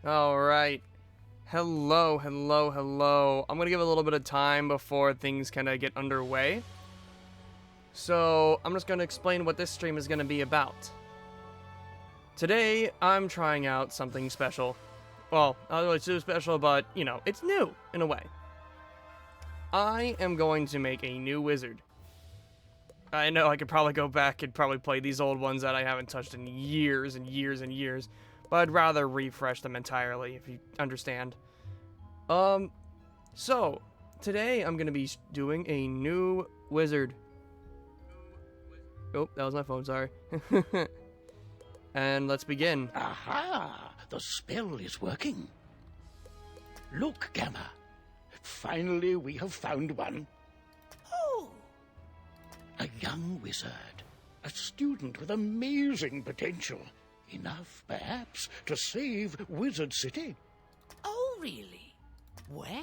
Alright. Hello, hello, hello. I'm gonna give a little bit of time before things kind of get underway. So, I'm just gonna explain what this stream is gonna be about. Today, I'm trying out something special. Well, not really too special, but, you know, it's new, in a way. I am going to make a new wizard. I know I could probably go back and probably play these old ones that I haven't touched in years and years and years, but I'd rather refresh them entirely, if you understand. So, today I'm gonna be doing a new wizard. Oh, that was my phone, sorry. And let's begin. Aha! The spell is working. Look, Gamma. Finally, we have found one. Oh! A young wizard. A student with amazing potential. Enough, perhaps, to save Wizard City. Oh, really? Where?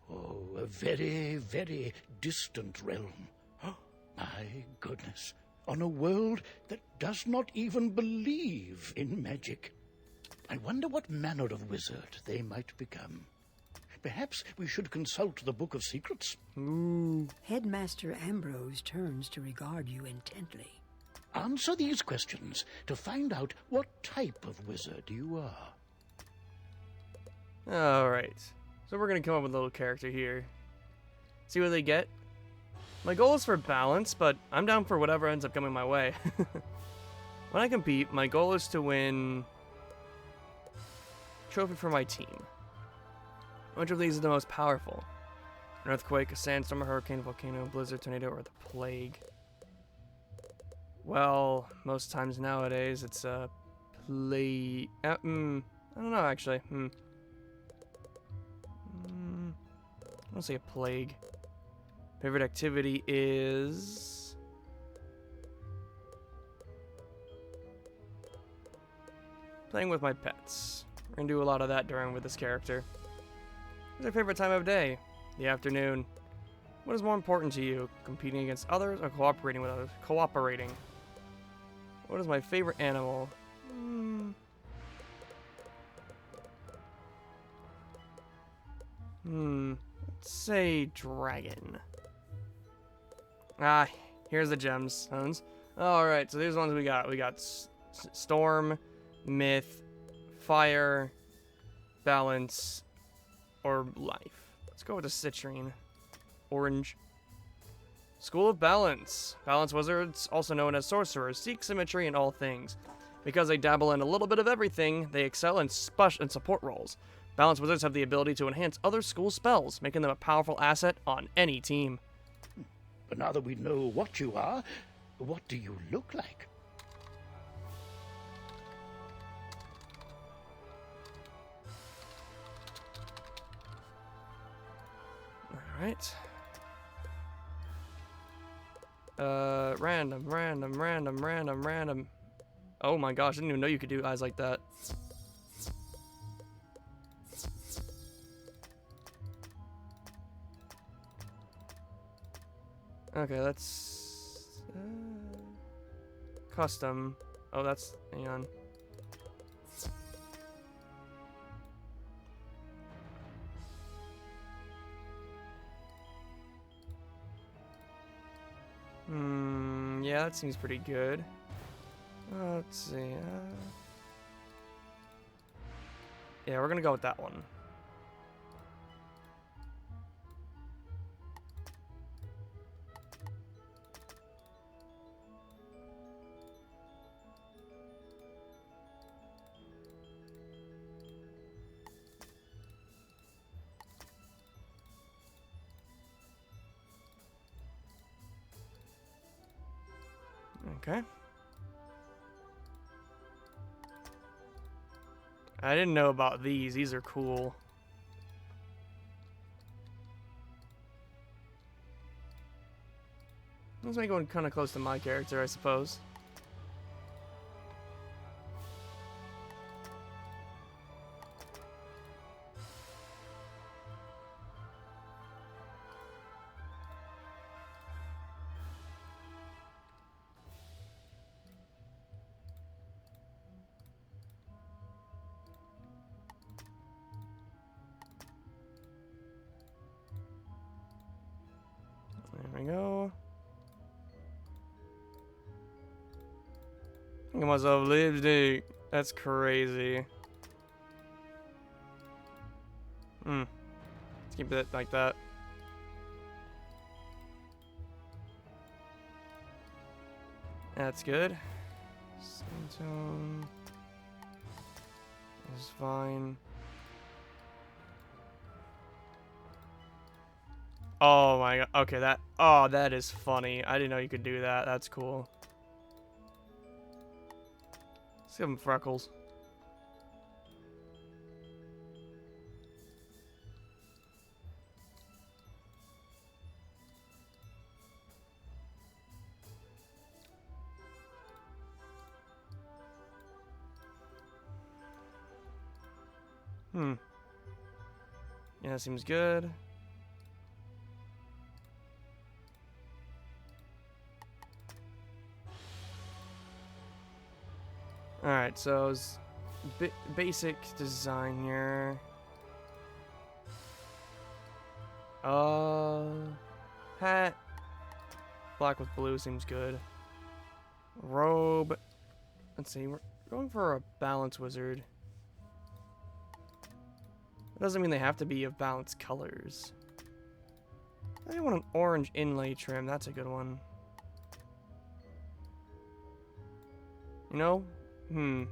Oh, a very, very distant realm. Oh, my goodness. On a world that does not even believe in magic. I wonder what manner of wizard they might become. Perhaps we should consult the Book of Secrets. Ooh. Headmaster Ambrose turns to regard you intently. Answer these questions to find out what type of wizard you are. Alright. So we're gonna come up with a little character here. See what they get? My goal is for balance, but I'm down for whatever ends up coming my way. When I compete, my goal is to win trophy for my team. Which of these is the most powerful? An earthquake, a sandstorm, a hurricane, a volcano, a blizzard, tornado, or the plague? Well, most times nowadays it's a plague. I don't know actually. I want to say a plague. Favorite activity is playing with my pets. We're gonna do a lot of that with this character. What's your favorite time of day? The afternoon. What is more important to you? Competing against others or cooperating with others? Cooperating. What is my favorite animal? Let's say dragon. Ah, here's the gemstones. Alright, so here's the ones we got. We got storm, myth, fire, balance, or life. Let's go with the citrine. Orange. School of Balance. Balance wizards, also known as sorcerers, seek symmetry in all things. Because they dabble in a little bit of everything, they excel in support roles. Balance wizards have the ability to enhance other school spells, making them a powerful asset on any team. But now that we know what you are, what do you look like? Alright. Random. Oh my gosh, I didn't even know you could do eyes like that. Okay, that's custom. Oh, that's, hang on. Yeah, that seems pretty good. Let's see. Yeah, we're gonna go with that one. Okay. I didn't know about these. These are cool. Let's make one kind of close to my character, I suppose. Look at myself lipstick. That's crazy. Let's keep it like that. That's good. Skin tone is fine. Oh my god. Okay, that is funny. I didn't know you could do that. That's cool. Let's give him freckles. Yeah, that seems good. Alright, so it's basic design here. Hat. Black with blue seems good. Robe. Let's see, we're going for a balance wizard. It doesn't mean they have to be of balanced colors. I want an orange inlay trim. That's a good one. You know? An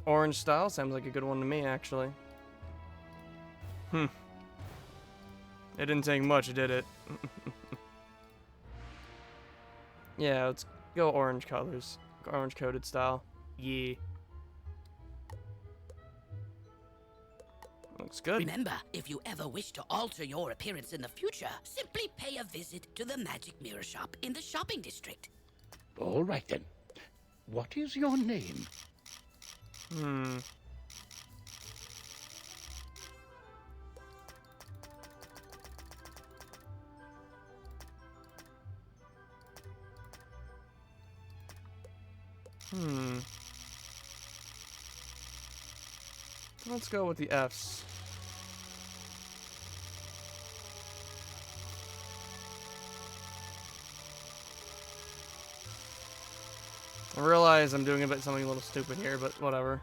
orange style sounds like a good one to me, actually. It didn't take much, did it? Yeah, let's go orange colors. Orange coated style. Yeah. Looks good. Remember, if you ever wish to alter your appearance in the future, simply pay a visit to the Magic Mirror Shop in the shopping district. All right then. What is your name? Let's go with the F's. I realize I'm doing something a little stupid here, but whatever.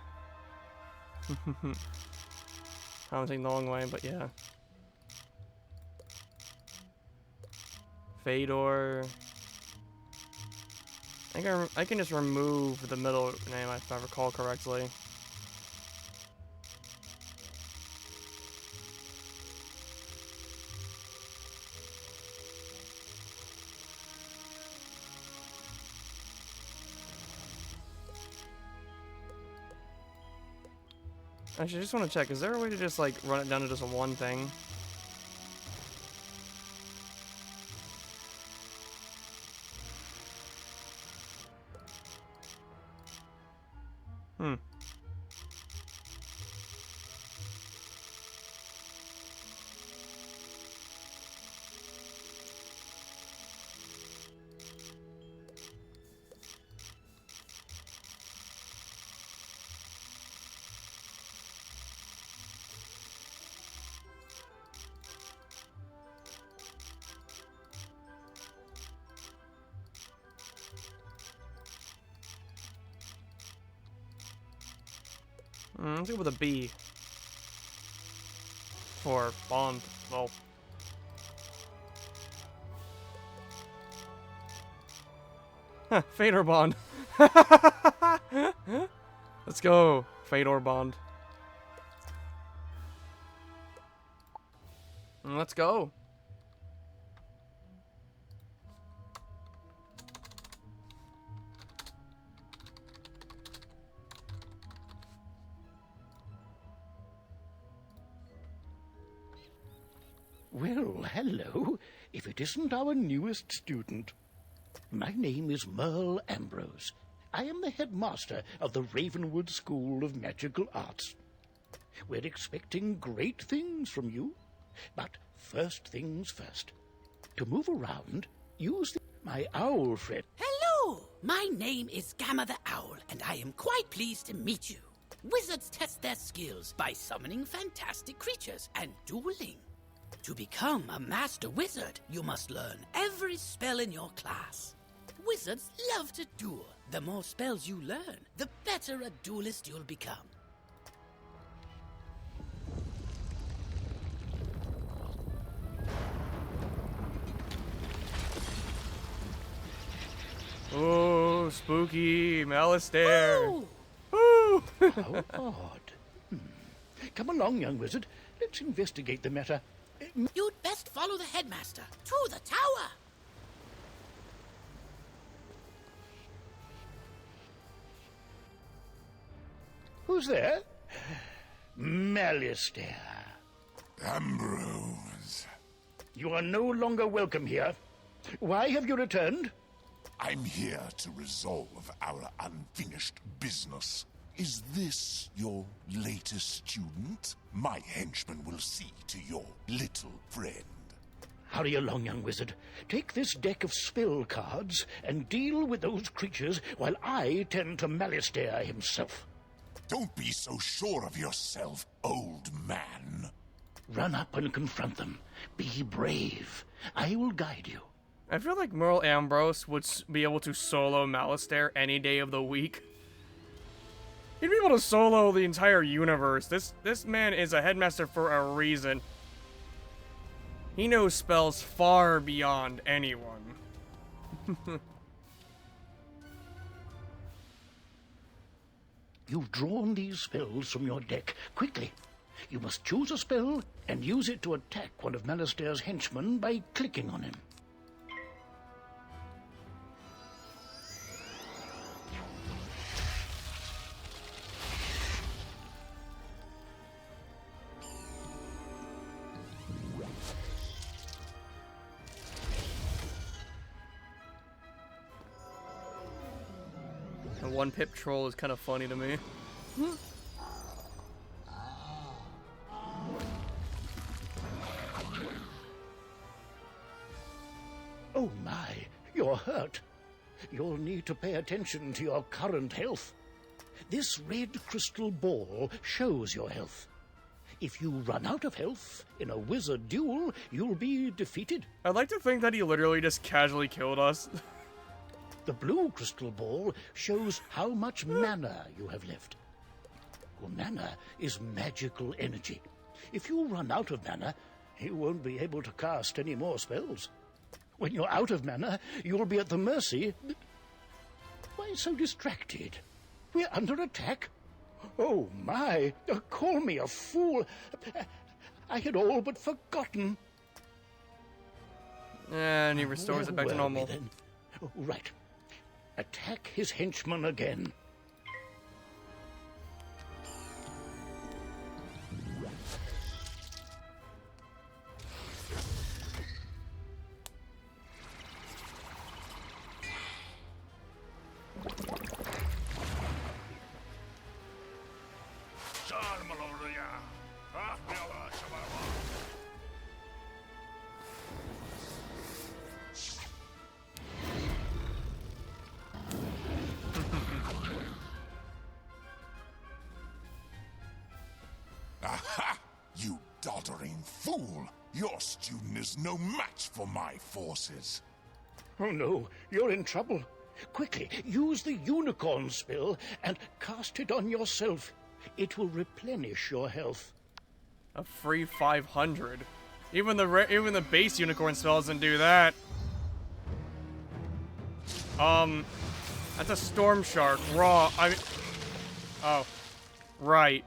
I'm taking the long way, but yeah. Fedor. I can just remove the middle name if I recall correctly. Actually, I just want to check. Is there a way to just, like, run it down to just one thing? Let's go with a B. For Bond. Well. Fedor Bond. Let's go. Fedor Bond. Let's go. Well, hello, if it isn't our newest student. My name is Merle Ambrose. I am the headmaster of the Ravenwood School of Magical Arts. We're expecting great things from you, but first things first. To move around, use my owl friend. Hello! My name is Gamma the Owl, and I am quite pleased to meet you. Wizards test their skills by summoning fantastic creatures and dueling. To become a master wizard, you must learn every spell in your class. Wizards love to duel. The more spells you learn, the better a duelist you'll become. Oh, spooky Malistaire. Ooh! Ooh. How odd. Come along, young wizard. Let's investigate the matter. You'd best follow the headmaster to the tower. Who's there? Malistaire. Ambrose, You are no longer welcome here. Why have you returned? I'm here to resolve our unfinished business. Is this your latest student? My henchman will see to your little friend. Hurry along, young wizard. Take this deck of spell cards and deal with those creatures while I tend to Malistaire himself. Don't be so sure of yourself, old man. Run up and confront them. Be brave. I will guide you. I feel like Merle Ambrose would be able to solo Malistaire any day of the week. He'd be able to solo the entire universe. This man is a headmaster for a reason. He knows spells far beyond anyone. You've drawn these spells from your deck. Quickly. You must choose a spell and use it to attack one of Malistaire's henchmen by clicking on him. The one pip troll is kind of funny to me. Oh my, you're hurt. You'll need to pay attention to your current health. This red crystal ball shows your health. If you run out of health in a wizard duel, you'll be defeated. I'd like to think that he literally just casually killed us. The blue crystal ball shows how much mana you have left. Well, mana is magical energy. If you run out of mana, you won't be able to cast any more spells. When you're out of mana, you'll be at the mercy... Why so distracted? We're under attack? Oh, my! Call me a fool! I had all but forgotten. And he restores it back to Where were we normal. then? Oh, right. Attack his henchman again. Aha! You doddering fool! Your student is no match for my forces. Oh no, you're in trouble. Quickly, use the unicorn spell and cast it on yourself. It will replenish your health. A free 500. Even the base unicorn spell doesn't do that. That's a storm shark. Raw. Oh, right.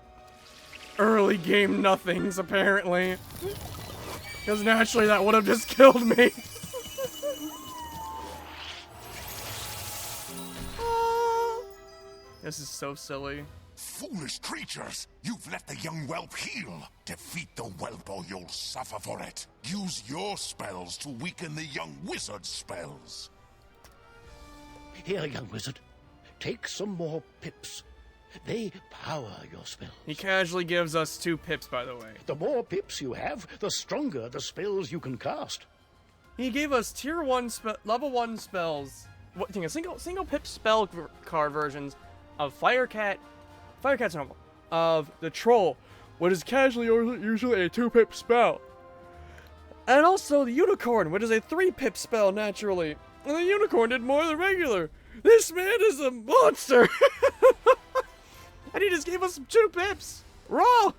Early game nothings apparently. Because naturally that would have just killed me. This is so silly. Foolish creatures! You've let the young whelp heal! Defeat the whelp or you'll suffer for it! Use your spells to weaken the young wizard's spells! Here, young wizard. Take some more pips. They power your spells. He casually gives us 2 pips, by the way. The more pips you have, the stronger the spells you can cast. He gave us tier 1 level 1 spells. What thing? Single pip spell card versions of Firecat's normal. of the troll, which is casually or usually a 2-pip spell. And also the unicorn, which is a 3-pip spell naturally. And the unicorn did more than regular. This man is a monster! And he just gave us some 2 pips! Raw!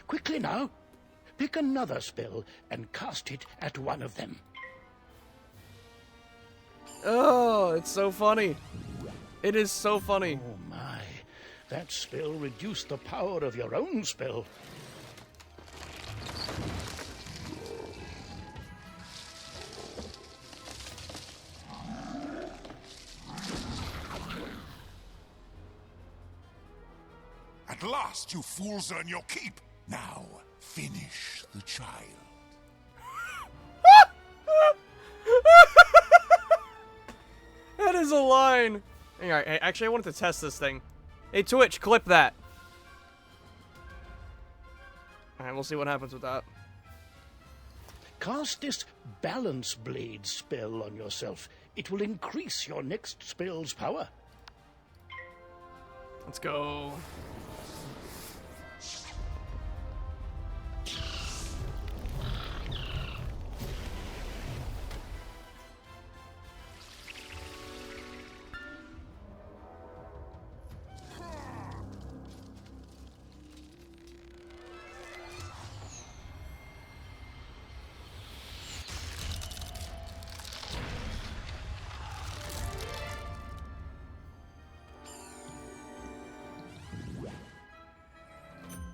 Quickly now. Pick another spell and cast it at one of them. Oh, it's so funny. It is so funny. Oh my, that spell reduced the power of your own spell. At last, you fools earn your keep. Now, finish the child. That is a line. Alright, actually I wanted to test this thing. Hey Twitch, clip that. Alright, we'll see what happens with that. Cast this Balance Blade spell on yourself. It will increase your next spell's power. Let's go.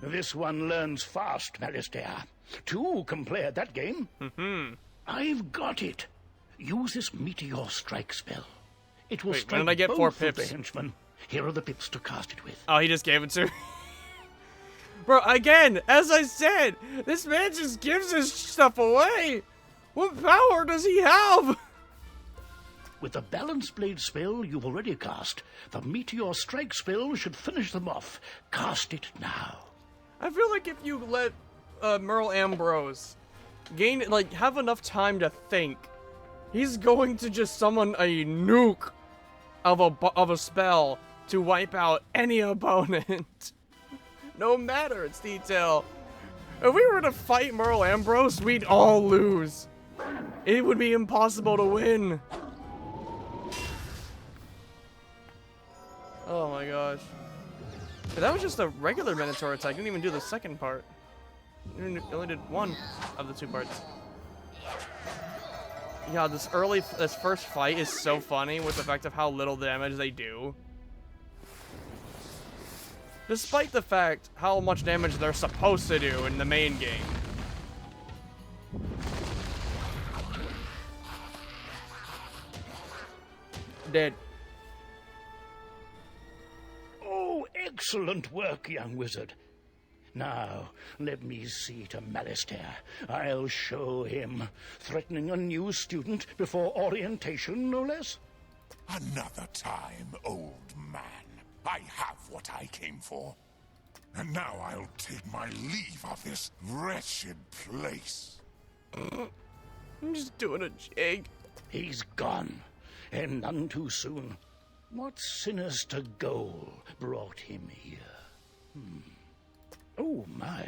This one learns fast, Malistaire. 2 can play at that game. I've got it. Use this Meteor Strike spell. It will Wait, strike when did I get both 4 of the pips? henchmen. Here are the pips to cast it with. Oh, he just gave it to me. Bro, again, as I said, this man just gives his stuff away. What power does he have? With the Balance Blade spell you've already cast, the Meteor Strike spell should finish them off. Cast it now. I feel like if you let Merle Ambrose have enough time to think, he's going to just summon a nuke of a spell to wipe out any opponent. No matter its detail. If we were to fight Merle Ambrose, we'd all lose. It would be impossible to win. Oh my gosh. But that was just a regular Minotaur attack. I didn't even do the second part. I only did one of the 2 parts. Yeah, this first fight is so funny with the fact of how little damage they do. Despite the fact how much damage they're supposed to do in the main game. Dead. Oh, excellent work, young wizard. Now, let me see to Malistaire. I'll show him. Threatening a new student before orientation, no less? Another time, old man. I have what I came for. And now I'll take my leave of this wretched place. I'm just doing a jig. He's gone, and none too soon. What sinister goal brought him here? Oh, my.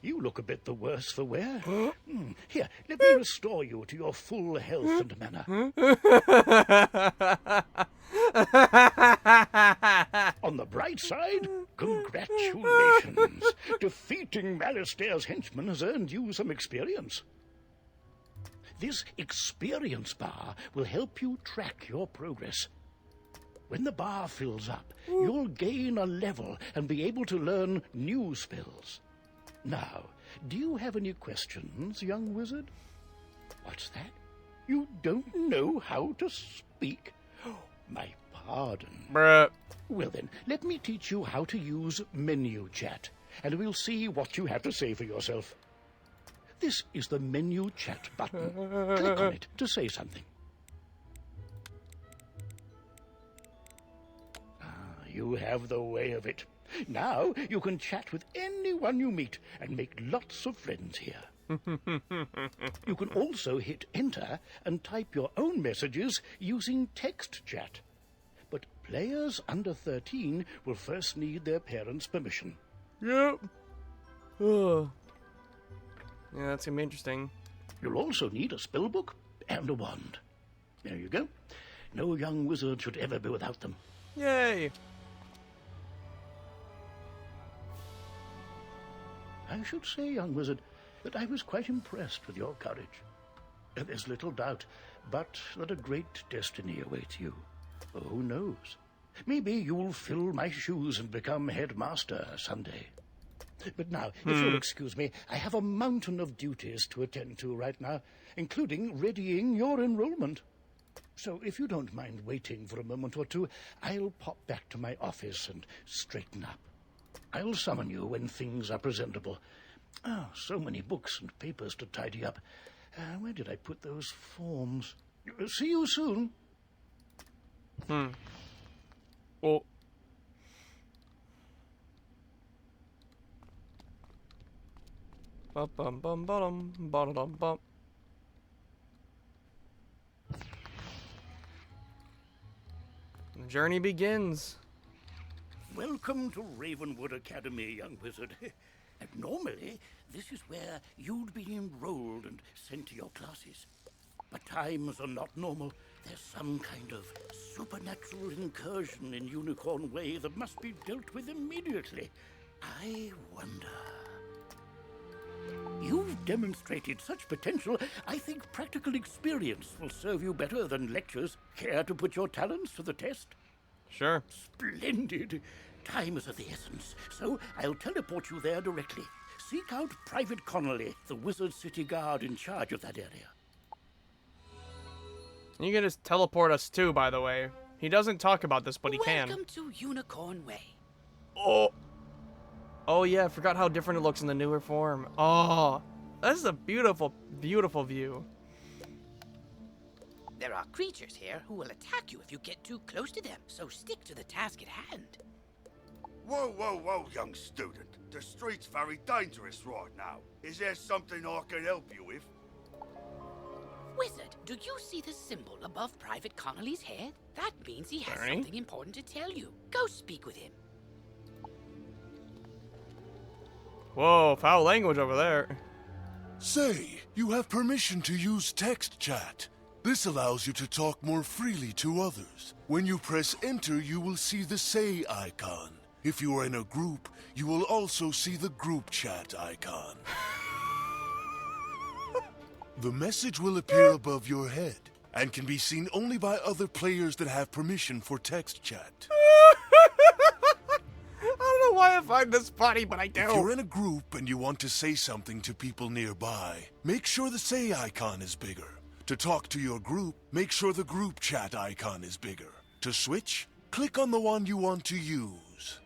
You look a bit the worse for wear. Here, let me restore you to your full health and manner. On the bright side, congratulations. Defeating Malistaire's henchmen has earned you some experience. This experience bar will help you track your progress. When the bar fills up, you'll gain a level and be able to learn new spells. Now, do you have any questions, young wizard? What's that? You don't know how to speak? My pardon. Bruh. Well then, let me teach you how to use menu chat, and we'll see what you have to say for yourself. This is the menu chat button. Click on it to say something. You have the way of it. Now you can chat with anyone you meet and make lots of friends here. You can also hit enter and type your own messages using text chat. But players under 13 will first need their parents' permission. Yep. Ugh. Yeah, that's gonna be interesting. You'll also need a spell book and a wand. There you go. No young wizard should ever be without them. Yay! I should say, young wizard, that I was quite impressed with your courage. There's little doubt, but that a great destiny awaits you. Who knows? Maybe you'll fill my shoes and become headmaster someday. But now, if you'll excuse me, I have a mountain of duties to attend to right now, including readying your enrollment. So if you don't mind waiting for a moment or two, I'll pop back to my office and straighten up. I'll summon you when things are presentable. Ah, so many books and papers to tidy up. Where did I put those forms? See you soon. Well, bum bum bum bum bum bum bum. The journey begins. Welcome to Ravenwood Academy, young wizard. And normally, this is where you'd be enrolled and sent to your classes. But times are not normal. There's some kind of supernatural incursion in Unicorn Way that must be dealt with immediately. I wonder. You've demonstrated such potential, I think practical experience will serve you better than lectures. Care to put your talents to the test? Sure. Splendid. Time is of the essence, so I'll teleport you there directly. Seek out Private Connolly, the Wizard City Guard in charge of that area. You can just teleport us too, by the way. He doesn't talk about this, but he can. Welcome to Unicorn Way. Oh. Oh yeah, I forgot how different it looks in the newer form. Oh, this is a beautiful, beautiful view. There are creatures here who will attack you if you get too close to them, so stick to the task at hand. Whoa, whoa, whoa, young student. The street's very dangerous right now. Is there something I can help you with? Wizard, do you see the symbol above Private Connolly's head? That means he has Sorry? something important to tell you. Go speak with him. Whoa, foul language over there. Say, you have permission to use text chat. This allows you to talk more freely to others. When you press enter, you will see the say icon. If you are in a group, you will also see the group chat icon. The message will appear above your head and can be seen only by other players that have permission for text chat. I don't know why I find this funny, but I do. If you're in a group and you want to say something to people nearby, make sure the say icon is bigger. To talk to your group, make sure the group chat icon is bigger. To switch, click on the one you want to use.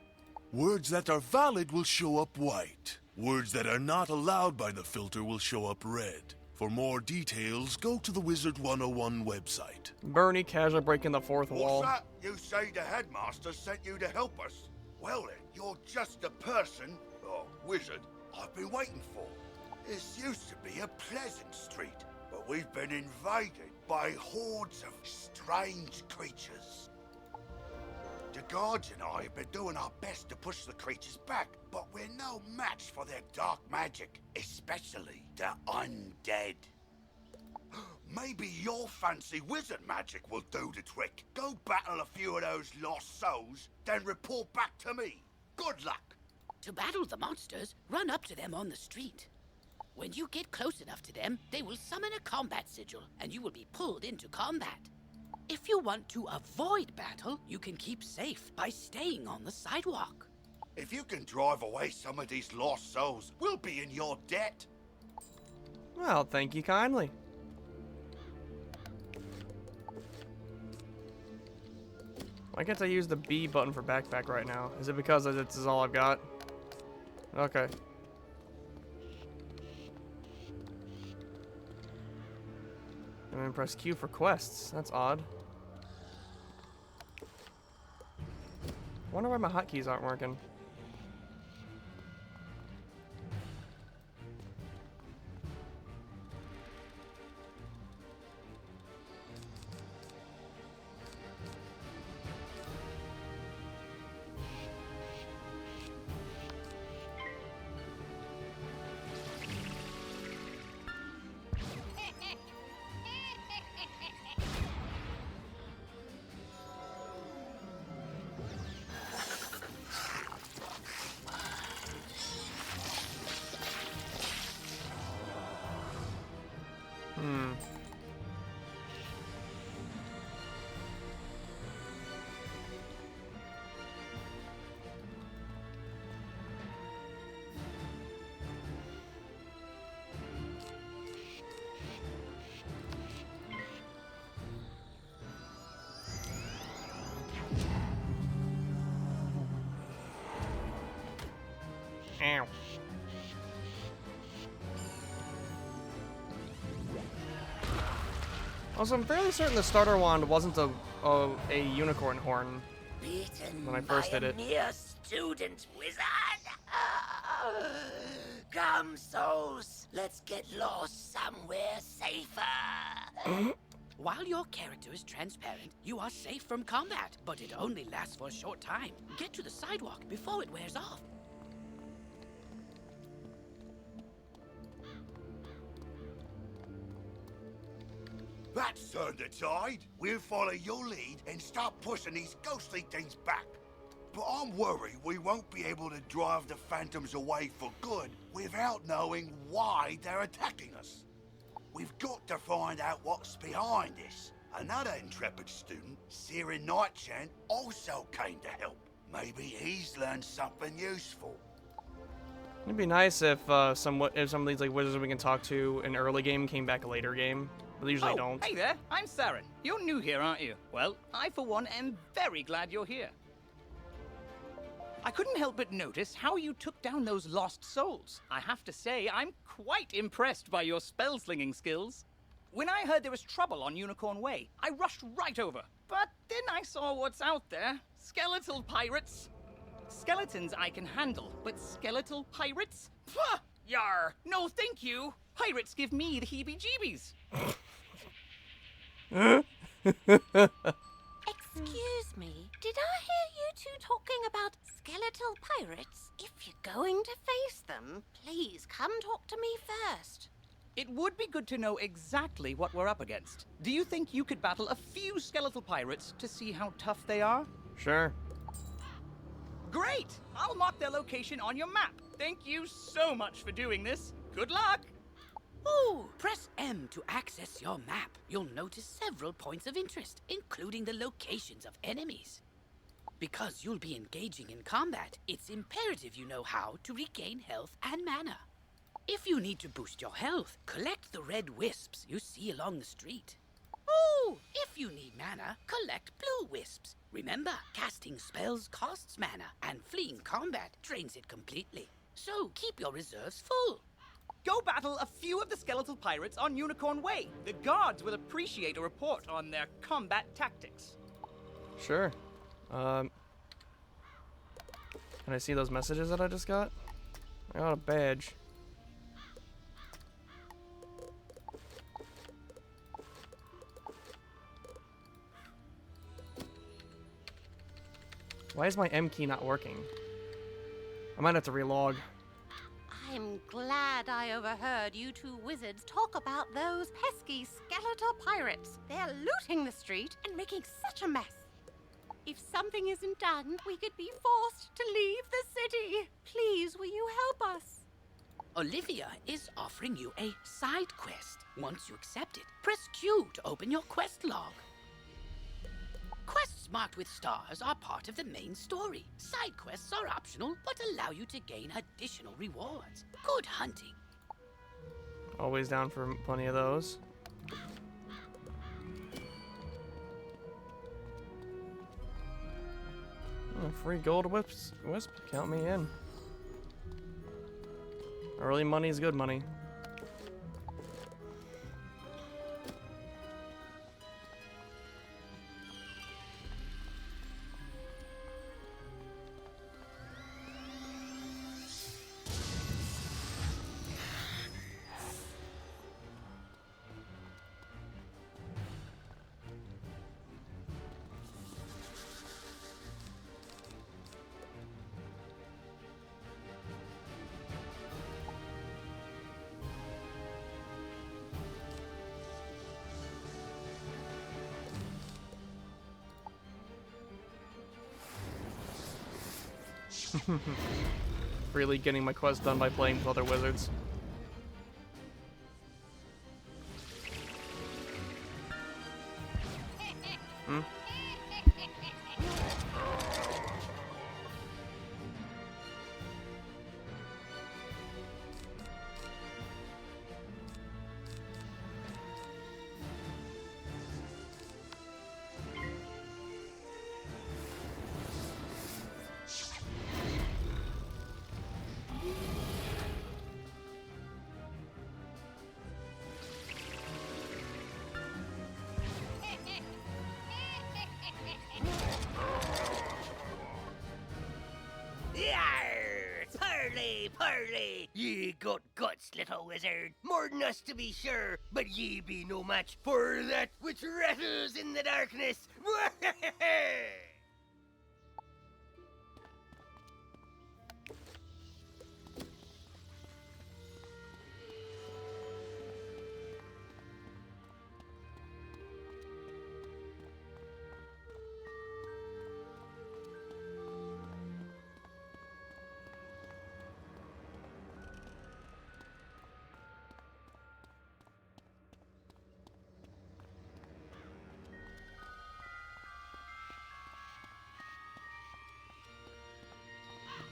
Words that are valid will show up white. Words that are not allowed by the filter will show up red. For more details, go to the Wizard 101 website. Bernie casually breaking the fourth wall. What's that? You say the headmaster sent you to help us? Well then, you're just the person, or wizard, I've been waiting for. This used to be a pleasant street, but we've been invaded by hordes of strange creatures. The guards and I have been doing our best to push the creatures back, but we're no match for their dark magic, especially the undead. Maybe your fancy wizard magic will do the trick. Go battle a few of those lost souls, then report back to me. Good luck. To battle the monsters, run up to them on the street. When you get close enough to them, they will summon a combat sigil, and you will be pulled into combat. If you want to avoid battle, you can keep safe by staying on the sidewalk. If you can drive away some of these lost souls, we'll be in your debt. Well, thank you kindly. Why can't I use the B button for backpack right now? Is it because this is all I've got? Okay. And then press Q for quests. That's odd. Wonder why my hotkeys aren't working. Hmm. Ow. Also, I'm fairly certain the starter wand wasn't a unicorn horn Beaten when I first by did a it. mere student wizard. Come, souls, let's get lost somewhere safer. While your character is transparent, you are safe from combat, but it only lasts for a short time. Get to the sidewalk before it wears off. That's turned the tide. We'll follow your lead and start pushing these ghostly things back. But I'm worried we won't be able to drive the phantoms away for good without knowing why they're attacking us. We've got to find out what's behind this. Another intrepid student, Sirin Nightchant, also came to help. Maybe he's learned something useful. It'd be nice if some of these like wizards we can talk to in early game came back later game. But they usually don't. Hey there, I'm Saren. You're new here, aren't you? Well, I for one am very glad you're here. I couldn't help but notice how you took down those lost souls. I have to say, I'm quite impressed by your spell-slinging skills. When I heard there was trouble on Unicorn Way, I rushed right over. But then I saw what's out there. Skeletal pirates. Skeletons I can handle, but skeletal pirates? Pah! Yar! No thank you! Pirates give me the heebie-jeebies. Excuse me, did I hear you two talking about skeletal pirates? If you're going to face them, please come talk to me first. It would be good to know exactly what we're up against. Do you think you could battle a few skeletal pirates to see how tough they are? Sure. Great! I'll mark their location on your map. Thank you so much for doing this. Good luck! Ooh, press M to access your map. You'll notice several points of interest, including the locations of enemies. Because you'll be engaging in combat, it's imperative you know how to regain health and mana. If you need to boost your health, collect the red wisps you see along the street. Ooh, if you need mana, collect blue wisps. Remember, casting spells costs mana, and fleeing combat drains it completely. So keep your reserves full. Go battle a few of the skeletal pirates on Unicorn Way. The guards will appreciate a report on their combat tactics. Sure. Can I see those messages that I just got? I got a badge. Why is my M key not working? I might have to relog. I'm glad I overheard you two wizards talk about those pesky skeletal pirates. They're looting the street and making such a mess. If something isn't done, we could be forced to leave the city. Please, will you help us? Olivia is offering you a side quest. Once you accept it, press Q to open your quest log. Quests marked with stars are part of the main story. Side quests are optional, but allow you to gain additional rewards. Good hunting. Always down for plenty of those. Oh, free gold wisp. Count me in. Early money's good money. Really getting my quest done by playing with other wizards. Hmm? Yarr! Parley, parley! Ye got guts, little wizard. More than us, to be sure, but ye be no match for that which rattles in the darkness.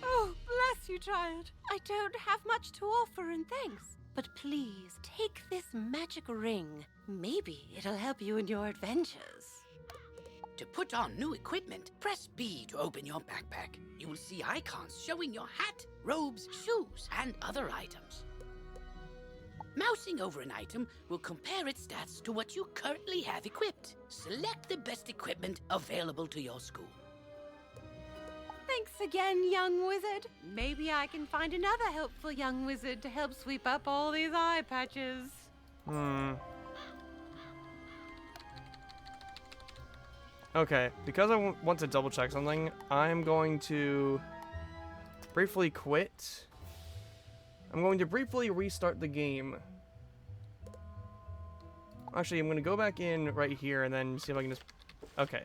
Oh, bless you, child. I don't have much to offer in thanks. But please, take this magic ring. Maybe it'll help you in your adventures. To put on new equipment, press B to open your backpack. You will see icons showing your hat, robes, shoes, and other items. Mousing over an item will compare its stats to what you currently have equipped. Select the best equipment available to your school. Thanks again, young wizard. Maybe I can find another helpful young wizard to help sweep up all these eye patches. Okay, because I want to double check something, I'm going to briefly quit. I'm going to briefly restart the game. Actually, I'm going to go back in right here and then see if I can just... Okay.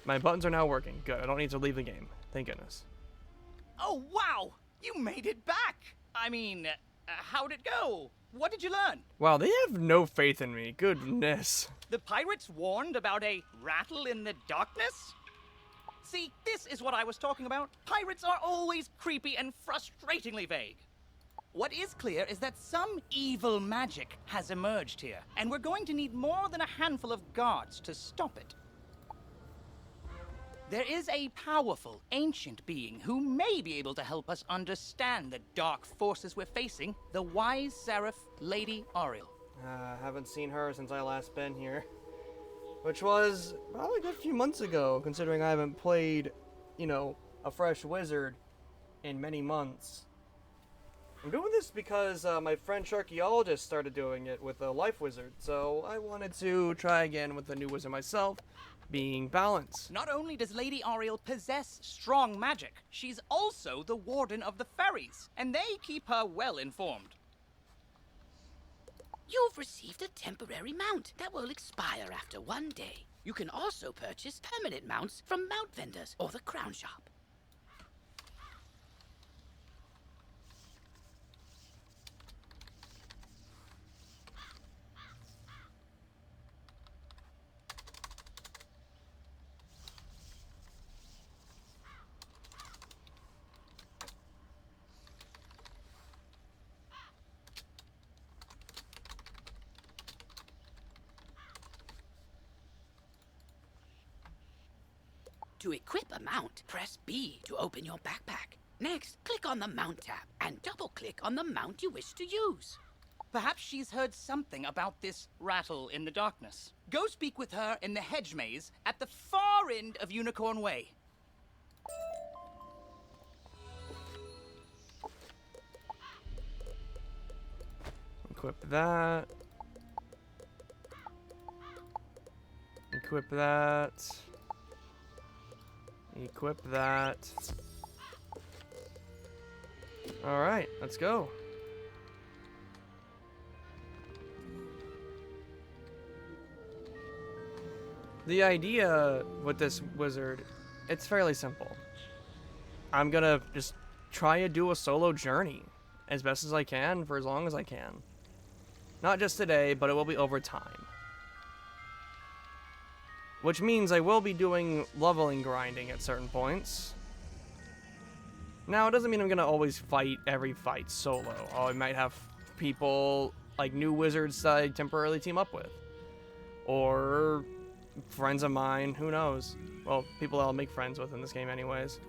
My buttons are now working. Good, I don't need to leave the game. Thank goodness. Oh, wow! You made it back! I mean, how'd it go? What did you learn? Wow, they have no faith in me. Goodness. The pirates warned about a rattle in the darkness? See, this is what I was talking about. Pirates are always creepy and frustratingly vague. What is clear is that some evil magic has emerged here, and we're going to need more than a handful of guards to stop it. There is a powerful, ancient being who may be able to help us understand the dark forces we're facing, the wise seraph, Lady Ariel. Haven't seen her since I last been here. Which was probably a good few months ago, considering I haven't played, you know, a fresh wizard in many months. I'm doing this because my French archaeologist started doing it with a life wizard, so I wanted to try again with a new wizard myself, being balanced. Not only does Lady Ariel possess strong magic, she's also the warden of the ferries, and they keep her well informed. You've received a temporary mount that will expire after 1 day. You can also purchase permanent mounts from mount vendors or the crown shop. To equip a mount, press B to open your backpack. Next, click on the Mount tab and double-click on the mount you wish to use. Perhaps she's heard something about this rattle in the darkness. Go speak with her in the hedge maze at the far end of Unicorn Way. Equip that. Equip that. Equip that. Alright, let's go. The idea with this wizard, it's fairly simple. I'm gonna just try to do a solo journey as best as I can for as long as I can. Not just today, but it will be over time. which means I will be doing leveling grinding at certain points. Now, it doesn't mean I'm going to always fight every fight solo. I might have people, like new wizards that I temporarily team up with. Or friends of mine, who knows? Well, people I'll make friends with in this game anyways.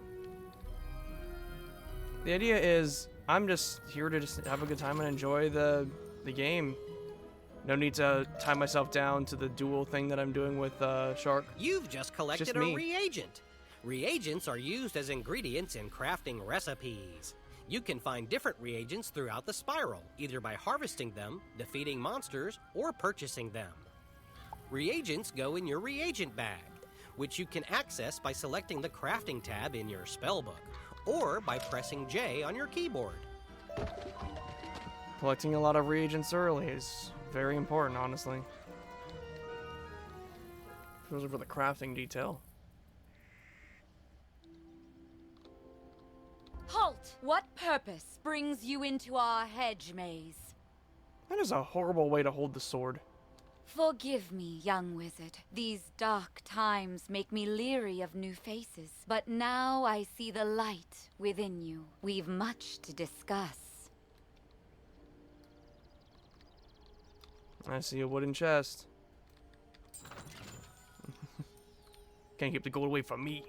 The idea is, I'm just here to just have a good time and enjoy the game. No need to tie myself down to the dual thing that I'm doing with Shark. You've just collected Just a me. reagent. Reagents are used as ingredients in crafting recipes. You can find different reagents throughout the spiral, either by harvesting them, defeating monsters, or purchasing them. Reagents go in your reagent bag, which you can access by selecting the crafting tab in your spellbook, or by pressing J on your keyboard. Collecting a lot of reagents early is very important, honestly. Those are for the crafting detail. Halt! What purpose brings you into our hedge maze? That is a horrible way to hold the sword. Forgive me, young wizard. These dark times make me leery of new faces. But now I see the light within you. We've much to discuss. I see a wooden chest. Can't keep the gold away from me.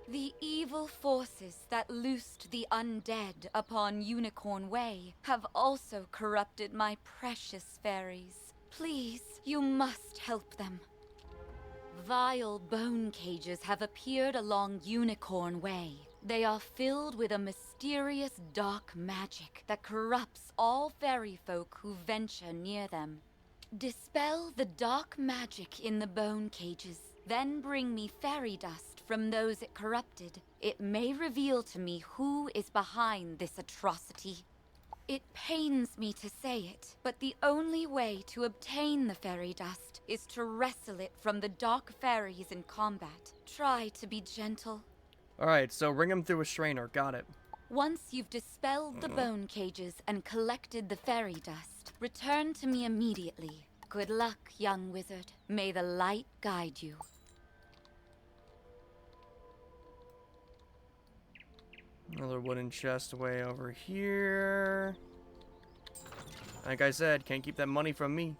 The evil forces that loosed the undead upon Unicorn Way have also corrupted my precious fairies. Please, you must help them. Vile bone cages have appeared along Unicorn Way. They are filled with a mysterious dark magic that corrupts all fairy folk who venture near them. Dispel the dark magic in the bone cages, then bring me fairy dust from those it corrupted. It may reveal to me who is behind this atrocity. It pains me to say it, but the only way to obtain the fairy dust is to wrestle it from the dark fairies in combat. Try to be gentle. Alright, so ring him through a strainer. Got it. Once you've dispelled the bone cages and collected the fairy dust, return to me immediately. Good luck, young wizard. May the light guide you. Another wooden chest way over here. Like I said, can't keep that money from me.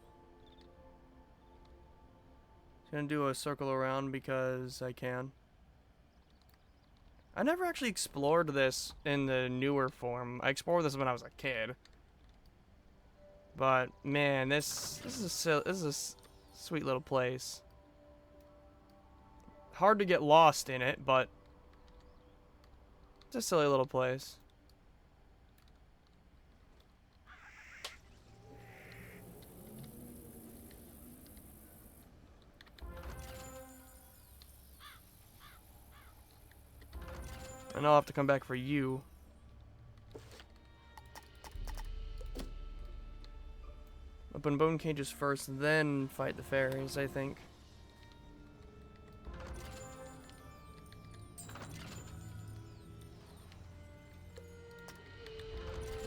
Just gonna do a circle around because I can. I never actually explored this in the newer form. I explored this when I was a kid. But man, this is a sweet little place. Hard to get lost in it, but it's a silly little place. And I'll have to come back for you. Open bone cages first, then fight the fairies, I think.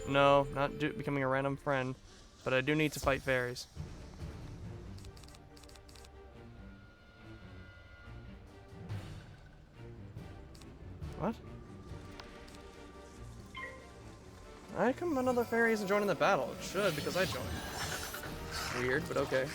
No, not becoming a random friend, but I do need to fight fairies. What? How come another fairy isn't joining the battle? It should, because I joined. Weird, but okay.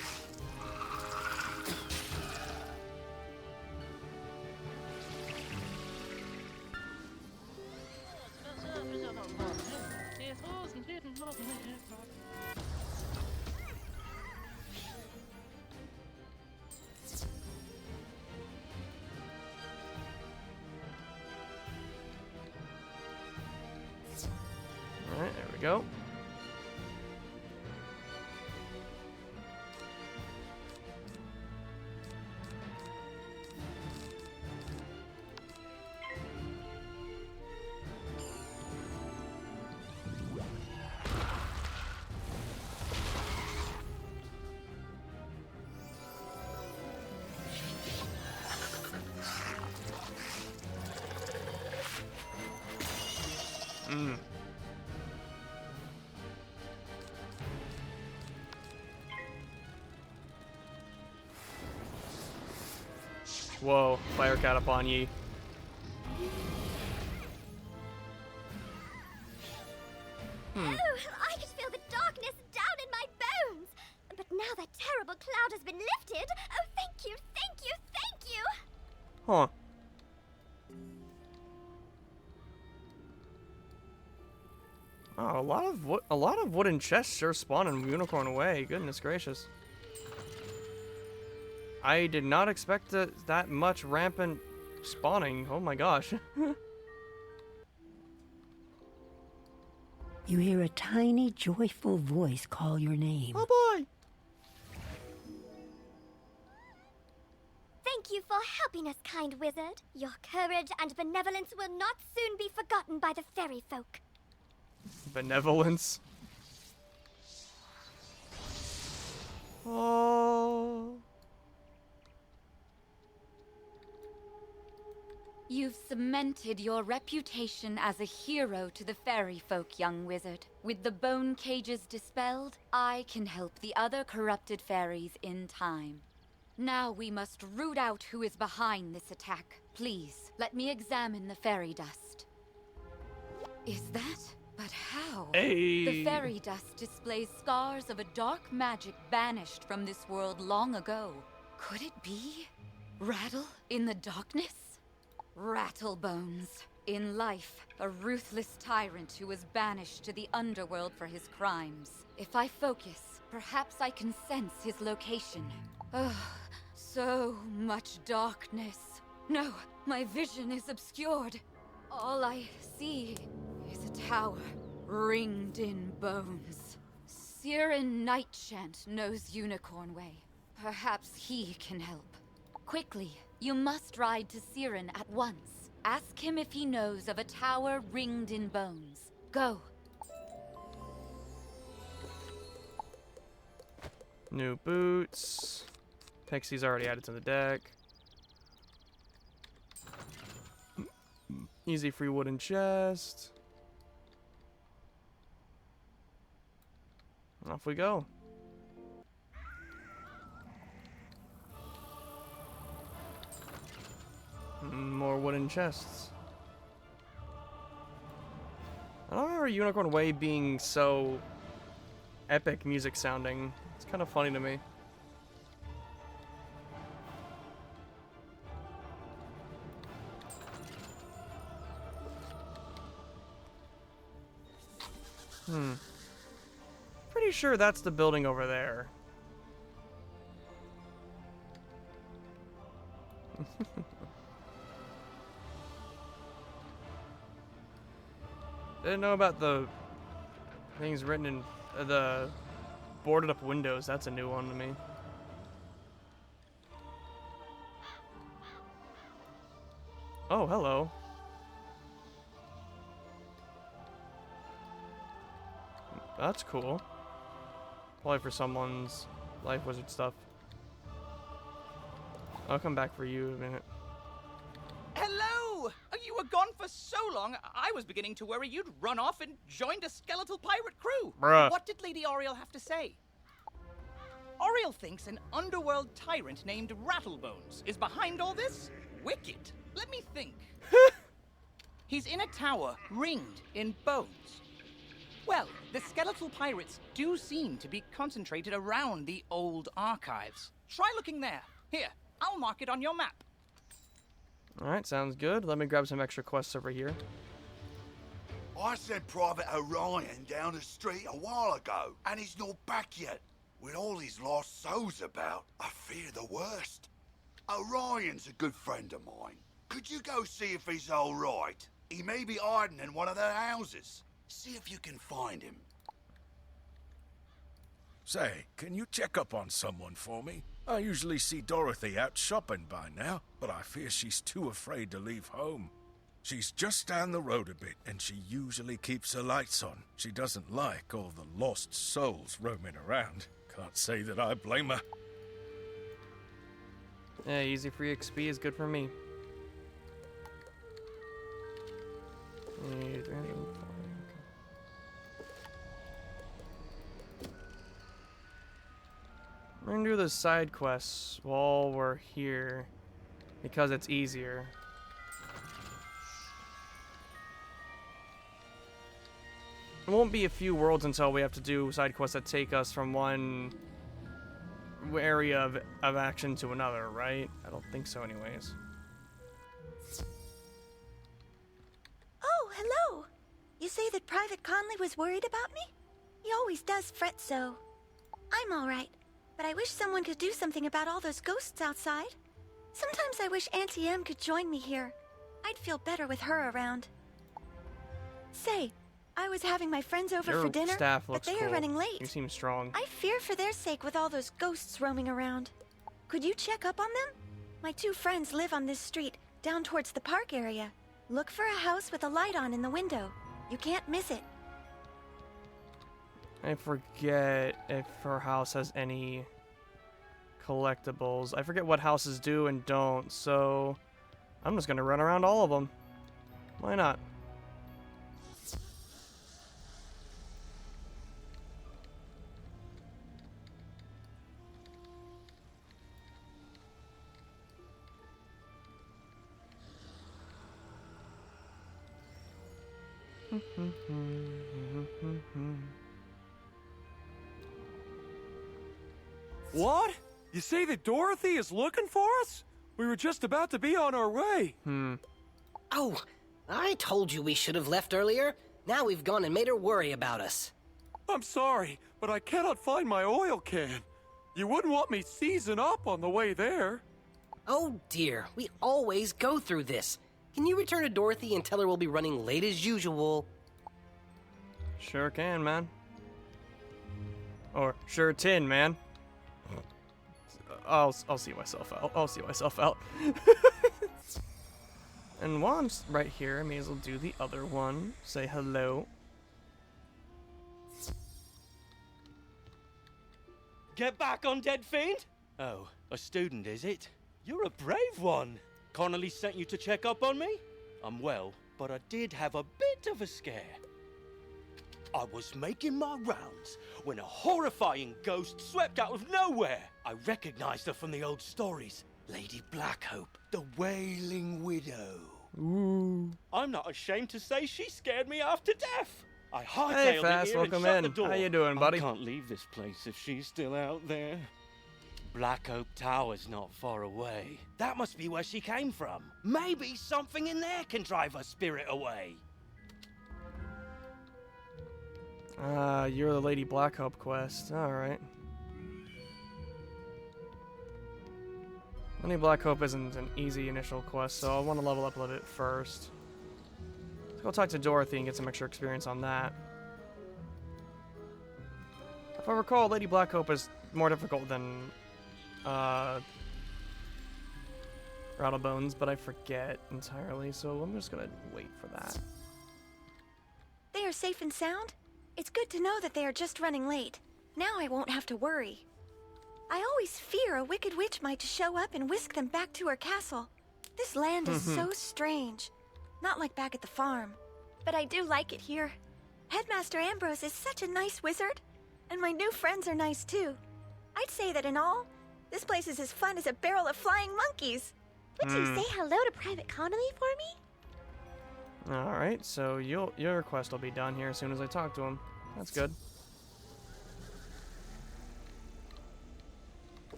Alright, there we go. Whoa, fire cat upon ye. Oh, I could feel the darkness down in my bones. But now that terrible cloud has been lifted. Oh, thank you, thank you, thank you. Huh. Oh, a lot of wooden chests sure spawn in Unicorn Way. Goodness gracious. I did not expect that much rampant spawning. Oh my gosh. You hear a tiny, joyful voice call your name. Oh boy! Thank you for helping us, kind wizard. Your courage and benevolence will not soon be forgotten by the fairy folk. Benevolence. Oh. You've cemented your reputation as a hero to the fairy folk, young wizard. With the bone cages dispelled, I can help the other corrupted fairies in time. Now we must root out who is behind this attack. Please, let me examine the fairy dust. Is that? But how? Hey. The fairy dust displays scars of a dark magic banished from this world long ago. Could it be Rattle in the darkness? Rattlebones. In life, a ruthless tyrant who was banished to the underworld for his crimes. If I focus, perhaps I can sense his location. Ugh, so much darkness. No, my vision is obscured. All I see is a tower ringed in bones. Siren Nightshant knows Unicorn Way. Perhaps he can help. Quickly, you must ride to Siren at once. Ask him if he knows of a tower ringed in bones. Go. New boots. Pixie's already added to the deck. Easy free wooden chest. Off we go. More wooden chests. I don't remember Unicorn Way being so epic music sounding. It's kind of funny to me. Pretty sure that's the building over there. Didn't know about the things written in the boarded up windows. That's a new one to me. Oh, hello. That's cool. Probably for someone's life wizard stuff. I'll come back for you in a minute. Hello! You were gone for so long, I was beginning to worry you'd run off and joined a skeletal pirate crew. Bruh. What did Lady Oriel have to say? Oriel thinks an underworld tyrant named Rattlebones is behind all this? Wicked. Let me think. He's in a tower ringed in bones. Well, the skeletal pirates do seem to be concentrated around the old archives. Try looking there. Here, I'll mark it on your map. Alright, sounds good. Let me grab some extra quests over here. I sent Private Orion down the street a while ago, and he's not back yet. With all these lost souls about, I fear the worst. Orion's a good friend of mine. Could you go see if he's all right? He may be hiding in one of their houses. See if you can find him. Say, can you check up on someone for me? I usually see Dorothy out shopping by now, but I fear she's too afraid to leave home. She's just down the road a bit, and she usually keeps her lights on. She doesn't like all the lost souls roaming around. Can't say that I blame her. Yeah, easy free XP is good for me. We're gonna do the side quests while we're here. because it's easier. It won't be a few worlds until we have to do side quests that take us from one area of action to another, right? I don't think so anyways. Oh, hello! You say that Private Conley was worried about me? He always does fret so. I'm alright, but I wish someone could do something about all those ghosts outside. Sometimes I wish Auntie Em could join me here. I'd feel better with her around. Say, I was having my friends over Your for dinner, staff but looks they cool. are running late. You seem strong. I fear for their sake with all those ghosts roaming around. Could you check up on them? My two friends live on this street, down towards the park area. Look for a house with a light on in the window. You can't miss it. I forget if her house has any collectibles. I forget what houses do and don't, so I'm just gonna run around all of them. Why not? What? You say that Dorothy is looking for us? We were just about to be on our way. Oh, I told you we should have left earlier. Now we've gone and made her worry about us. I'm sorry, but I cannot find my oil can. You wouldn't want me seizing up on the way there. Oh dear, we always go through this. Can you return to Dorothy and tell her we'll be running late as usual? Sure can, man. Or sure tin, man. I'll see myself out. I'll see myself out. And while I'm right here, I may as well do the other one. Say hello. Get back, undead fiend! Oh, a student, is it? You're a brave one. Connolly sent you to check up on me? I'm well, but I did have a bit of a scare. I was making my rounds when a horrifying ghost swept out of nowhere. I recognized her from the old stories. Lady Blackhope, the Wailing Widow. Ooh. I'm not ashamed to say she scared me half to death. I hightailed Hey, it Fast, here and welcome shut in. the door. How you doing, buddy? I can't leave this place if she's still out there. Black Oak Tower's not far away. That must be where she came from. Maybe something in there can drive her spirit away. You're the Lady Blackhope quest. Alright. Lady Blackhope isn't an easy initial quest, so I want to level up a little bit first. Let's go talk to Dorothy and get some extra experience on that. If I recall, Lady Blackhope is more difficult than Rattlebones, but I forget entirely, so I'm just gonna wait for that. They are safe and sound? It's good to know that they are just running late. Now I won't have to worry. I always fear a wicked witch might show up and whisk them back to her castle. This land is so strange. Not like back at the farm. But I do like it here. Headmaster Ambrose is such a nice wizard. And my new friends are nice too. I'd say that in all, this place is as fun as a barrel of flying monkeys. Would you say hello to Private Connolly for me? Alright, so your request will be done here as soon as I talk to him. That's good.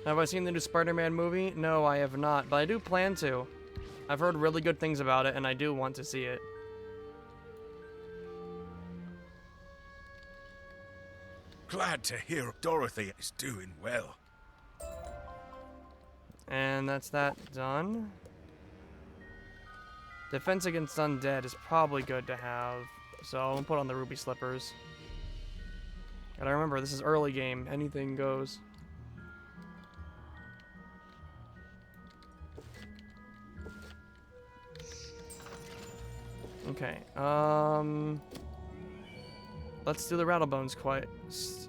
Have I seen the new Spider-Man movie? No, I have not, but I do plan to. I've heard really good things about it, and I do want to see it. Glad to hear Dorothy is doing well. And that's that done. Defense against undead is probably good to have, so I'll put on the ruby slippers. Gotta remember, this is early game. Anything goes. Okay, let's do the Rattlebones quest.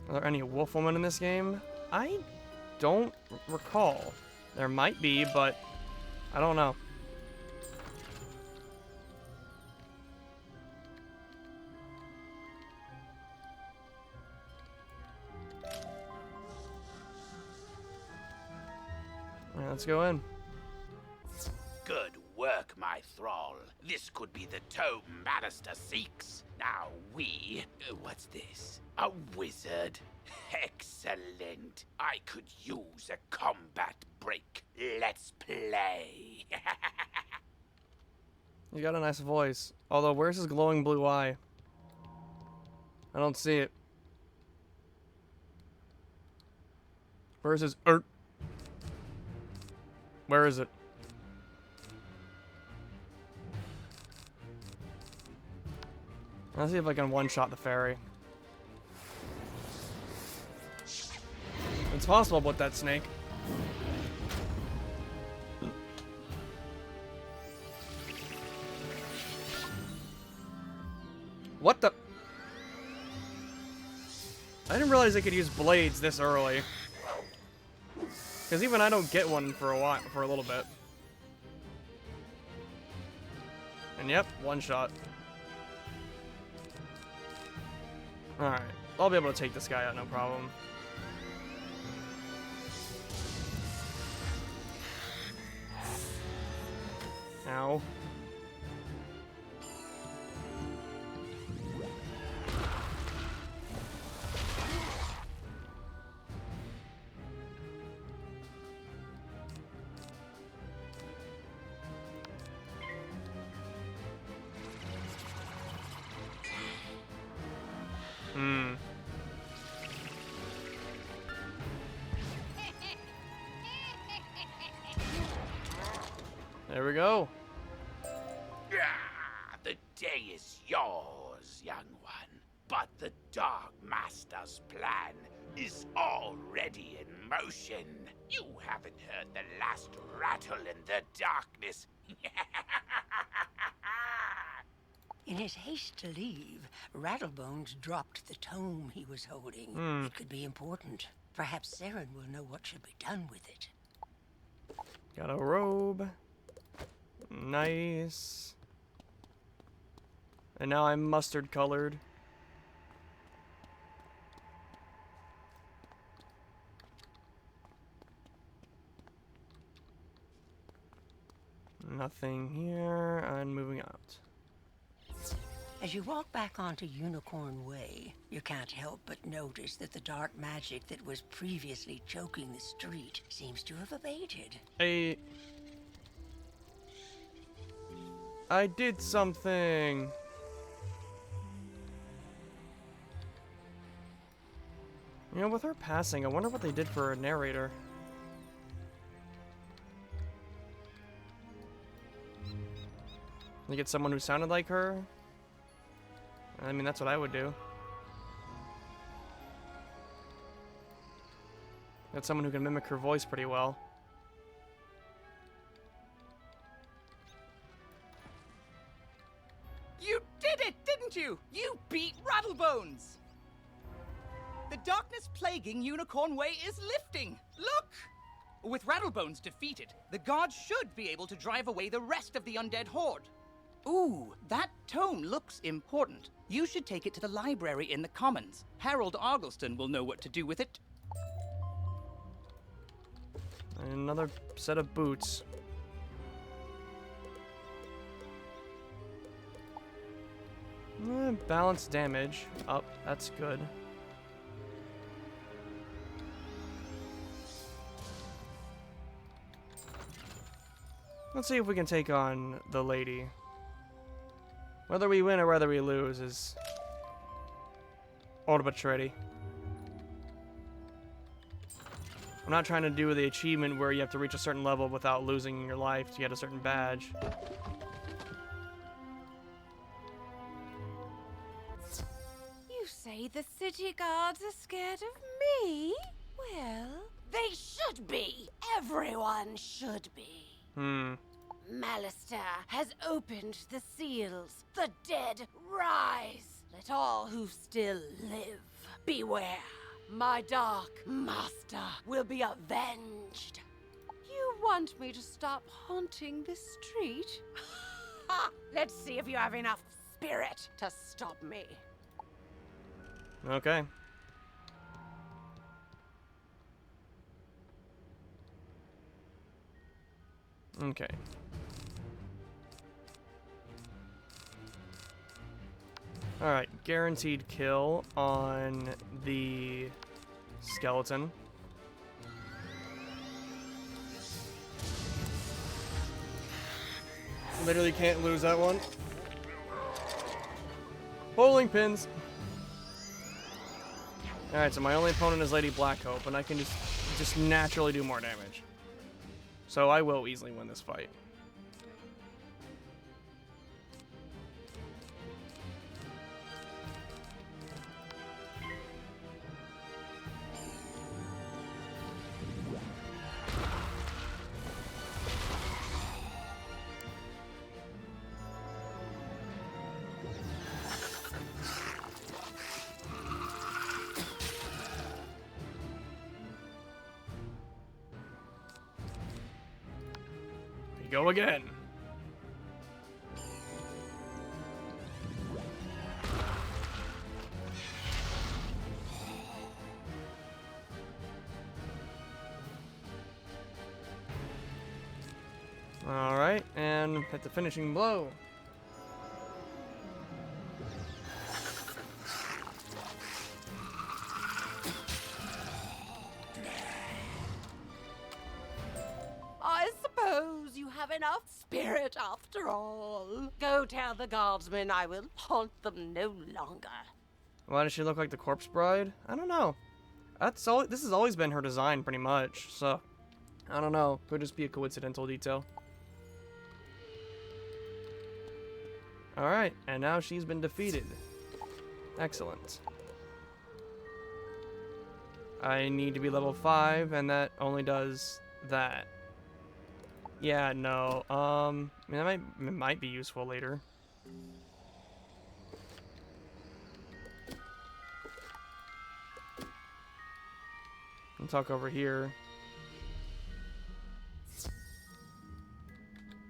Are there any wolf women in this game? I don't recall. There might be, but I don't know. Alright, let's go in. Good work, my thrall. This could be the tome Bannister seeks. Now what's this? A wizard? Excellent. I could use a combat break. Let's play. You got a nice voice. Although, where's his glowing blue eye? I don't see it. Where's his Where is it? Let's see if I can one-shot the fairy. It's possible with that snake. What the? I didn't realize I could use blades this early. Because even I don't get one for a little bit. And yep, one shot. Alright, I'll be able to take this guy out, no problem. Ow. There we go. The day is yours, young one. But the Dark Master's plan is already in motion. You haven't heard the last rattle in the darkness. In his haste to leave, Rattlebones dropped the tome he was holding. It could be important. Perhaps Saren will know what should be done with it. Got a robe. Nice. And now I'm mustard colored. Nothing here. I'm moving out. As you walk back onto Unicorn Way, you can't help but notice that the dark magic that was previously choking the street seems to have abated. I did something. You know, with her passing, I wonder what they did for a narrator. They get someone who sounded like her? I mean, that's what I would do. Got someone who can mimic her voice pretty well. You did it, didn't you? You beat Rattlebones! The darkness plaguing Unicorn Way is lifting. Look! With Rattlebones defeated, the guards should be able to drive away the rest of the undead horde. Ooh, that tome looks important. You should take it to the library in the Commons. Harold Argleston will know what to do with it. And another set of boots. Balanced damage. Oh, that's good. Let's see if we can take on the lady. Whether we win or whether we lose is arbitrary. I'm not trying to do the achievement where you have to reach a certain level without losing your life to get a certain badge. You say the city guards are scared of me? Well, they should be. Everyone should be. Malister has opened the seals. The dead rise. Let all who still live beware. My dark master will be avenged. You want me to stop haunting this street? Ha! Let's see if you have enough spirit to stop me. Okay. Okay. Alright, guaranteed kill on the skeleton. Literally can't lose that one. Bowling pins! Alright, so my only opponent is Lady Blackhope, and I can just naturally do more damage. So I will easily win this fight. Go again. All right, and hit the finishing blow. I suppose you have enough spirit after all. Go tell the guardsmen I will haunt them no longer. Why does she look like the Corpse Bride? I don't know. That's all. This has always been her design, pretty much. So, I don't know. Could just be a coincidental detail. All right, and now she's been defeated. Excellent. I need to be level 5, and that only does that. Yeah, no. I mean, it might be useful later. I'll talk over here.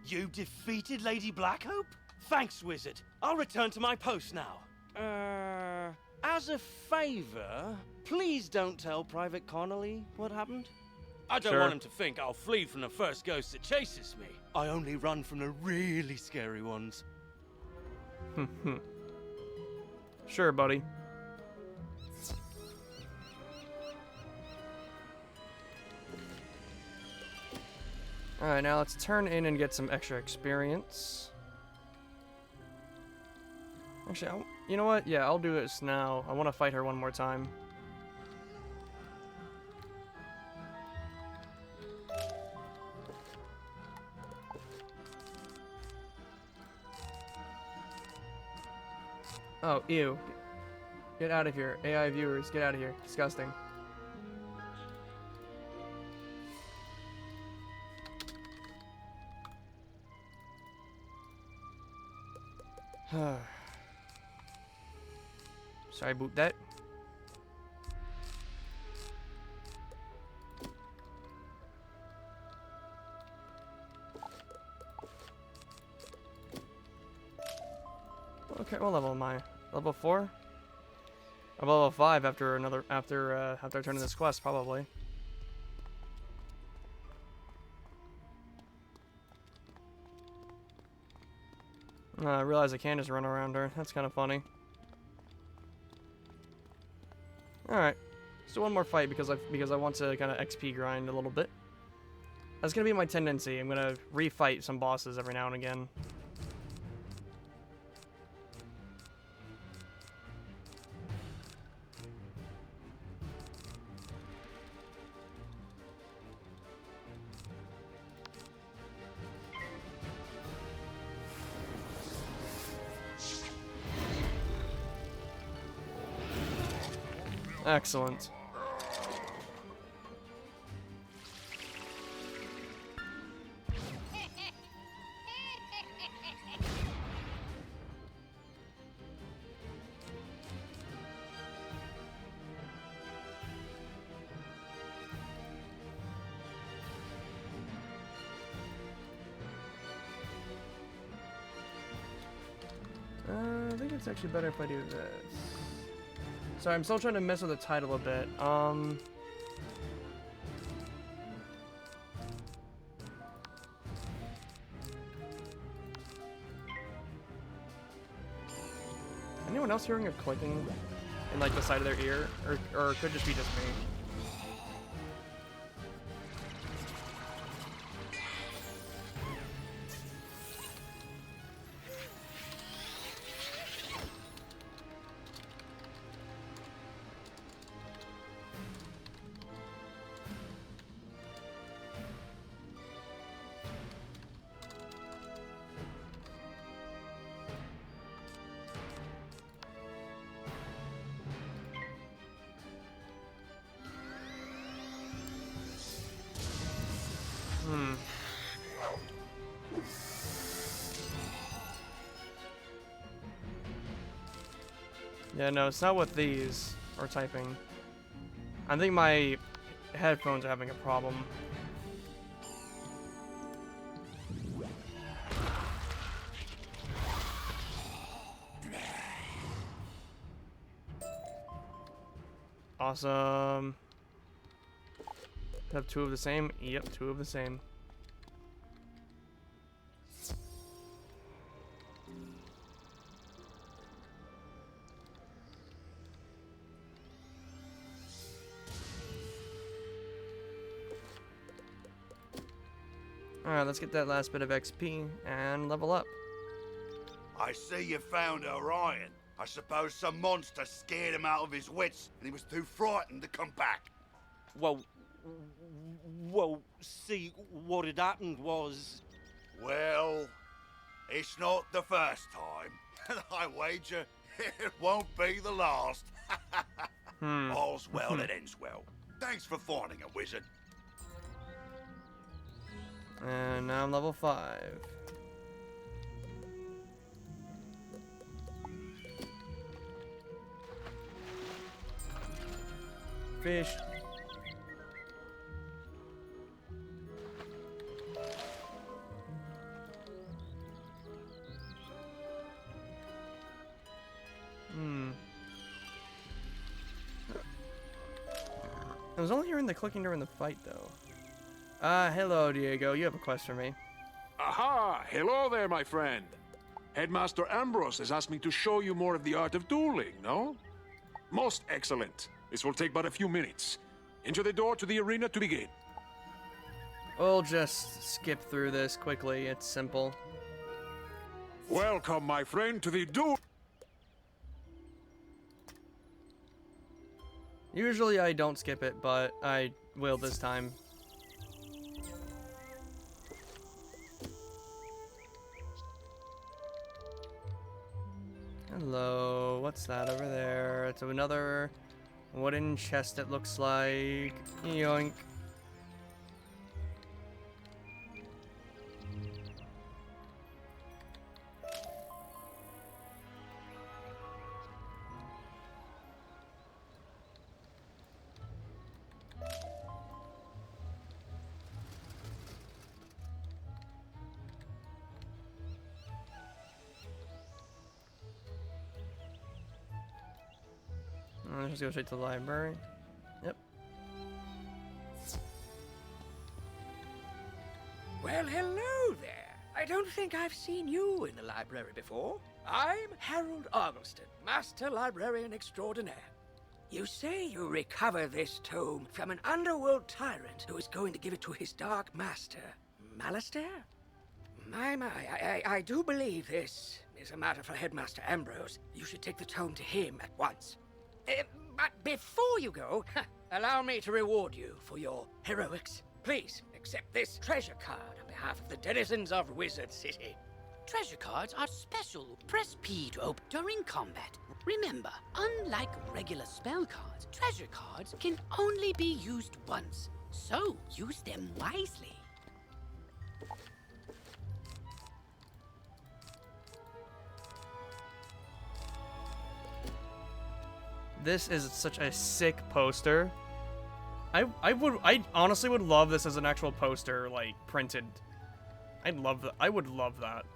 You defeated Lady Blackhope? Thanks, wizard. I'll return to my post now. As a favor, please don't tell Private Connolly what happened. I don't want him to think I'll flee from the first ghost that chases me. I only run from the really scary ones. Sure, buddy. Alright, now let's turn in and get some extra experience. Actually, you know what? Yeah, I'll do this now. I want to fight her one more time. Oh, ew. Get out of here. AI viewers, get out of here. Disgusting. Sorry about that. Okay, what level am I? Level 4? I'm level 5 after I turn in this quest, probably. I realize I can just run around her. That's kind of funny. Alright. Let's do one more fight because I want to kind of XP grind a little bit. That's going to be my tendency. I'm going to refight some bosses every now and again. Excellent. it's actually better if I do this. Sorry, I'm still trying to mess with the title a bit. Anyone else hearing a clicking in like the side of their ear, or it could just be just me? Yeah, no, it's not with these, or typing. I think my headphones are having a problem. Awesome. Have two of the same? Yep, two of the same. Alright, let's get that last bit of XP and level up. I see you found Orion. I suppose some monster scared him out of his wits and he was too frightened to come back. Well, see, what had happened was... Well, it's not the first time. I wager it won't be the last. All's well that ends well. Thanks for finding a wizard. And now I'm level 5. Fish. I was only hearing the clicking during the fight, though. Hello, Diego. You have a quest for me. Aha! Hello there, my friend. Headmaster Ambrose has asked me to show you more of the art of dueling, no? Most excellent. This will take but a few minutes. Enter the door to the arena to begin. We'll just skip through this quickly. It's simple. Welcome, my friend, to the duel. Usually I don't skip it, but I will this time. Hello, what's that over there? It's another wooden chest, it looks like. Yoink. Let's just go straight to the library. Yep. Well, hello there. I don't think I've seen you in the library before. I'm Harold Argleston, Master Librarian Extraordinaire. You say you recover this tome from an underworld tyrant who is going to give it to his dark master, Malistaire? My, I do believe this is a matter for Headmaster Ambrose. You should take the tome to him at once. But before you go, allow me to reward you for your heroics. Please accept this treasure card on behalf of the denizens of Wizard City. Treasure cards are special. Press P to open during combat. Remember, unlike regular spell cards, treasure cards can only be used once. So use them wisely. This is such a sick poster. I honestly would love this as an actual poster, like printed. I would love that.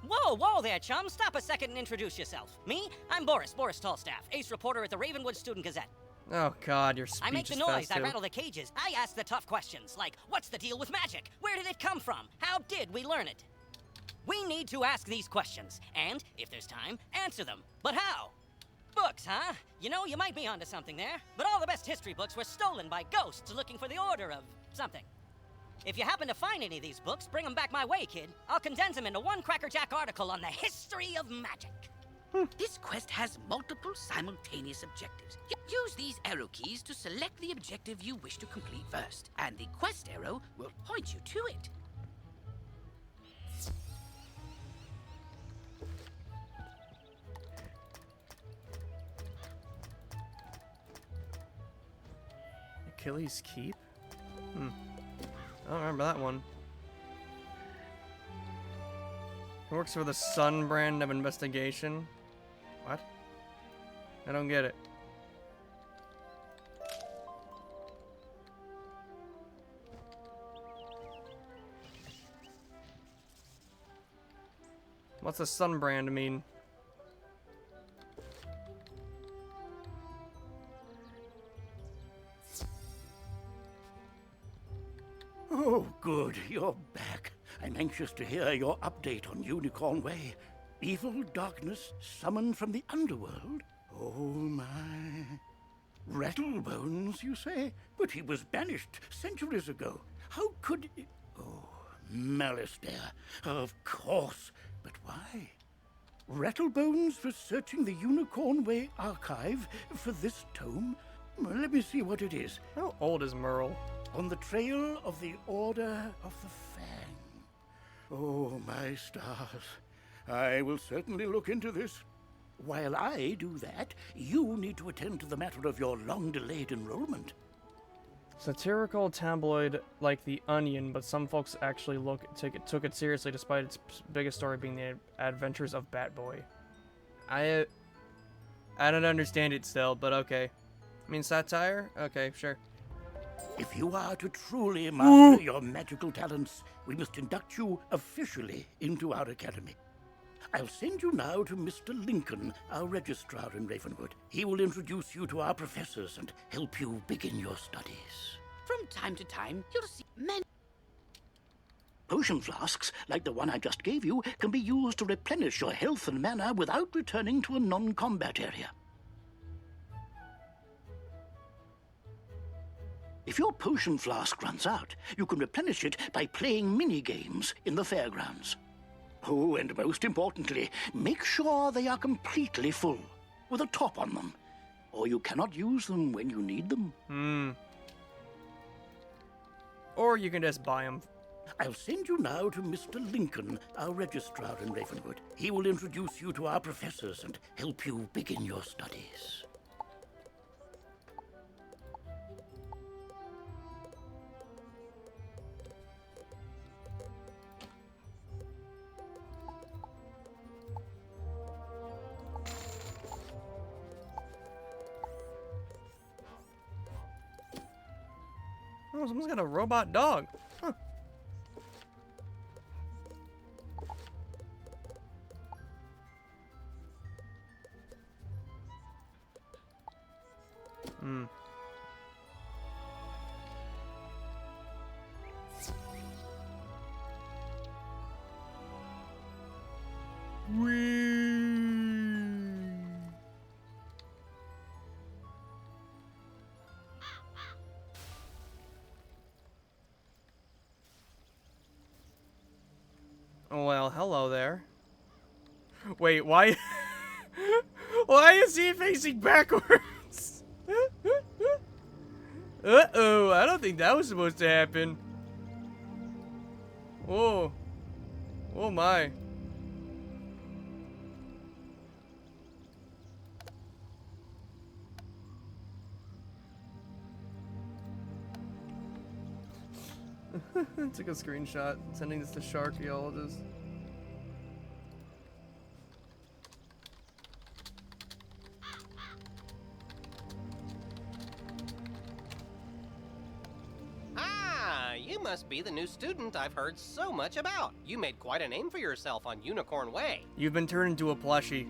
Whoa there, chum. Stop a second and introduce yourself. Me? I'm Boris Tallstaff, ace reporter at the Ravenwood Student Gazette. Oh God, your speech I make the is noise, fast I too. rattle the cages, I ask the tough questions, like, what's the deal with magic? Where did it come from? How did we learn it? We need to ask these questions, and, if there's time, answer them. But how? Books, huh? You know, you might be onto something there, but all the best history books were stolen by ghosts looking for the order of something. If you happen to find any of these books, bring them back my way, kid. I'll condense them into one crackerjack article on the history of magic. This quest has multiple simultaneous objectives. Use these arrow keys to select the objective you wish to complete first, and the quest arrow will point you to it. Achilles' Keep? I don't remember that one. It works for the Sun brand of investigation. What? I don't get it. What's the Sun brand mean? Oh, good. You're back. I'm anxious to hear your update on Unicorn Way. Evil darkness summoned from the underworld? Oh, my. Rattlebones, you say? But he was banished centuries ago. How could... Oh, Malistaire. Of course. But why? Rattlebones was searching the Unicorn Way archive for this tome? Let me see what it is. How old is Merle? On the trail of the Order of the Fang. Oh, my stars. I will certainly look into this. While I do that, you need to attend to the matter of your long-delayed enrollment. Satirical tabloid like The Onion, but some folks actually took it seriously despite its biggest story being the adventures of Batboy. I don't understand it still, but okay. I mean, satire? Okay, sure. If you are to truly master your magical talents, we must induct you officially into our academy. I'll send you now to Mr. Lincoln, our registrar in Ravenwood. He will introduce you to our professors and help you begin your studies. From time to time, you'll see many Potion flasks, like the one I just gave you, can be used to replenish your health and mana without returning to a non-combat area. If your potion flask runs out, you can replenish it by playing mini-games in the fairgrounds. Oh, and most importantly, make sure they are completely full, with a top on them, or you cannot use them when you need them. Or you can just buy them. I'll send you now to Mr. Lincoln, our registrar in Ravenwood. He will introduce you to our professors and help you begin your studies. Oh, someone's got a robot dog. Huh. Well, hello there. Wait, why? Why is he facing backwards? Uh-oh, I don't think that was supposed to happen. Whoa. Oh my. Took a screenshot, sending this to Sharkyologist. must be the new student I've heard so much about. You made quite a name for yourself on Unicorn Way. You've been turned into a plushie.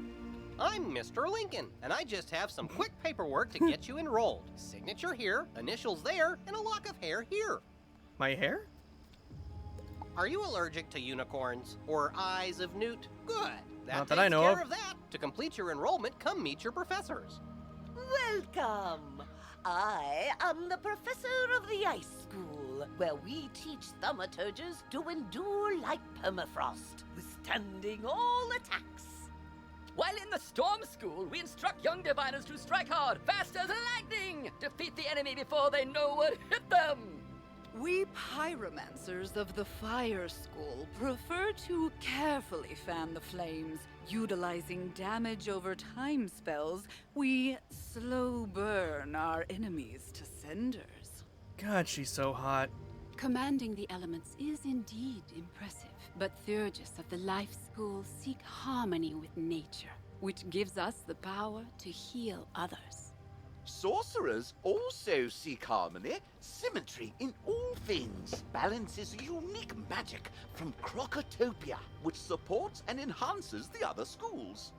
I'm Mr. Lincoln, and I just have some quick paperwork to get you enrolled. Signature here, initials there, and a lock of hair here. My hair? Are you allergic to unicorns or eyes of newt? Good. Not that I know takes care of that. To complete your enrollment, come meet your professors. Welcome. I am the professor of the Ice School, where we teach thaumaturges to endure like permafrost, withstanding all attacks. While in the Storm School, we instruct young diviners to strike hard, fast as lightning, defeat the enemy before they know what hit them. We pyromancers of the Fire School prefer to carefully fan the flames. Utilizing damage over time spells, we slow burn our enemies to cinders. God, she's so hot. Commanding the elements is indeed impressive, but Theurgis of the Life School seek harmony with nature, which gives us the power to heal others. Sorcerers also seek harmony, symmetry in all things. Balance is unique magic from Crocotopia, which supports and enhances the other schools.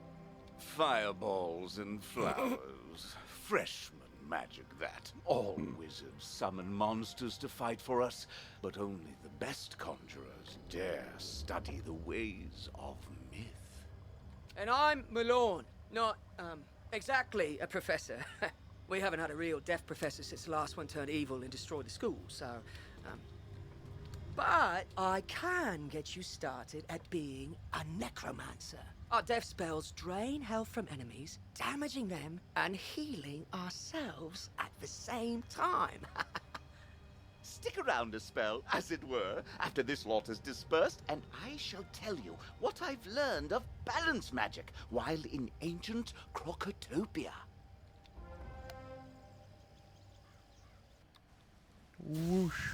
Fireballs and flowers. Freshman magic, that. All wizards summon monsters to fight for us, but only the best conjurers dare study the ways of myth. And I'm Malone, not, exactly a professor. We haven't had a real deaf professor since the last one turned evil and destroyed the school, so, But I can get you started at being a necromancer. Our death spells drain health from enemies, damaging them and healing ourselves at the same time. Stick around a spell, as it were, after this lot is dispersed, and I shall tell you what I've learned of balance magic while in ancient Crocotopia. Whoosh.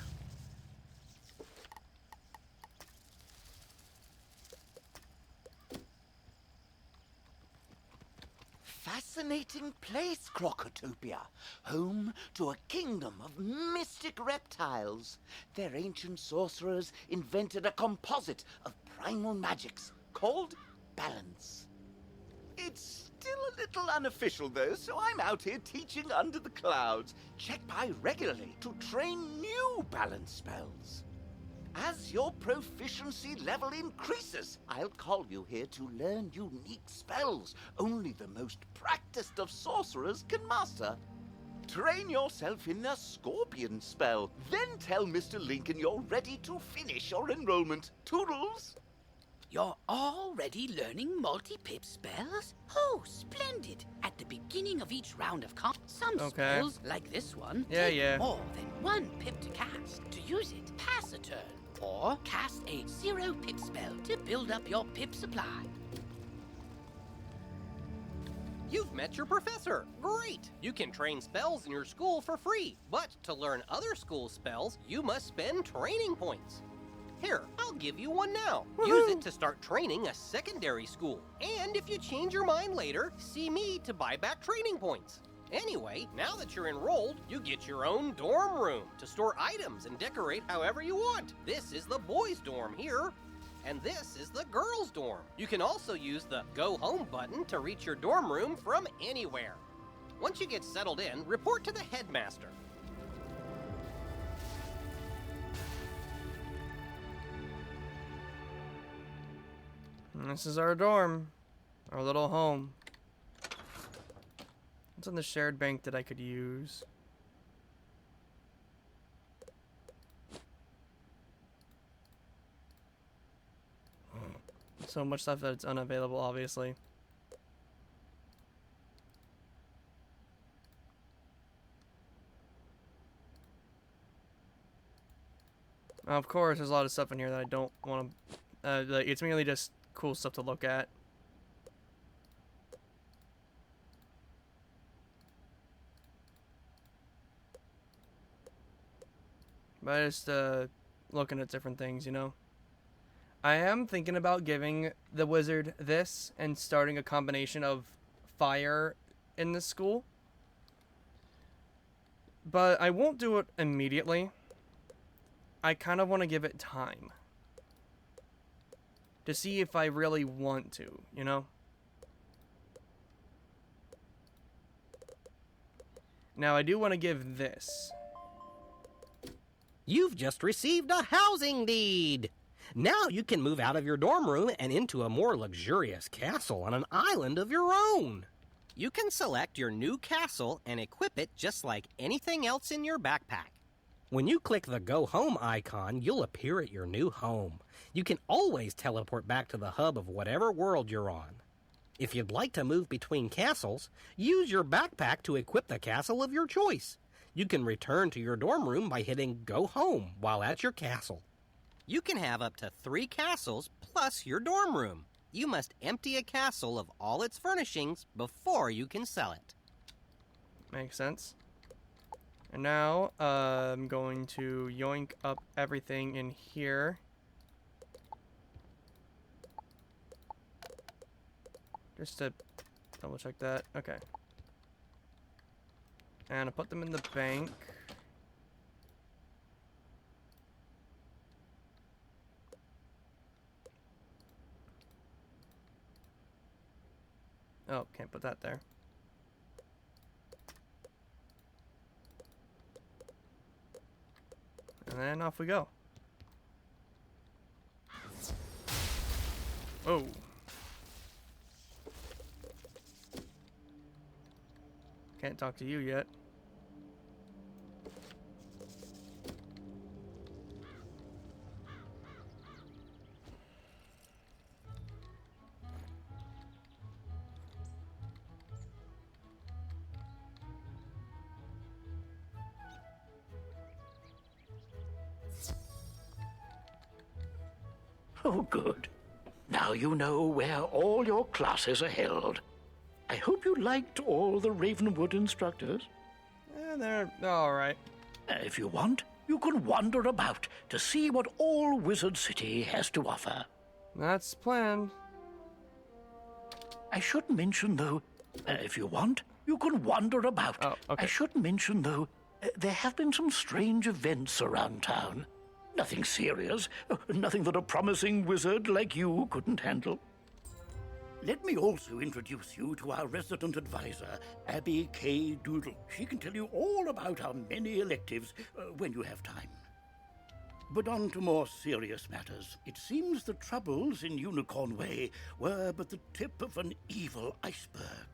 Fascinating place, Crocotopia. Home to a kingdom of mystic reptiles. Their ancient sorcerers invented a composite of primal magics called balance. It's still a little unofficial, though, so I'm out here teaching under the clouds. Check by regularly to train new balance spells. As your proficiency level increases, I'll call you here to learn unique spells only the most practiced of sorcerers can master. Train yourself in a scorpion spell, then tell Mr. Lincoln you're ready to finish your enrollment. Toodles! You're already learning multi-pip spells? Oh, splendid! At the beginning of each round of some spells, like this one, take more than one pip to cast. To use it, pass a turn, or cast a 0-pip spell to build up your pip supply. You've met your professor. Great! You can train spells in your school for free, but to learn other school spells, you must spend training points. Here, I'll give you one now. Use it to start training a secondary school. And if you change your mind later, see me to buy back training points. Anyway, now that you're enrolled, you get your own dorm room to store items and decorate however you want. This is the boys' dorm here, and this is the girls' dorm. You can also use the Go Home button to reach your dorm room from anywhere. Once you get settled in, report to the headmaster. This is our dorm. Our little home. What's on the shared bank that I could use? So much stuff that it's unavailable, obviously. Of course, there's a lot of stuff in here that I don't want to... like, it's merely just cool stuff to look at. But just looking at different things, you know. I am thinking about giving the wizard this and starting a combination of fire in this school. But I won't do it immediately. I kind of want to give it time. To see if I really want to, you know? Now, I do want to give this. You've just received a housing deed. Now you can move out of your dorm room and into a more luxurious castle on an island of your own. You can select your new castle and equip it just like anything else in your backpack. When you click the Go Home icon, you'll appear at your new home. You can always teleport back to the hub of whatever world you're on. If you'd like to move between castles, use your backpack to equip the castle of your choice. You can return to your dorm room by hitting Go Home while at your castle. You can have up to 3 castles plus your dorm room. You must empty a castle of all its furnishings before you can sell it. Makes sense. And now, I'm going to yoink up everything in here. Just to double check that. Okay. And I put them in the bank. Oh, can't put that there. And then off we go. Oh. Can't talk to you yet. Oh, good. Now you know where all your classes are held. I hope you liked all the Ravenwood instructors. They're all right. If you want, you can wander about to see what all Wizard City has to offer. That's planned. I should mention, though, if you want, you can wander about. Oh, okay. I should mention, though, there have been some strange events around town. Nothing serious, nothing that a promising wizard like you couldn't handle. Let me also introduce you to our resident advisor, Abby K. Doodle. She can tell you all about our many electives when you have time. But on to more serious matters. It seems the troubles in Unicorn Way were but the tip of an evil iceberg.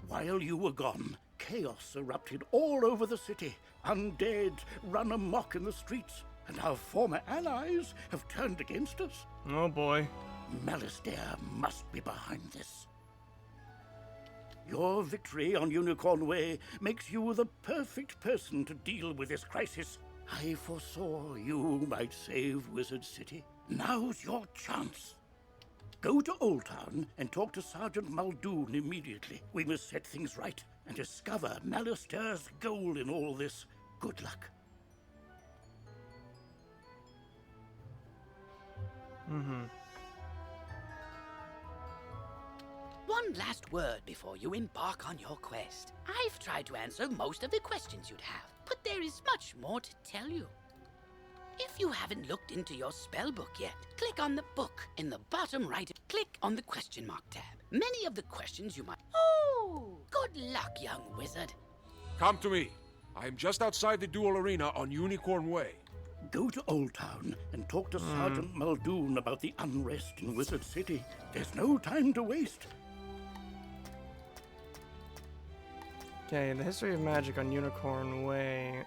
While you were gone, chaos erupted all over the city. Undead run amok in the streets, and our former allies have turned against us. Oh boy. Malastare must be behind this. Your victory on Unicorn Way makes you the perfect person to deal with this crisis. I foresaw you might save Wizard City. Now's your chance. Go to Old Town and talk to Sergeant Muldoon immediately. We must set things right and discover Malastare's goal in all this. Good luck. One last word before you embark on your quest. I've tried to answer most of the questions you'd have, but there is much more to tell you. If you haven't looked into your spellbook yet, click on the book in the bottom right. Click on the question mark tab. Many of the questions you might... Oh! Good luck, young wizard. Come to me. I am just outside the duel arena on Unicorn Way. Go to Old Town and talk to Sergeant Muldoon about the unrest in Wizard City. There's no time to waste. Okay, the history of magic on Unicorn Way.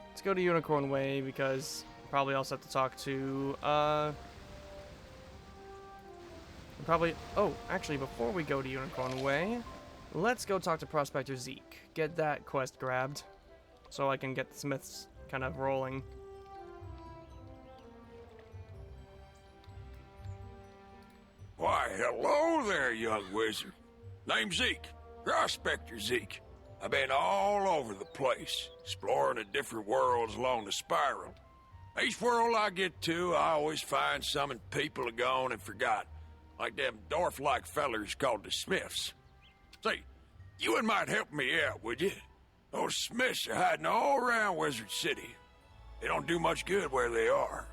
Let's go to Unicorn Way because probably also have to talk to, probably, oh, actually, before we go to Unicorn Way, let's go talk to Prospector Zeke. Get that quest grabbed so I can get the Smiths kind of rolling. Why, hello there, young wizard. Name's Zeke, Prospector Zeke. I've been all over the place, exploring the different worlds along the spiral. Each world I get to, I always find some people are gone and forgot, like them dwarf-like fellers called the Smiths. Say, you might help me out, would you? Those Smiths are hiding all around Wizard City. They don't do much good where they are.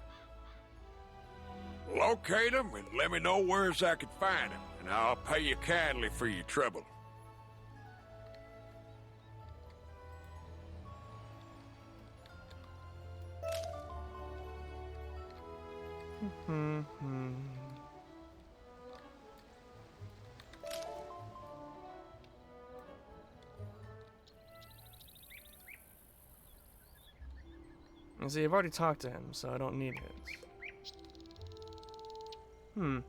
Locate them and let me know where's I can find them, and I'll pay you kindly for your trouble. And see, I've already talked to him, so I don't need his.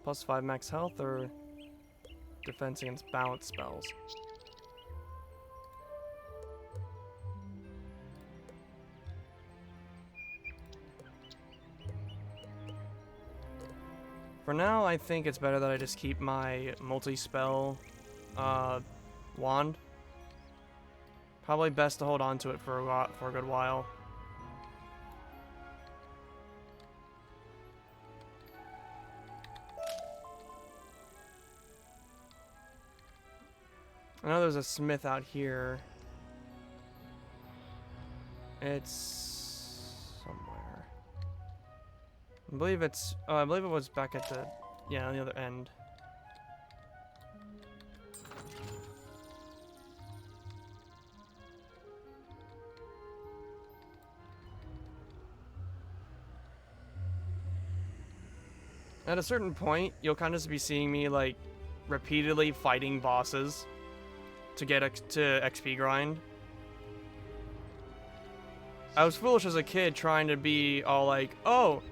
Plus 5 max health or defense against balance spells. For now, I think it's better that I just keep my multi-spell wand. Probably best to hold on to it for a good while. I know there's a smith out here. It's somewhere. I believe it's. I believe it was back at the. Yeah, on the other end. At a certain point, you'll kind of just be seeing me like repeatedly fighting bosses to get to XP grind. I was foolish as a kid trying to be all like, oh,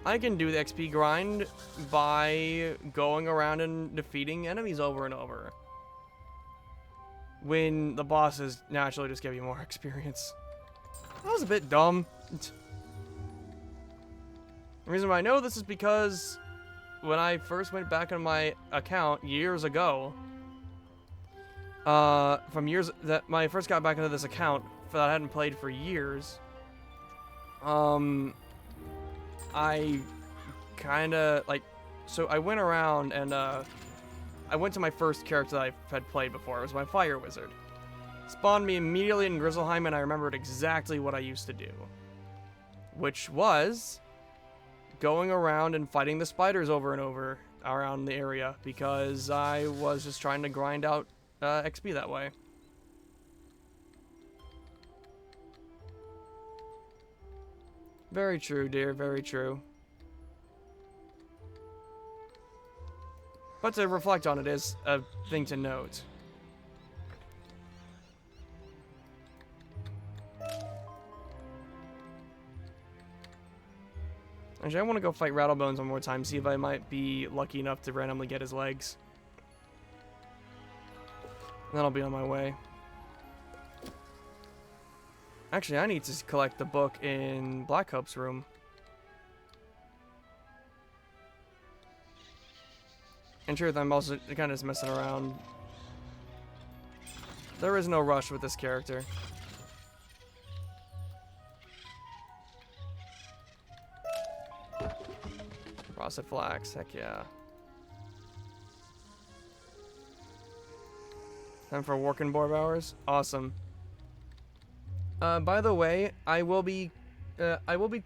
I can do the XP grind by going around and defeating enemies over and over. When the bosses naturally just give you more experience. That was a bit dumb. The reason why I know this is because when I first went back on my account years ago, from years that when I first got back into this account that I hadn't played for years, I kind of like, so I went around and I went to my first character that I had played before. It was my fire wizard. Spawned me immediately in Grizzleheim, and I remembered exactly what I used to do, which was going around and fighting the spiders over and over around the area because I was just trying to grind out XP that way. Very true, dear, very true. But to reflect on it is a thing to note. Actually, I want to go fight Rattlebones one more time, see if I might be lucky enough to randomly get his legs. Then I'll be on my way. Actually, I need to collect the book in Black Hope's room. In truth, I'm also kind of just messing around. There is no rush with this character. Frosted Flax, heck yeah. Time for working board hours? Awesome. By the way, I will be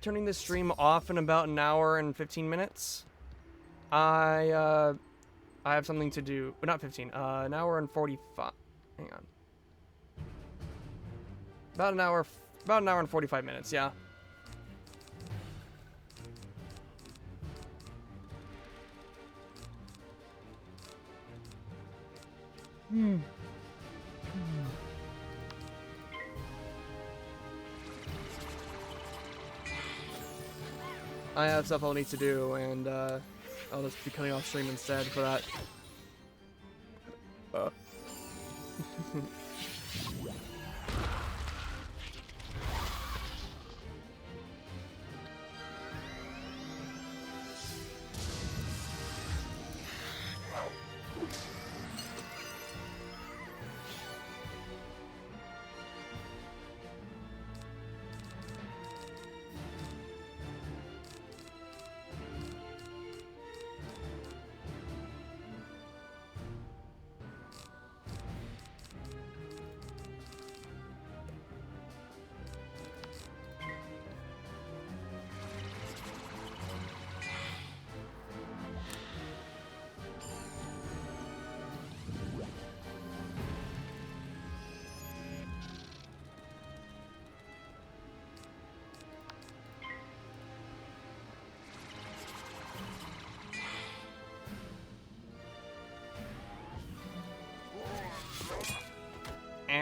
turning this stream off in about an hour and 15 minutes. I have something to do. But not 15. An hour and 45. Hang on. About an hour and 45 minutes. Yeah. I have stuff I'll need to do, and I'll just be cutting off stream instead for that.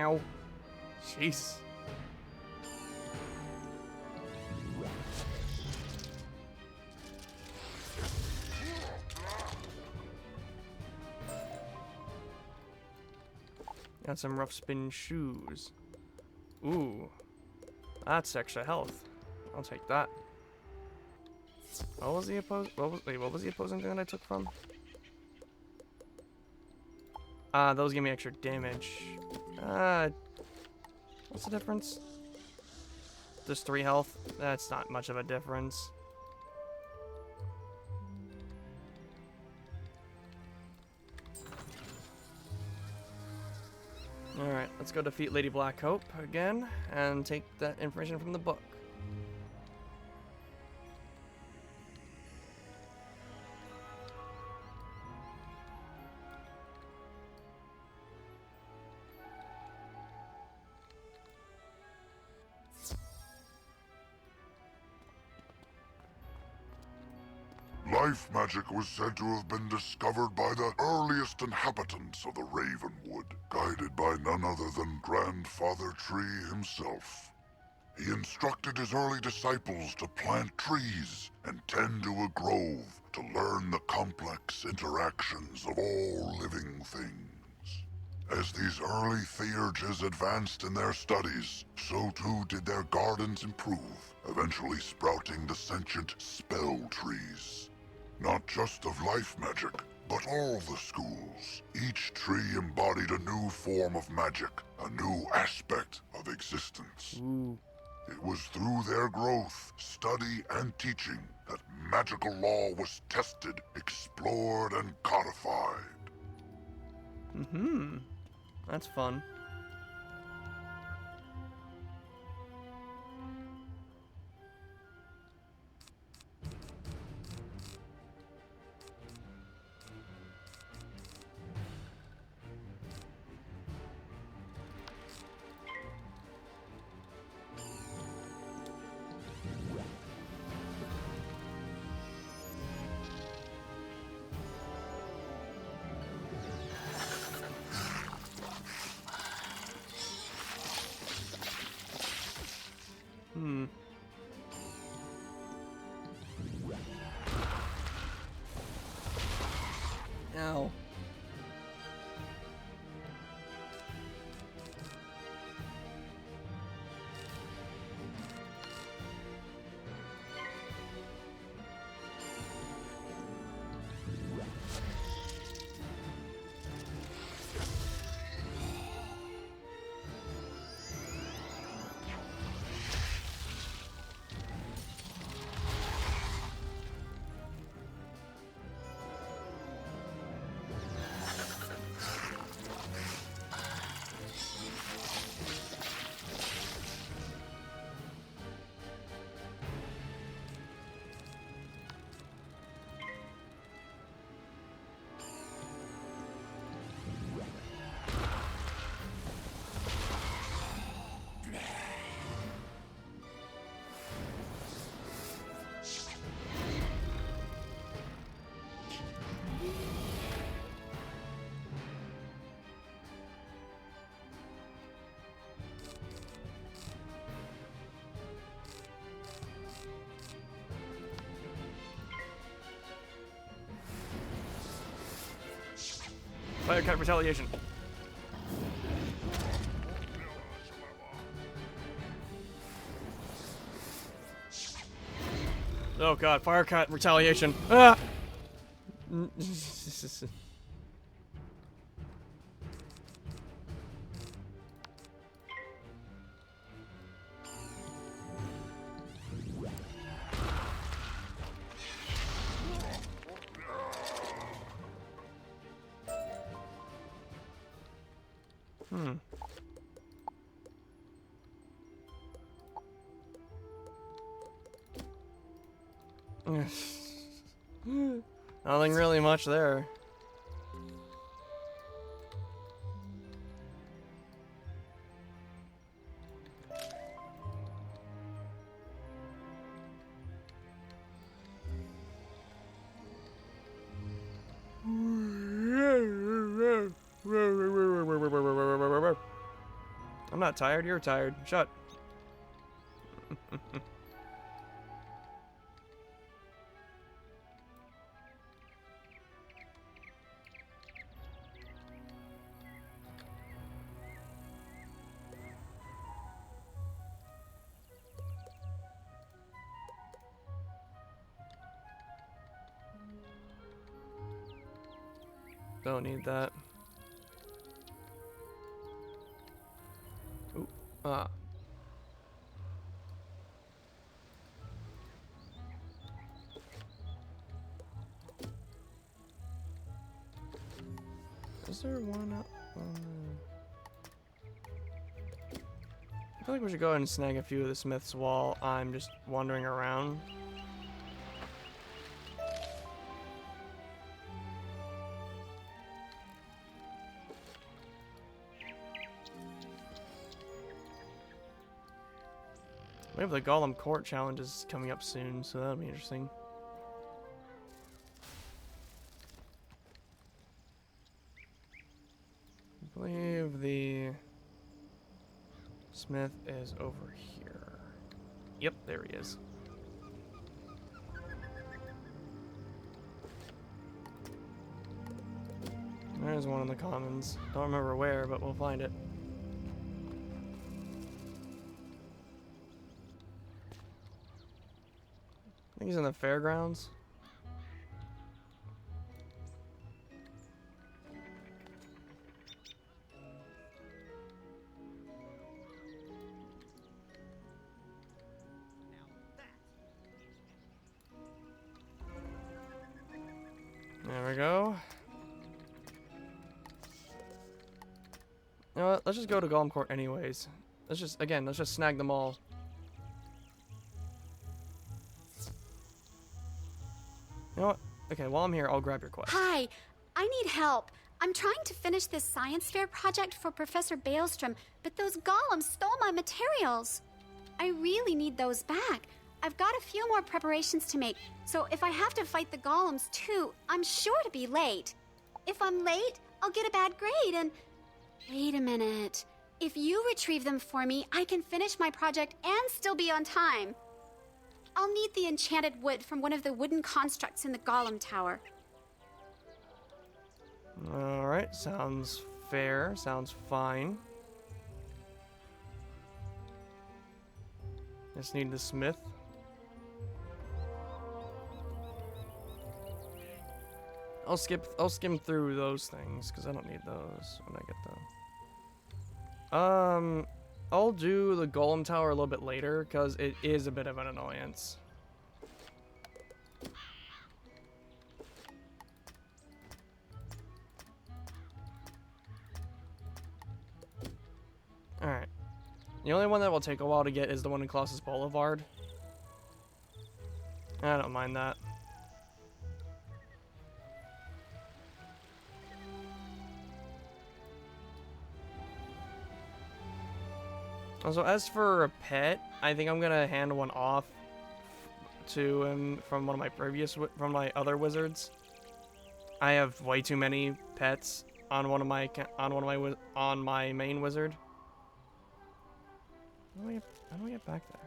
Ow. Jeez. Got some rough spin shoes. Ooh. That's extra health. I'll take that. What was the opposing thing that I took from? Those give me extra damage. What's the difference? Just 3 health? That's not much of a difference. Alright, let's go defeat Lady Blackhope again and take that information from the book. Life magic was said to have been discovered by the earliest inhabitants of the Ravenwood, guided by none other than Grandfather Tree himself. He instructed his early disciples to plant trees and tend to a grove to learn the complex interactions of all living things. As these early theurges advanced in their studies, so too did their gardens improve, eventually sprouting the sentient spell trees. Not just of life magic, but all the schools. Each tree embodied a new form of magic, a new aspect of existence. It was through their growth, study, and teaching that magical law was tested, explored, and codified. That's fun. Ow. Firecut retaliation. Oh god, Firecut retaliation. Ah! Nothing really much there. I'm not tired. You're tired. Shut. Don't need that. Ooh. Ah. Is there one up on the... I feel like we should go ahead and snag a few of the smiths while I'm just wandering around. Maybe the Golem Court challenge is coming up soon, so that'll be interesting. I believe the smith is over here. Yep, there he is. There's one in the commons. Don't remember where, but we'll find it. I think he's in the fairgrounds. There we go. You know what? Let's just go to Golem Court anyways. Let's just snag them all. You know what? Okay, while I'm here, I'll grab your quest. Hi, I need help. I'm trying to finish this science fair project for Professor Baelstrom, but those golems stole my materials. I really need those back. I've got a few more preparations to make, so if I have to fight the golems too, I'm sure to be late. If I'm late, I'll get a bad grade and... Wait a minute. If you retrieve them for me, I can finish my project and still be on time. I'll need the enchanted wood from one of the wooden constructs in the Golem Tower. Alright, sounds fair. Sounds fine. Just need the smith. I'll skim through those things because I don't need those when I get them. I'll do the Golem Tower a little bit later because it is a bit of an annoyance. Alright. The only one that will take a while to get is the one in Colossus Boulevard. I don't mind that. Also, as for a pet, I think I'm gonna hand one off to him from one of my from my other wizards. I have way too many pets on on my main wizard. How do I get back there?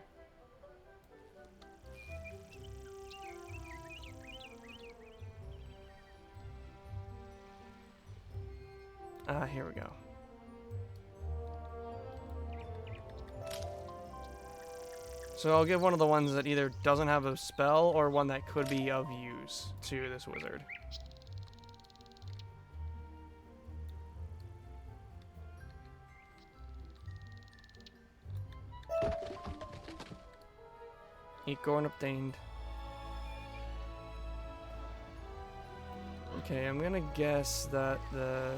Ah, here we go. So I'll give one of the ones that either doesn't have a spell or one that could be of use to this wizard. Acorn obtained. Okay, I'm gonna guess that the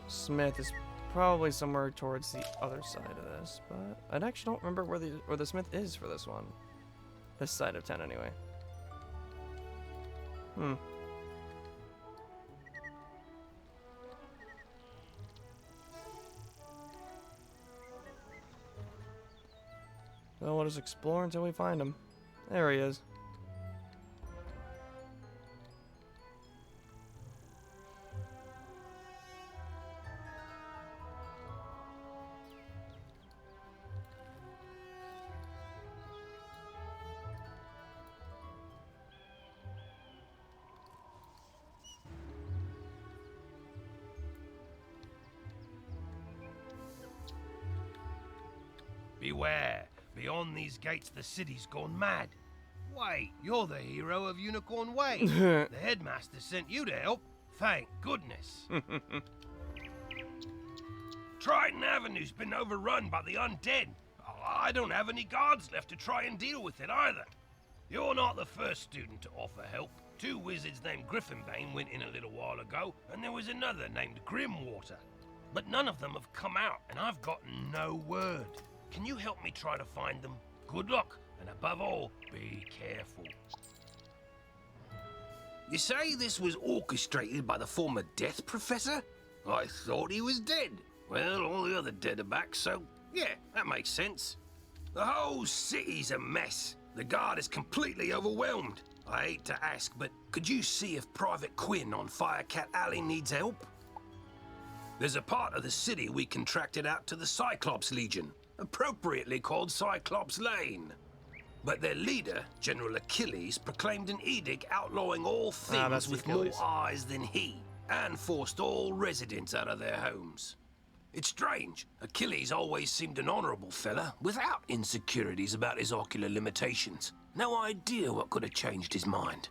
smith is probably somewhere towards the other side of this, but I actually don't remember where the smith is for this one. This side of 10 anyway. Well, we'll just explore until we find him. There he is. Beware. Beyond these gates, the city's gone mad. Wait, you're the hero of Unicorn Way. The headmaster sent you to help. Thank goodness. Trident Avenue's been overrun by the undead. I don't have any guards left to try and deal with it either. You're not the first student to offer help. 2 wizards named Griffinbane went in a little while ago, and there was another named Grimwater. But none of them have come out, and I've gotten no word. Can you help me try to find them? Good luck, and above all, be careful. You say this was orchestrated by the former Death Professor? I thought he was dead. Well, all the other dead are back, so yeah, that makes sense. The whole city's a mess. The guard is completely overwhelmed. I hate to ask, but could you see if Private Quinn on Firecat Alley needs help? There's a part of the city we contracted out to the Cyclops Legion, appropriately called Cyclops Lane. But their leader, General Achilles, proclaimed an edict outlawing all things with more eyes than he, and forced all residents out of their homes. It's strange. Achilles always seemed an honorable fella, without insecurities about his ocular limitations. No idea what could have changed his mind.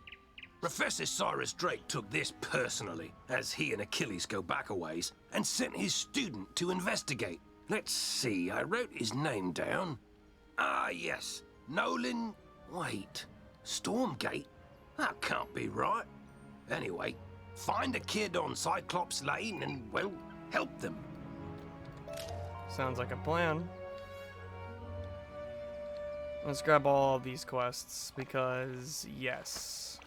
Professor Cyrus Drake took this personally, as he and Achilles go back a ways, and sent his student to investigate. Let's see, I wrote his name down. Ah, yes, Nolan... Wait, Stormgate? That can't be right. Anyway, find a kid on Cyclops Lane and, well, help them. Sounds like a plan. Let's grab all of these quests, because, yes.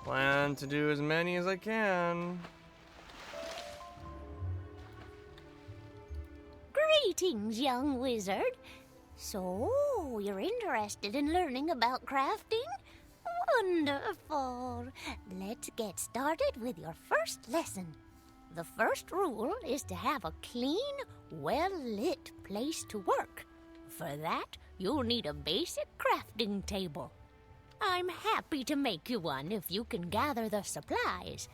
Plan to do as many as I can. Greetings, young wizard. So, you're interested in learning about crafting? Wonderful. Let's get started with your first lesson. The first rule is to have a clean, well-lit place to work. For that, you'll need a basic crafting table. I'm happy to make you one if you can gather the supplies.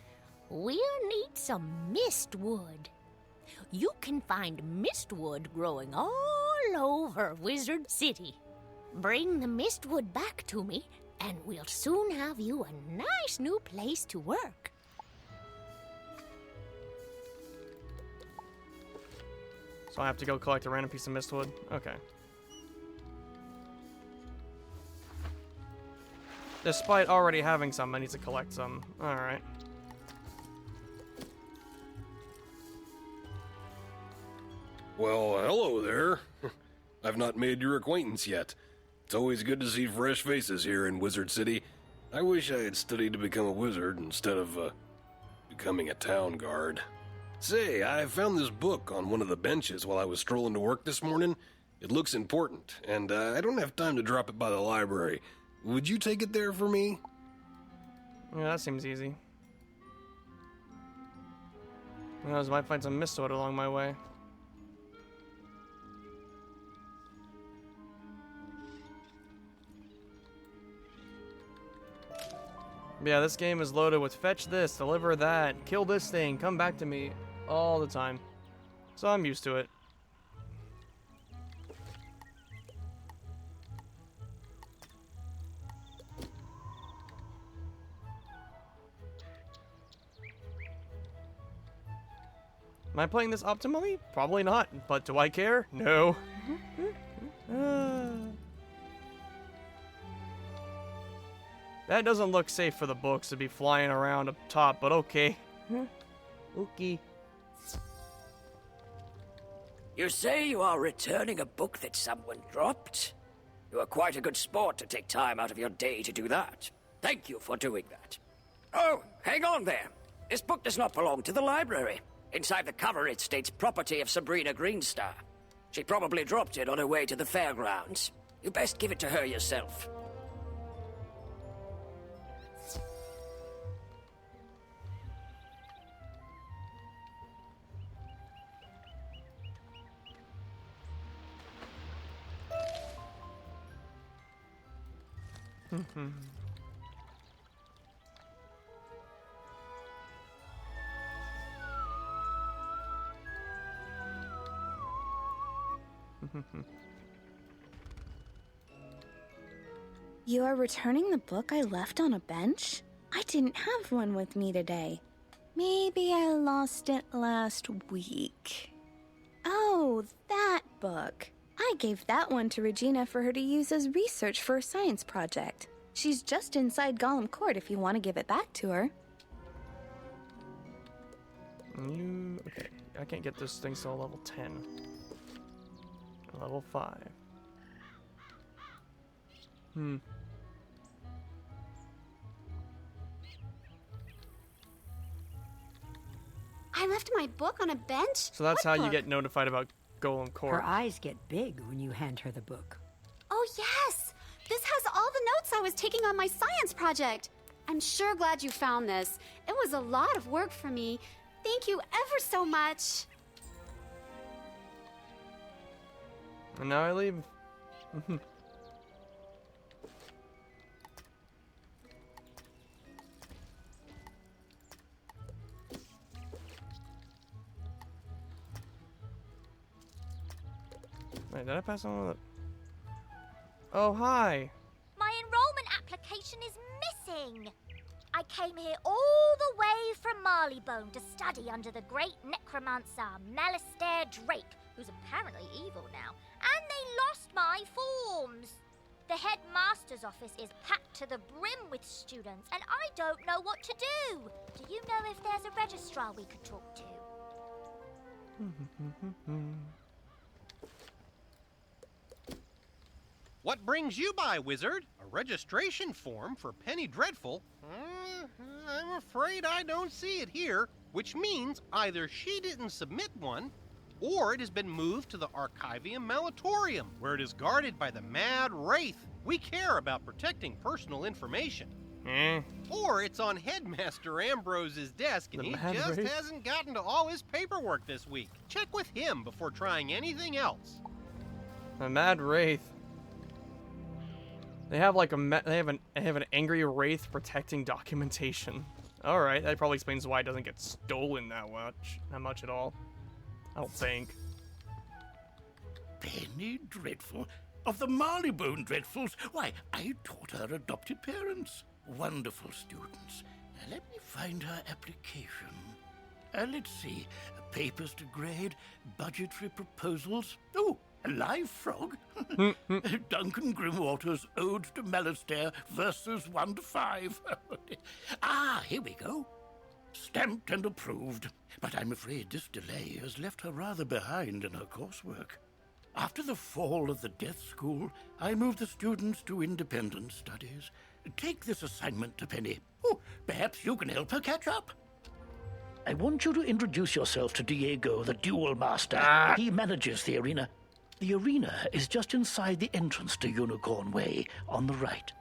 We'll need some mistwood. You can find mistwood growing all over Wizard City. Bring the mistwood back to me, and we'll soon have you a nice new place to work. So I have to go collect a random piece of mistwood? Okay. Despite already having some, I need to collect some. Alright. Well, hello there. I've not made your acquaintance yet. It's always good to see fresh faces here in Wizard City. I wish I had studied to become a wizard instead of, becoming a town guard. Say, I found this book on one of the benches while I was strolling to work this morning. It looks important, and I don't have time to drop it by the library. Would you take it there for me? Yeah, that seems easy. Who knows, might find some mistwood along my way. Yeah, this game is loaded with fetch this, deliver that, kill this thing, come back to me all the time. So I'm used to it. Am I playing this optimally? Probably not, but do I care? No. That doesn't look safe for the books to be flying around up top, but okay. Okay. You say you are returning a book that someone dropped? You are quite a good sport to take time out of your day to do that. Thank you for doing that. Oh, hang on there. This book does not belong to the library. Inside the cover it states property of Sabrina Greenstar. She probably dropped it on her way to the fairgrounds. You best give it to her yourself. You are returning the book I left on a bench? I didn't have one with me today. Maybe I lost it last week. Oh, that book. I gave that one to Regina for her to use as research for a science project. She's just inside Gollum Court if you want to give it back to her. Okay, I can't get this thing till level 10. Level 5. I left my book on a bench? So that's What how you book? get notified about Golem Court. Her eyes get big when you hand her the book. Oh, yes! This has all the notes I was taking on my science project. I'm sure glad you found this. It was a lot of work for me. Thank you ever so much. And now I leave. Wait, did I pass on with it? Oh, hi. My enrollment application is missing. I came here all the way from Marleybone to study under the great necromancer Malistaire Drake, who's apparently evil now, and they lost my forms. The headmaster's office is packed to the brim with students, and I don't know what to do. Do you know if there's a registrar we could talk to? What brings you by, Wizard? A registration form for Penny Dreadful? I'm afraid I don't see it here, which means either she didn't submit one, or it has been moved to the Archivium Malatorium, where it is guarded by the Mad Wraith. We care about protecting personal information. Or it's on Headmaster Ambrose's desk and The he Mad just Wraith? hasn't gotten to all his paperwork this week. Check with him before trying anything else. A Mad Wraith. They have like they have an angry wraith protecting documentation. All right, that probably explains why it doesn't get stolen that much at all. I don't think. Penny Dreadful? Of the Marleybone Dreadfuls? Why, I taught her adopted parents. Wonderful students. Let me find her application. Let's see. Papers to grade, budgetary proposals. Oh, a live frog. Duncan Grimwater's Ode to Malistaire, verses 1 to 5. Here we go. Stamped and approved. But I'm afraid this delay has left her rather behind in her coursework. After the fall of the Death School, I moved the students to independent studies. Take this assignment to Penny. Oh, perhaps you can help her catch up. I want you to introduce yourself to Diego, the Duel Master. He manages the arena. The arena is just inside the entrance to Unicorn Way, on the right.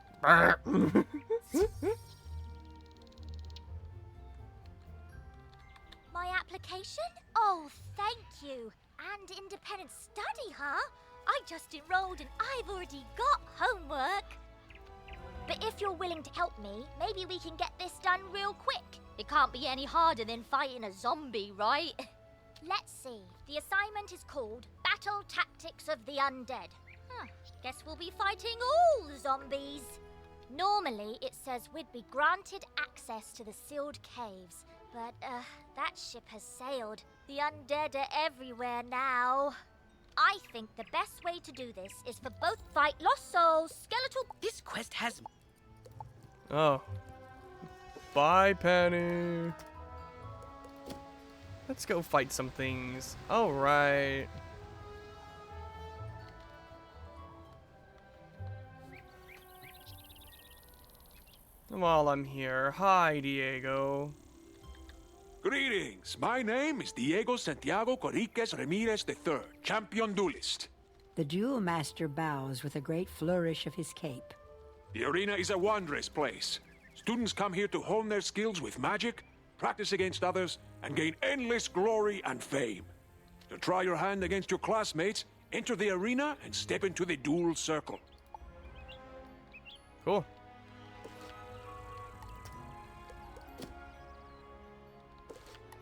My application? Oh, thank you. And independent study, huh? I just enrolled and I've already got homework. But if you're willing to help me, maybe we can get this done real quick. It can't be any harder than fighting a zombie, right? Let's see. The assignment is called Battle Tactics of the Undead. Guess we'll be fighting all the zombies. Normally, it says we'd be granted access to the sealed caves. But, that ship has sailed. The undead are everywhere now. I think the best way to do this is for both fight lost souls, skeletal... This quest has... Oh. Bye, Penny. Let's go fight some things. All right. While I'm here, hi, Diego. Greetings. My name is Diego Santiago Corriquez Ramirez III, champion duelist. The Duel Master bows with a great flourish of his cape. The arena is a wondrous place. Students come here to hone their skills with magic, practice against others, and gain endless glory and fame. To try your hand against your classmates, enter the arena and step into the duel circle. Cool.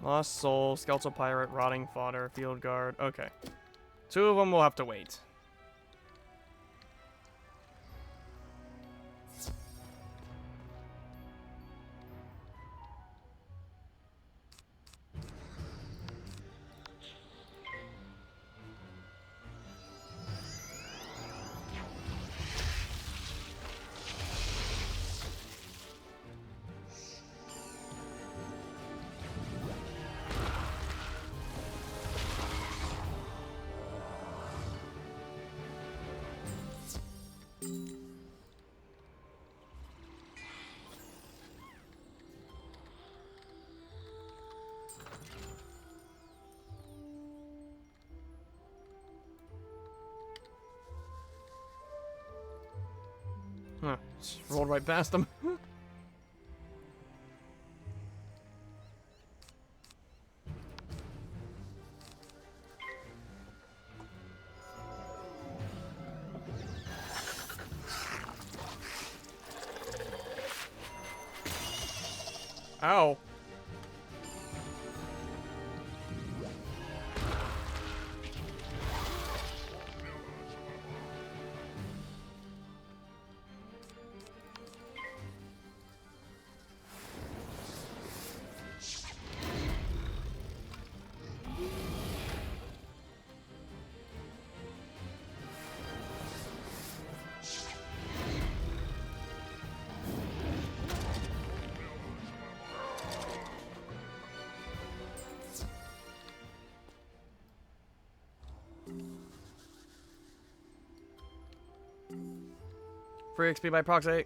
Lost Soul, Skeletal Pirate, Rotting Fodder, Field Guard. Okay. 2 of them will have to wait. Huh, just rolled right past them. Ow. Free XP by proxy.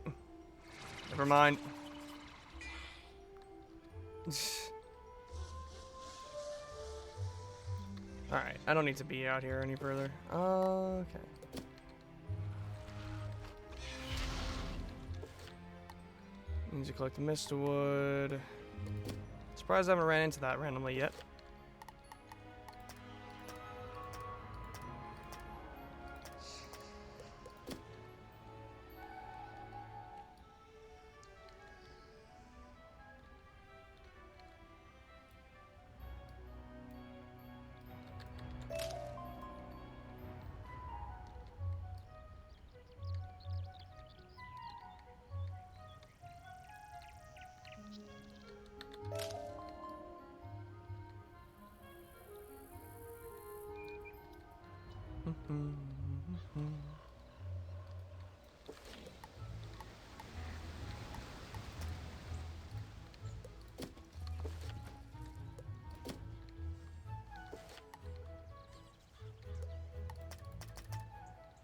Never mind. Alright, I don't need to be out here any further. Okay. Need to collect the mistwood. Surprised I haven't ran into that randomly yet.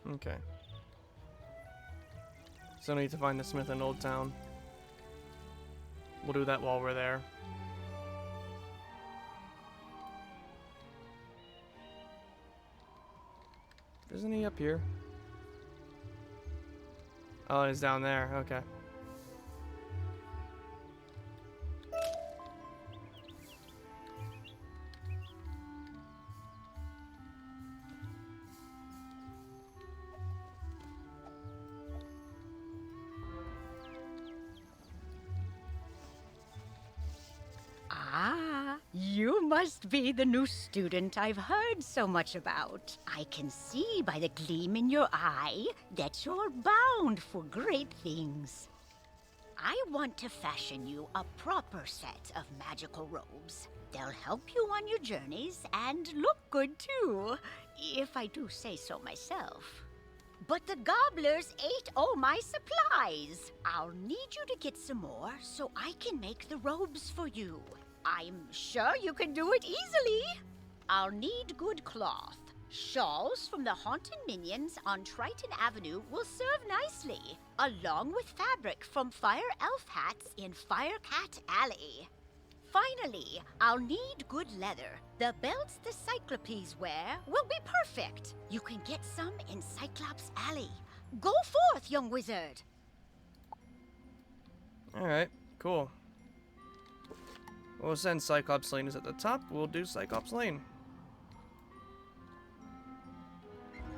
Okay. Still need to find the smith in Old Town. We'll do that while we're there. Isn't he up here? Oh, he's down there. Okay. Ah, you must be the new student I've heard so much about. I can see by the gleam in your eye that you're bound for great things. I want to fashion you a proper set of magical robes. They'll help you on your journeys and look good too, if I do say so myself. But the gobblers ate all my supplies. I'll need you to get some more so I can make the robes for you. I'm sure you can do it easily. I'll need good cloth. Shawls from the haunted minions on Triton Avenue will serve nicely, along with fabric from Fire Elf hats in Firecat Alley. Finally, I'll need good leather. The belts the Cyclopes wear will be perfect. You can get some in Cyclops Alley. Go forth, young wizard. Alright, cool. We'll send Cyclops Lane is at the top. We'll do Cyclops Lane.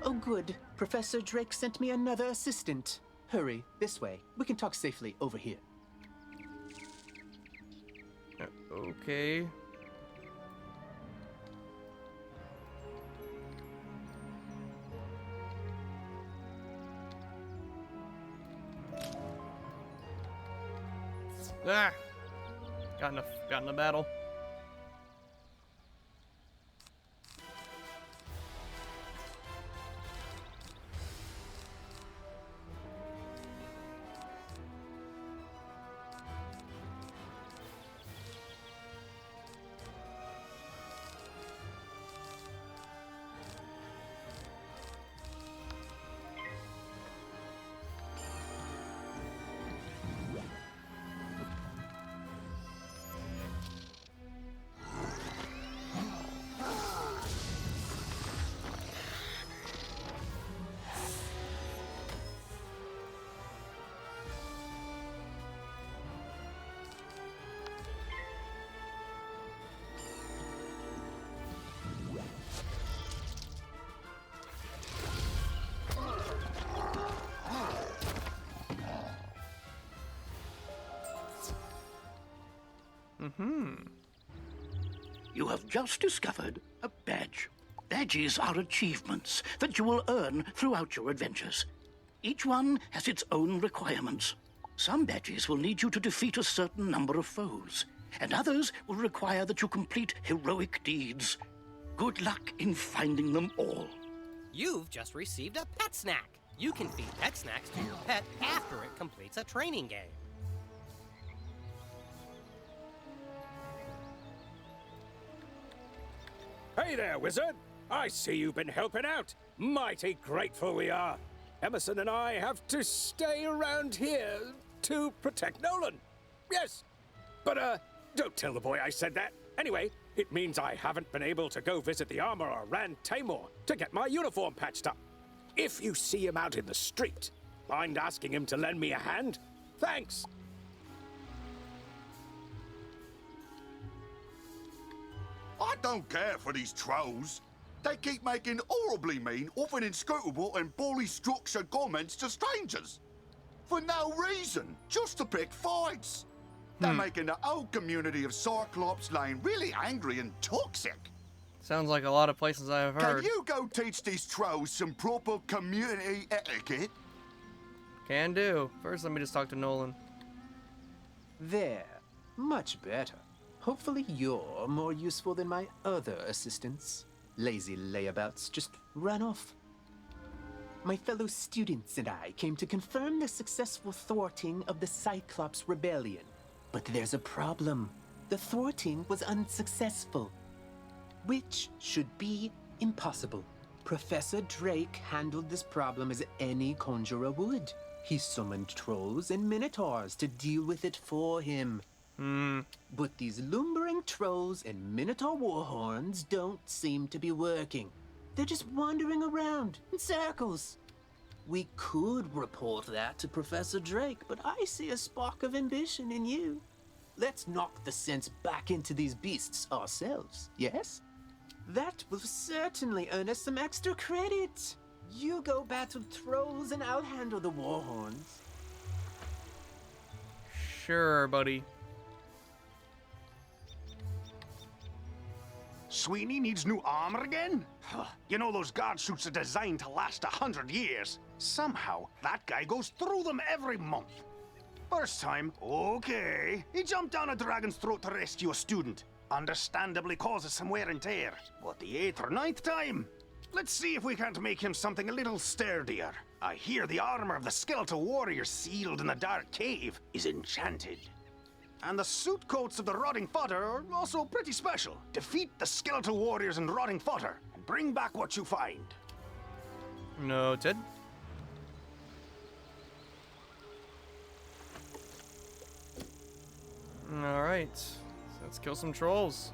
Oh, good. Professor Drake sent me another assistant. Hurry, this way. We can talk safely over here. Okay. Ah! Got in a battle. You have just discovered a badge. Badges are achievements that you will earn throughout your adventures. Each one has its own requirements. Some badges will need you to defeat a certain number of foes, and others will require that you complete heroic deeds. Good luck in finding them all. You've just received a pet snack. You can feed pet snacks to your pet after it completes a training game. Hey there, wizard! I see you've been helping out. Mighty grateful we are. Emerson and I have to stay around here to protect Nolan. Yes, but don't tell the boy I said that. Anyway, it means I haven't been able to go visit the armorer Rand Tamor to get my uniform patched up. If you see him out in the street, mind asking him to lend me a hand? Thanks! I don't care for these trolls. They keep making horribly mean, often inscrutable and poorly structured comments to strangers. For no reason, just to pick fights. They're making the whole community of Cyclops Lane really angry and toxic. Sounds like a lot of places I've heard. Can you go teach these trolls some proper community etiquette? Can do. First, let me just talk to Nolan. There. Much better. Hopefully you're more useful than my other assistants. Lazy layabouts just run off. My fellow students and I came to confirm the successful thwarting of the Cyclops Rebellion. But there's a problem. The thwarting was unsuccessful, which should be impossible. Professor Drake handled this problem as any conjurer would. He summoned trolls and minotaurs to deal with it for him. But these lumbering trolls and minotaur warhorns don't seem to be working. They're just wandering around in circles. We could report that to Professor Drake, but I see a spark of ambition in you. Let's knock the sense back into these beasts ourselves, yes? That will certainly earn us some extra credit. You go battle trolls and I'll handle the warhorns. Sure, buddy. Sweeney needs new armor again? You know those guard suits are designed to last 100 years. Somehow, that guy goes through them every month. First time, okay. He jumped down a dragon's throat to rescue a student. Understandably causes some wear and tear. But the 8th or 9th time? Let's see if we can't make him something a little sturdier. I hear the armor of the skeletal warrior sealed in the dark cave is enchanted. And the suit coats of the rotting fodder are also pretty special. Defeat the skeletal warriors and rotting fodder, and bring back what you find. Noted. Alright. Let's kill some trolls.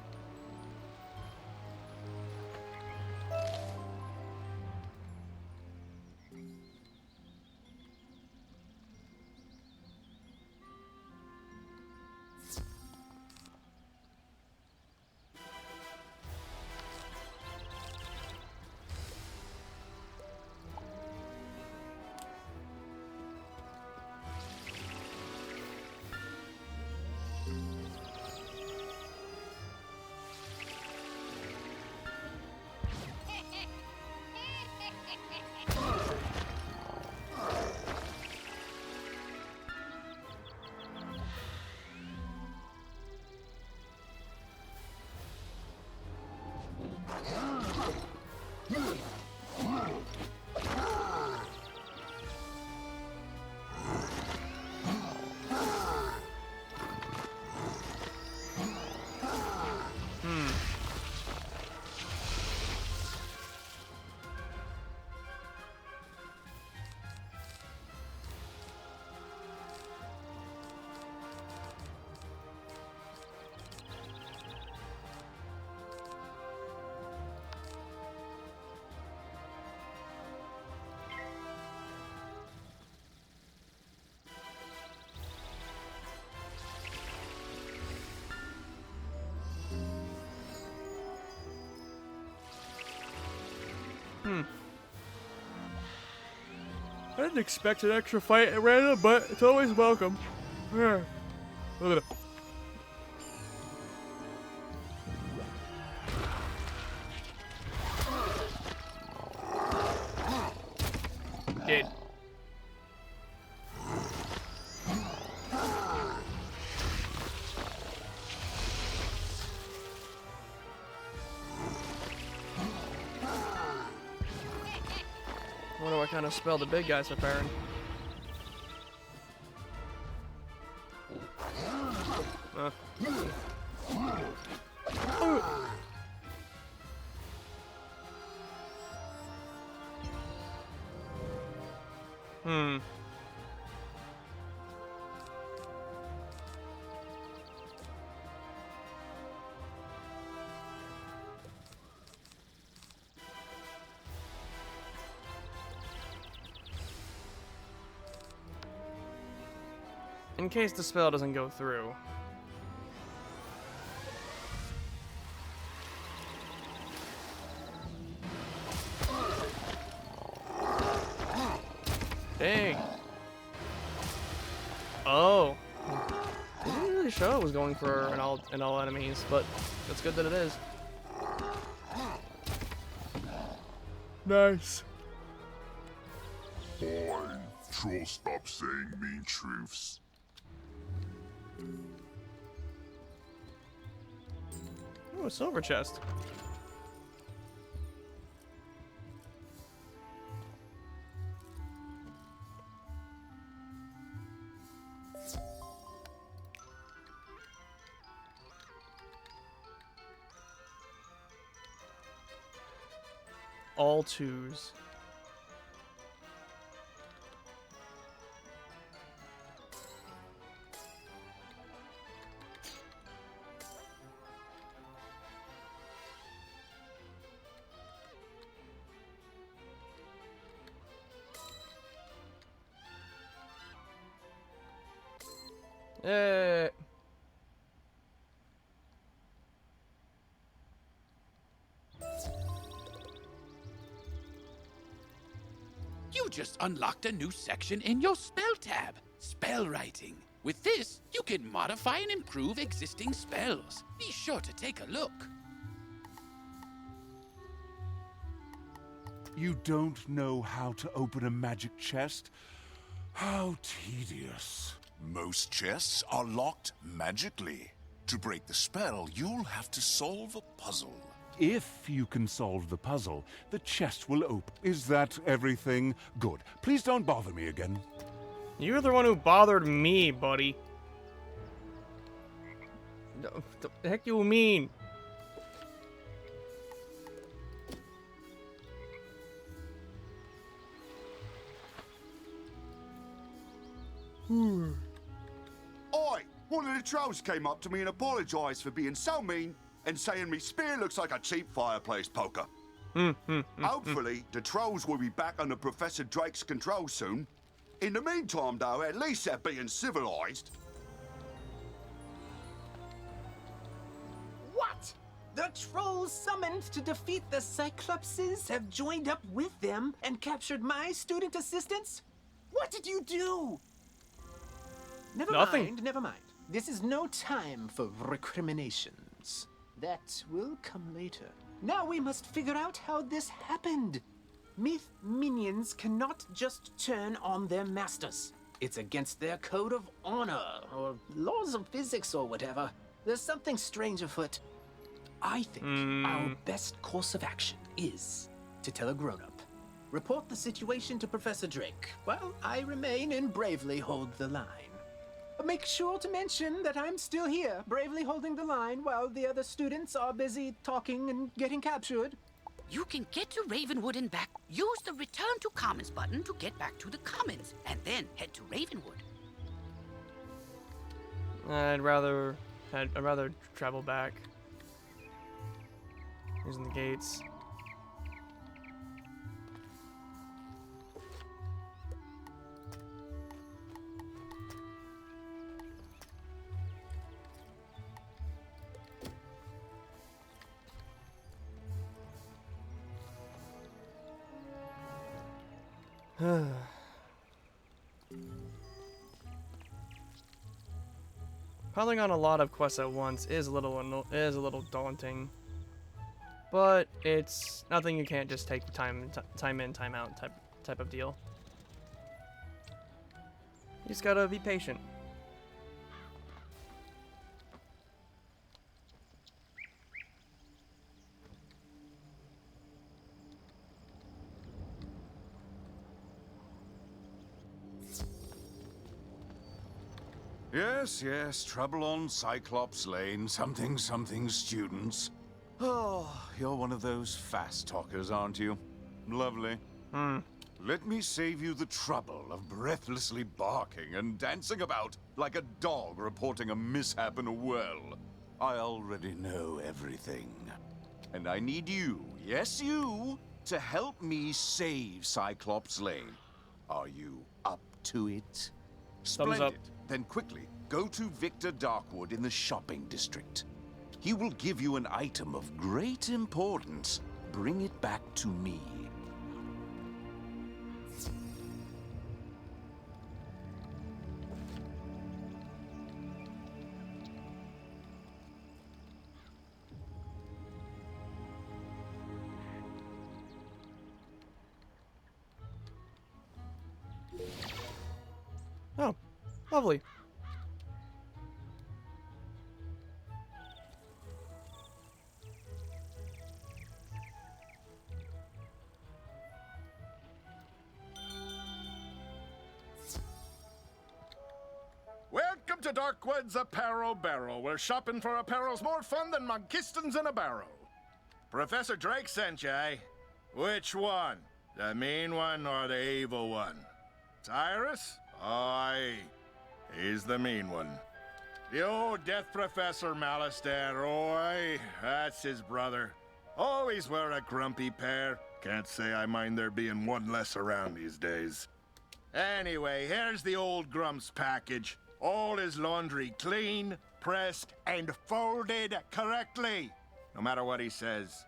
I didn't expect an extra fight at random, but it's always welcome. Yeah. Look at it. Dead. I wonder what kind of spell the big guy's preparing. In case the spell doesn't go through. Dang. Oh. It didn't really show it was going for an all enemies, but it's good that it is. Nice. Boy, troll, stop saying mean truths. Oh, a silver chest. All twos. Eh. You just unlocked a new section in your spell tab, spell writing. With this, you can modify and improve existing spells. Be sure to take a look. You don't know how to open a magic chest? How tedious. Most chests are locked magically. To break the spell, you'll have to solve a puzzle. If you can solve the puzzle, the chest will open. Is that everything? Good. Please don't bother me again. You're the one who bothered me, buddy. The heck you mean? Oi! One of the trolls came up to me and apologised for being so mean and saying me spear looks like a cheap fireplace poker. Hopefully, the trolls will be back under Professor Drake's control soon. In the meantime, though, at least they're being civilised. What? The trolls summoned to defeat the Cyclopses have joined up with them and captured my student assistants? What did you do? Nothing. Never mind. This is no time for recriminations. That will come later. Now we must figure out how this happened. Myth minions cannot just turn on their masters. It's against their code of honor, or laws of physics, or whatever. There's something strange afoot. I think our best course of action is to tell a grown-up. Report the situation to Professor Drake, while I remain and bravely hold the line. Make sure to mention that I'm still here, bravely holding the line while the other students are busy talking and getting captured. You can get to Ravenwood and back. Use the Return to Commons button to get back to the Commons, and then head to Ravenwood. I'd rather travel back. Using the gates. Piling on a lot of quests at once is a little daunting, but it's nothing you can't just take time in, time out type of deal. You just gotta be patient. Yes, yes, trouble on Cyclops Lane. Something, something, students. Oh, you're one of those fast talkers, aren't you? Lovely. Let me save you the trouble of breathlessly barking and dancing about like a dog reporting a mishap in a well. I already know everything. And I need you, yes you, to help me save Cyclops Lane. Are you up to it? Splendid. Then quickly, go to Victor Darkwood in the shopping district. He will give you an item of great importance. Bring it back to me. Oh, lovely. Welcome to Darkwood's Apparel Barrel, where shopping for apparel's more fun than Monkistons in a barrel. Professor Drake sent you, eh? Which one? The mean one or the evil one? Cyrus? Oh, aye. He's the mean one. The old Death Professor Malistaire, oh, aye. That's his brother. Always wear a grumpy pair. Can't say I mind there being one less around these days. Anyway, here's the old Grump's package. All his laundry clean, pressed, and folded correctly. No matter what he says.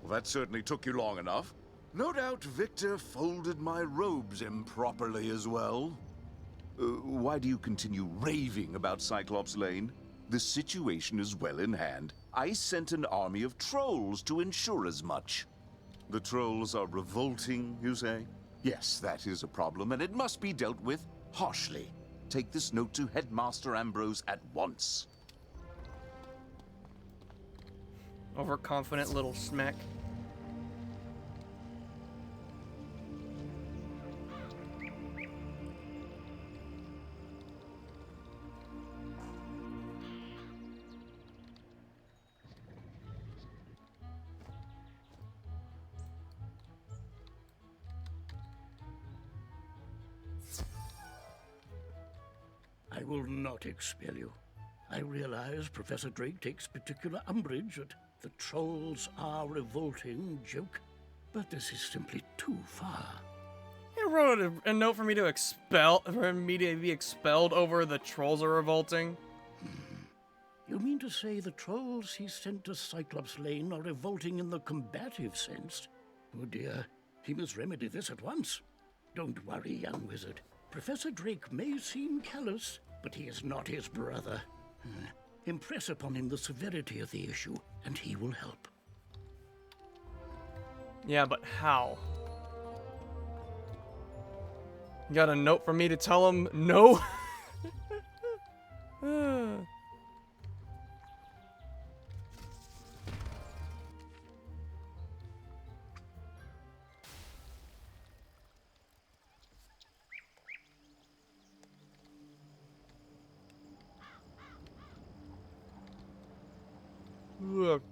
Well, that certainly took you long enough. No doubt Victor folded my robes improperly as well. Why do you continue raving about Cyclops Lane? The situation is well in hand. I sent an army of trolls to ensure as much. The trolls are revolting, you say? Yes, that is a problem, and it must be dealt with harshly. Take this note to Headmaster Ambrose at once. Overconfident little smack. I will not expel you. I realize Professor Drake takes particular umbrage at the trolls are revolting joke, but this is simply too far. He wrote a note for me to be expelled over the trolls are revolting. You mean to say the trolls he sent to Cyclops Lane are revolting in the combative sense? Oh dear, he must remedy this at once. Don't worry, young wizard. Professor Drake may seem callous, but he is not his brother. Impress upon him the severity of the issue, and he will help. Yeah, but how? You got a note for me to tell him no? Look.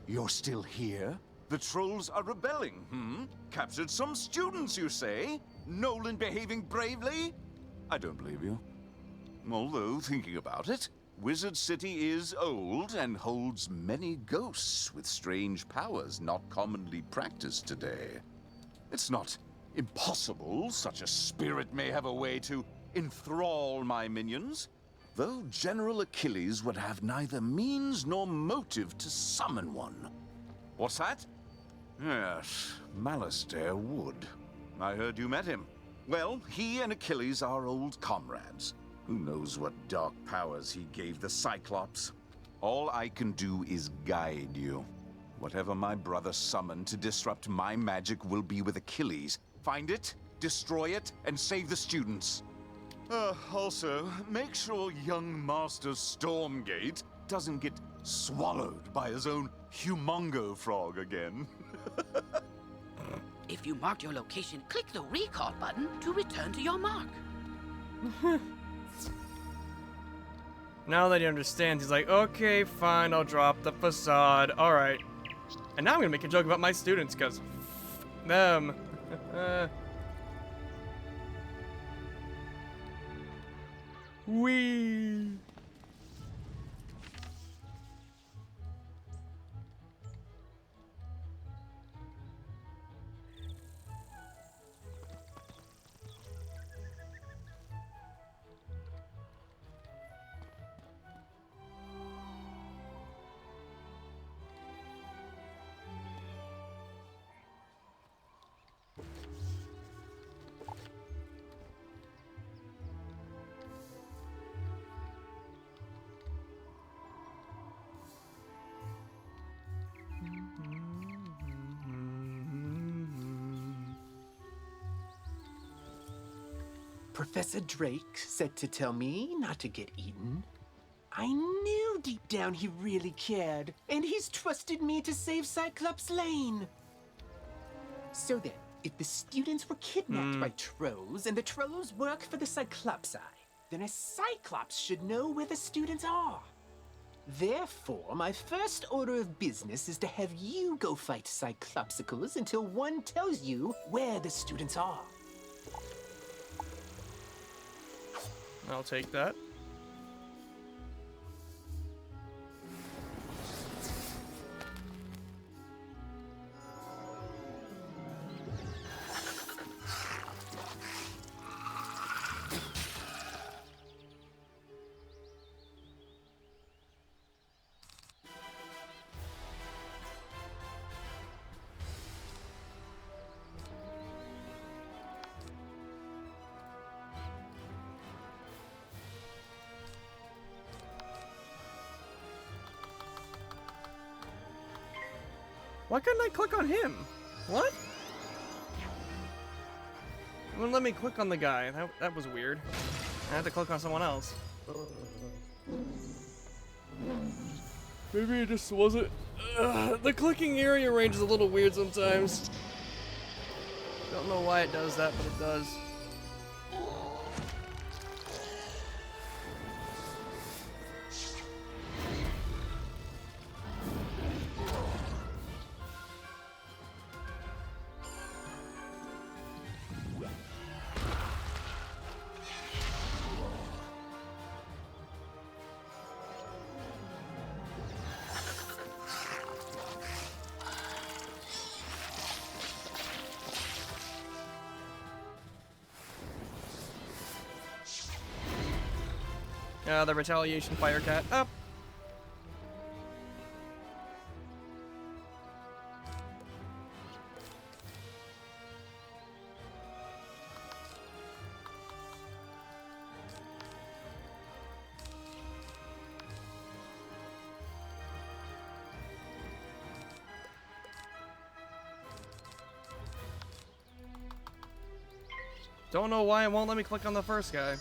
You're still here? The trolls are rebelling, Captured some students, you say? Nolan behaving bravely? I don't believe you. Although, thinking about it, Wizard City is old and holds many ghosts with strange powers not commonly practiced today. It's not impossible such a spirit may have a way to enthrall my minions, though General Achilles would have neither means nor motive to summon one. What's that? Yes, Malastare Wood. I heard you met him. Well, he and Achilles are old comrades. Who knows what dark powers he gave the Cyclops? All I can do is guide you. Whatever my brother summoned to disrupt my magic will be with Achilles. Find it, destroy it, and save the students. Also, make sure young Master Stormgate doesn't get swallowed by his own humongo frog again. If you marked your location, click the recall button to return to your mark. Now that he understands, he's like, okay, fine, I'll drop the facade. Alright. And now I'm gonna make a joke about my students, because them. Wee. Professor Drake said to tell me not to get eaten. I knew deep down he really cared, and he's trusted me to save Cyclops Lane. So then, if the students were kidnapped by trolls and the trolls work for the Cyclopsi, then a Cyclops should know where the students are. Therefore, my first order of business is to have you go fight Cyclopsicles until one tells you where the students are. I'll take that. Why couldn't I click on him? What? It wouldn't let me click on the guy. That was weird. I had to click on someone else. Maybe it just wasn't... the clicking area range is a little weird sometimes. Don't know why it does that, but it does. The retaliation fire cat up. Don't know why it won't let me click on the first guy.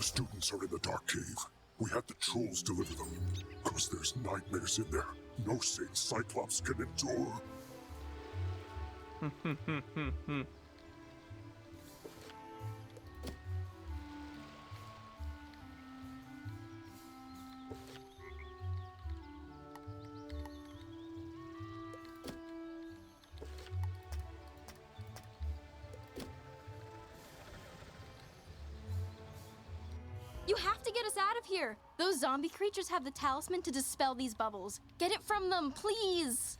students are in the Dark Cave. We had the trolls deliver them. Cause there's nightmares in there. No sane Cyclops can endure. You have to get us out of here. Those zombie creatures have the talisman to dispel these bubbles. Get it from them, please.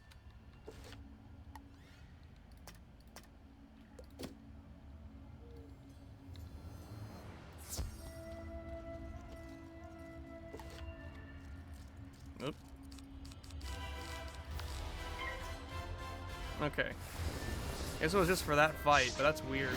Oop. Okay. Guess it was just for that fight, but that's weird.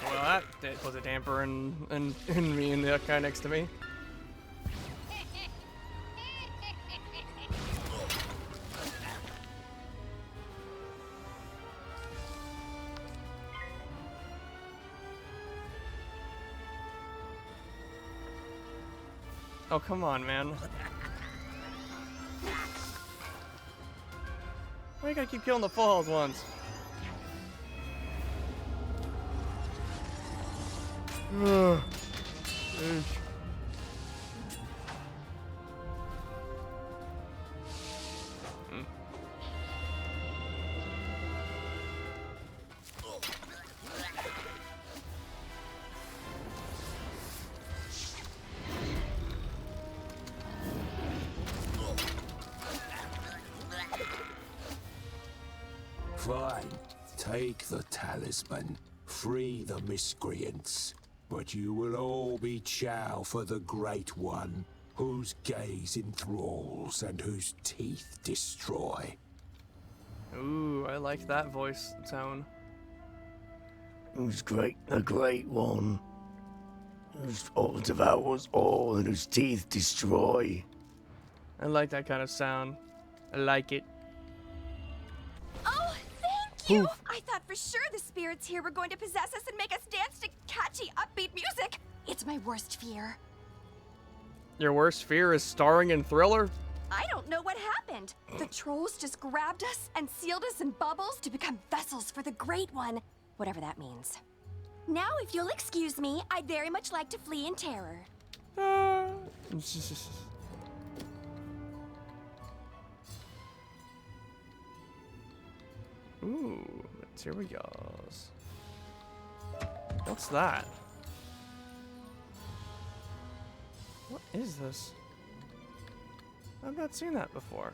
Well, that was a damper in me and the guy next to me. Oh, come on, man. Why you gotta keep killing the falls once? Ugh. Fine. Take the talisman. Free the miscreants. But you will all be chow for the Great One, whose gaze enthralls and whose teeth destroy. Ooh, I like that voice tone. Who's great, the Great One, whose all devours all and whose teeth destroy. I like that kind of sound. I like it. Oh, thank you! I thought for sure the spirits here were going to possess us and make us dance to catchy, upbeat music. It's my worst fear. Your worst fear is starring in Thriller? I don't know what happened. The trolls just grabbed us and sealed us in bubbles to become vessels for the Great One, whatever that means. Now, if you'll excuse me, I'd very much like to flee in terror. Ooh, materials. What's that? What is this? I've not seen that before.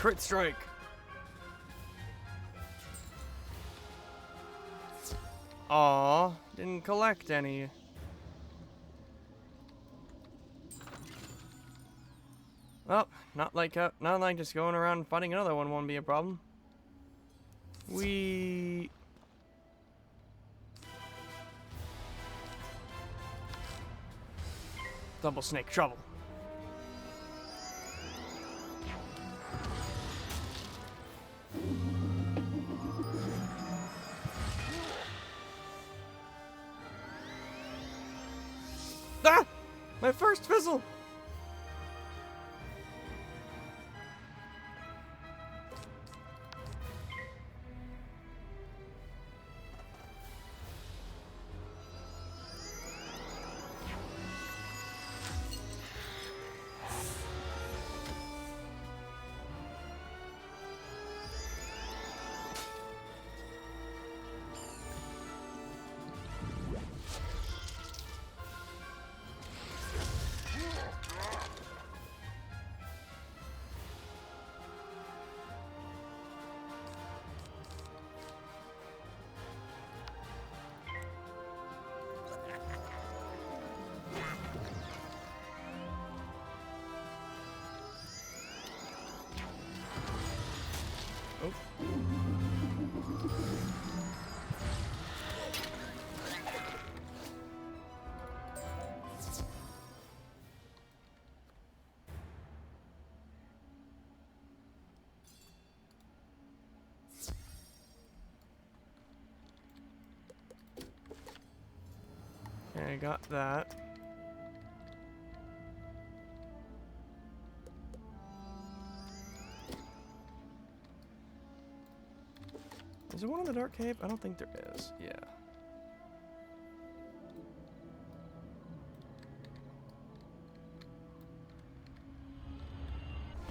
crit strike. Aw, didn't collect any. Well, not like just going around and fighting another one won't be a problem. Double snake trouble. Ah! My first fizzle! Okay, I got that. Is there one in the dark cave? I don't think there is. Yeah.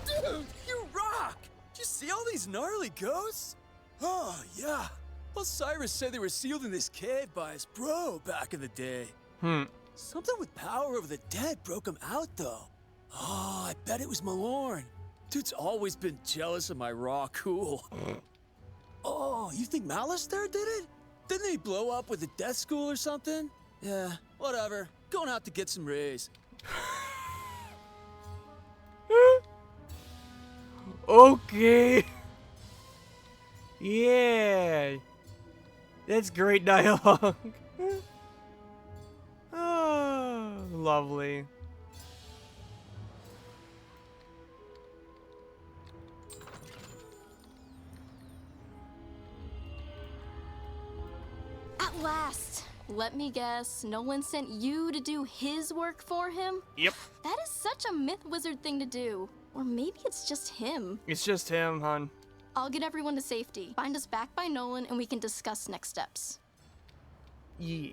Dude, you rock! Did you see all these gnarly ghosts? Oh, yeah. Osiris said they were sealed in this cave by his bro back in the day. Something with power over the dead broke him out, though. Oh, I bet it was Malorn. Dude's always been jealous of my raw cool. Oh, you think Malister did it? Didn't he blow up with a death school or something? Yeah, whatever. Going out to get some rays. Okay. Yeah. That's great dialogue. Oh, lovely. At last. Let me guess, Nolan sent you to do his work for him? Yep. That is such a myth wizard thing to do. Or maybe it's just him. It's just him, hon. I'll get everyone to safety. Find us back by Nolan and we can discuss next steps. Yes.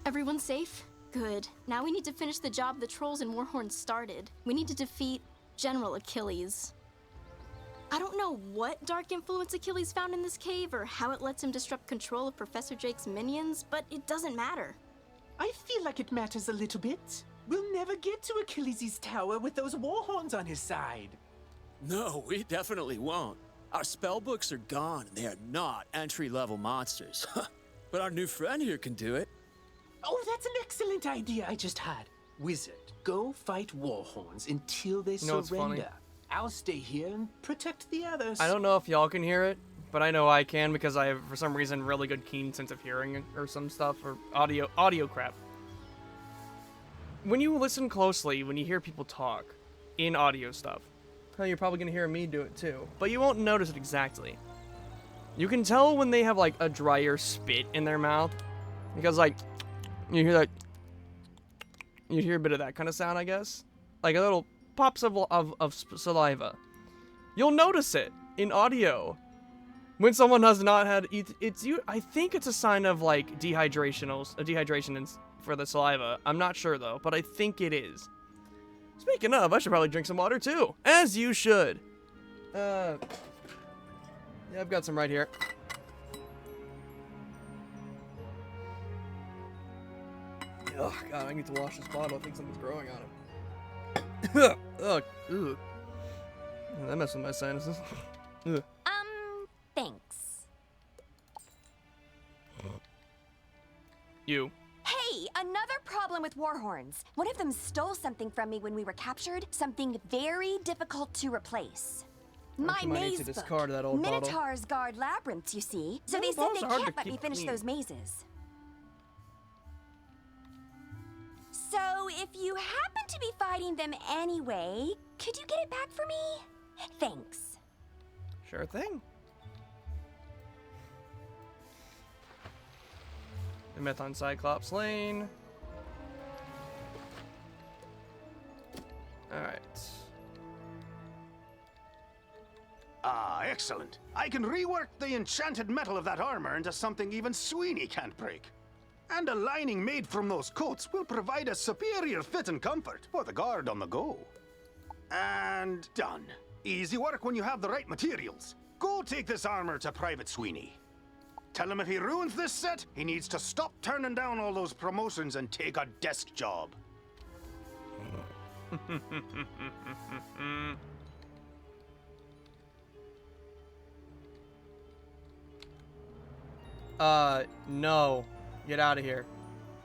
Everyone safe? Good. Now we need to finish the job the trolls and Warhorn started. We need to defeat General Achilles. I don't know what dark influence Achilles found in this cave or how it lets him disrupt control of Professor Drake's minions, but it doesn't matter. I feel like it matters a little bit. We'll never get to Achilles' tower with those Warhorns on his side. No, we definitely won't. Our spellbooks are gone and they are not entry-level monsters. But our new friend here can do it. Oh, that's an excellent idea I just had. Wizard, go fight Warhorns until they You know what's funny? surrender. I'll stay here and protect the others. I don't know if y'all can hear it, but I know I can because I have, for some reason, really good keen sense of hearing or some stuff, or audio crap. When you listen closely, when you hear people talk in audio stuff, well, you're probably gonna hear me do it too, but you won't notice it exactly. You can tell when they have like a drier spit in their mouth, because like, you hear that, you hear a bit of that kind of sound, I guess, like a little pops of saliva. You'll notice it in audio. When someone has not had, I think it's a sign of like dehydration for the saliva. I'm not sure though, but I think it is. Speaking of, I should probably drink some water too, as you should. Yeah, I've got some right here. Oh god, I need to wash this bottle. I think something's growing on it. Ugh, ugh. That messed with my sinuses. Ugh. Thanks. You. Hey, another problem with Warhorns. One of them stole something from me when we were captured, something very difficult to replace. My You might need maze to book. discard that old bottle. Minotaurs guard labyrinths, you see. So they Those said balls they are hard can't to let me keep finish clean. those mazes. So if you happen to be fighting them anyway, could you get it back for me? Thanks. Sure thing. The myth on Cyclops Lane. Alright. Ah, excellent. I can rework the enchanted metal of that armor into something even Sweeney can't break. And a lining made from those coats will provide a superior fit and comfort for the guard on the go. And done. Easy work when you have the right materials. Go take this armor to Private Sweeney. Tell him if he ruins this set, he needs to stop turning down all those promotions and take a desk job. No. Get out of here.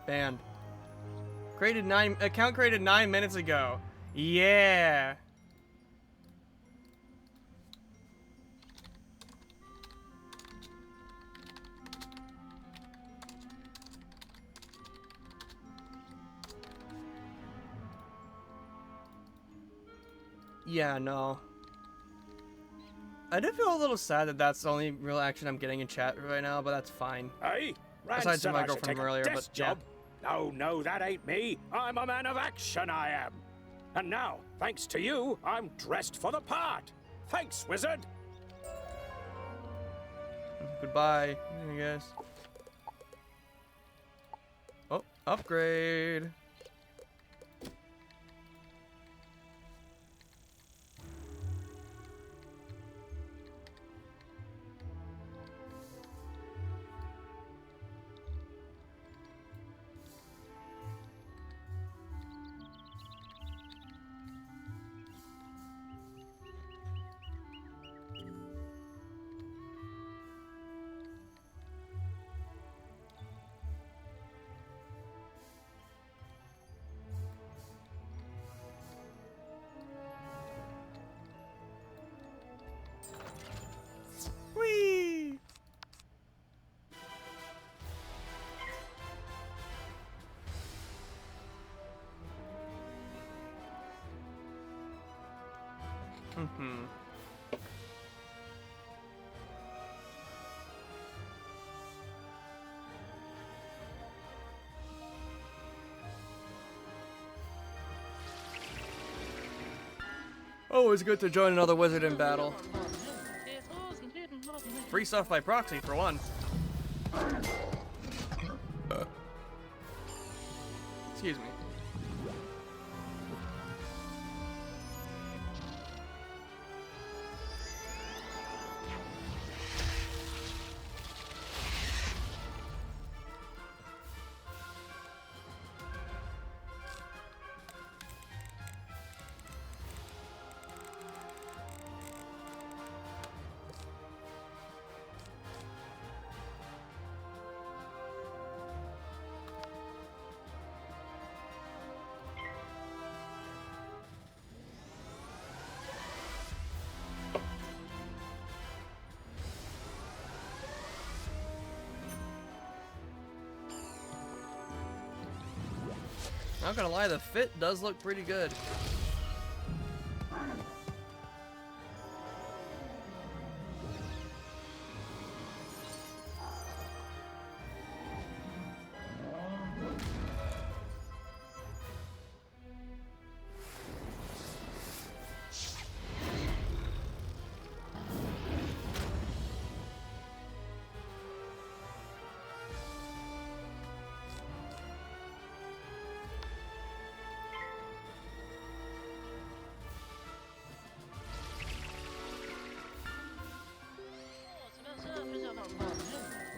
Banned. Account created 9 minutes ago. Yeah. Yeah, no. I do feel a little sad that that's the only real action I'm getting in chat right now, but that's fine. Hey, Rand Aside said from my I should girlfriend take from a earlier, desk but yeah. job. No, no, that ain't me. I'm a man of action, I am. And now, thanks to you, I'm dressed for the part. Thanks, wizard. Goodbye, I guess. Oh, upgrade. Whee! Mm-hmm. Always good to join another wizard in battle. Free stuff by proxy, for one. Excuse me. Not gonna lie, the fit does look pretty good.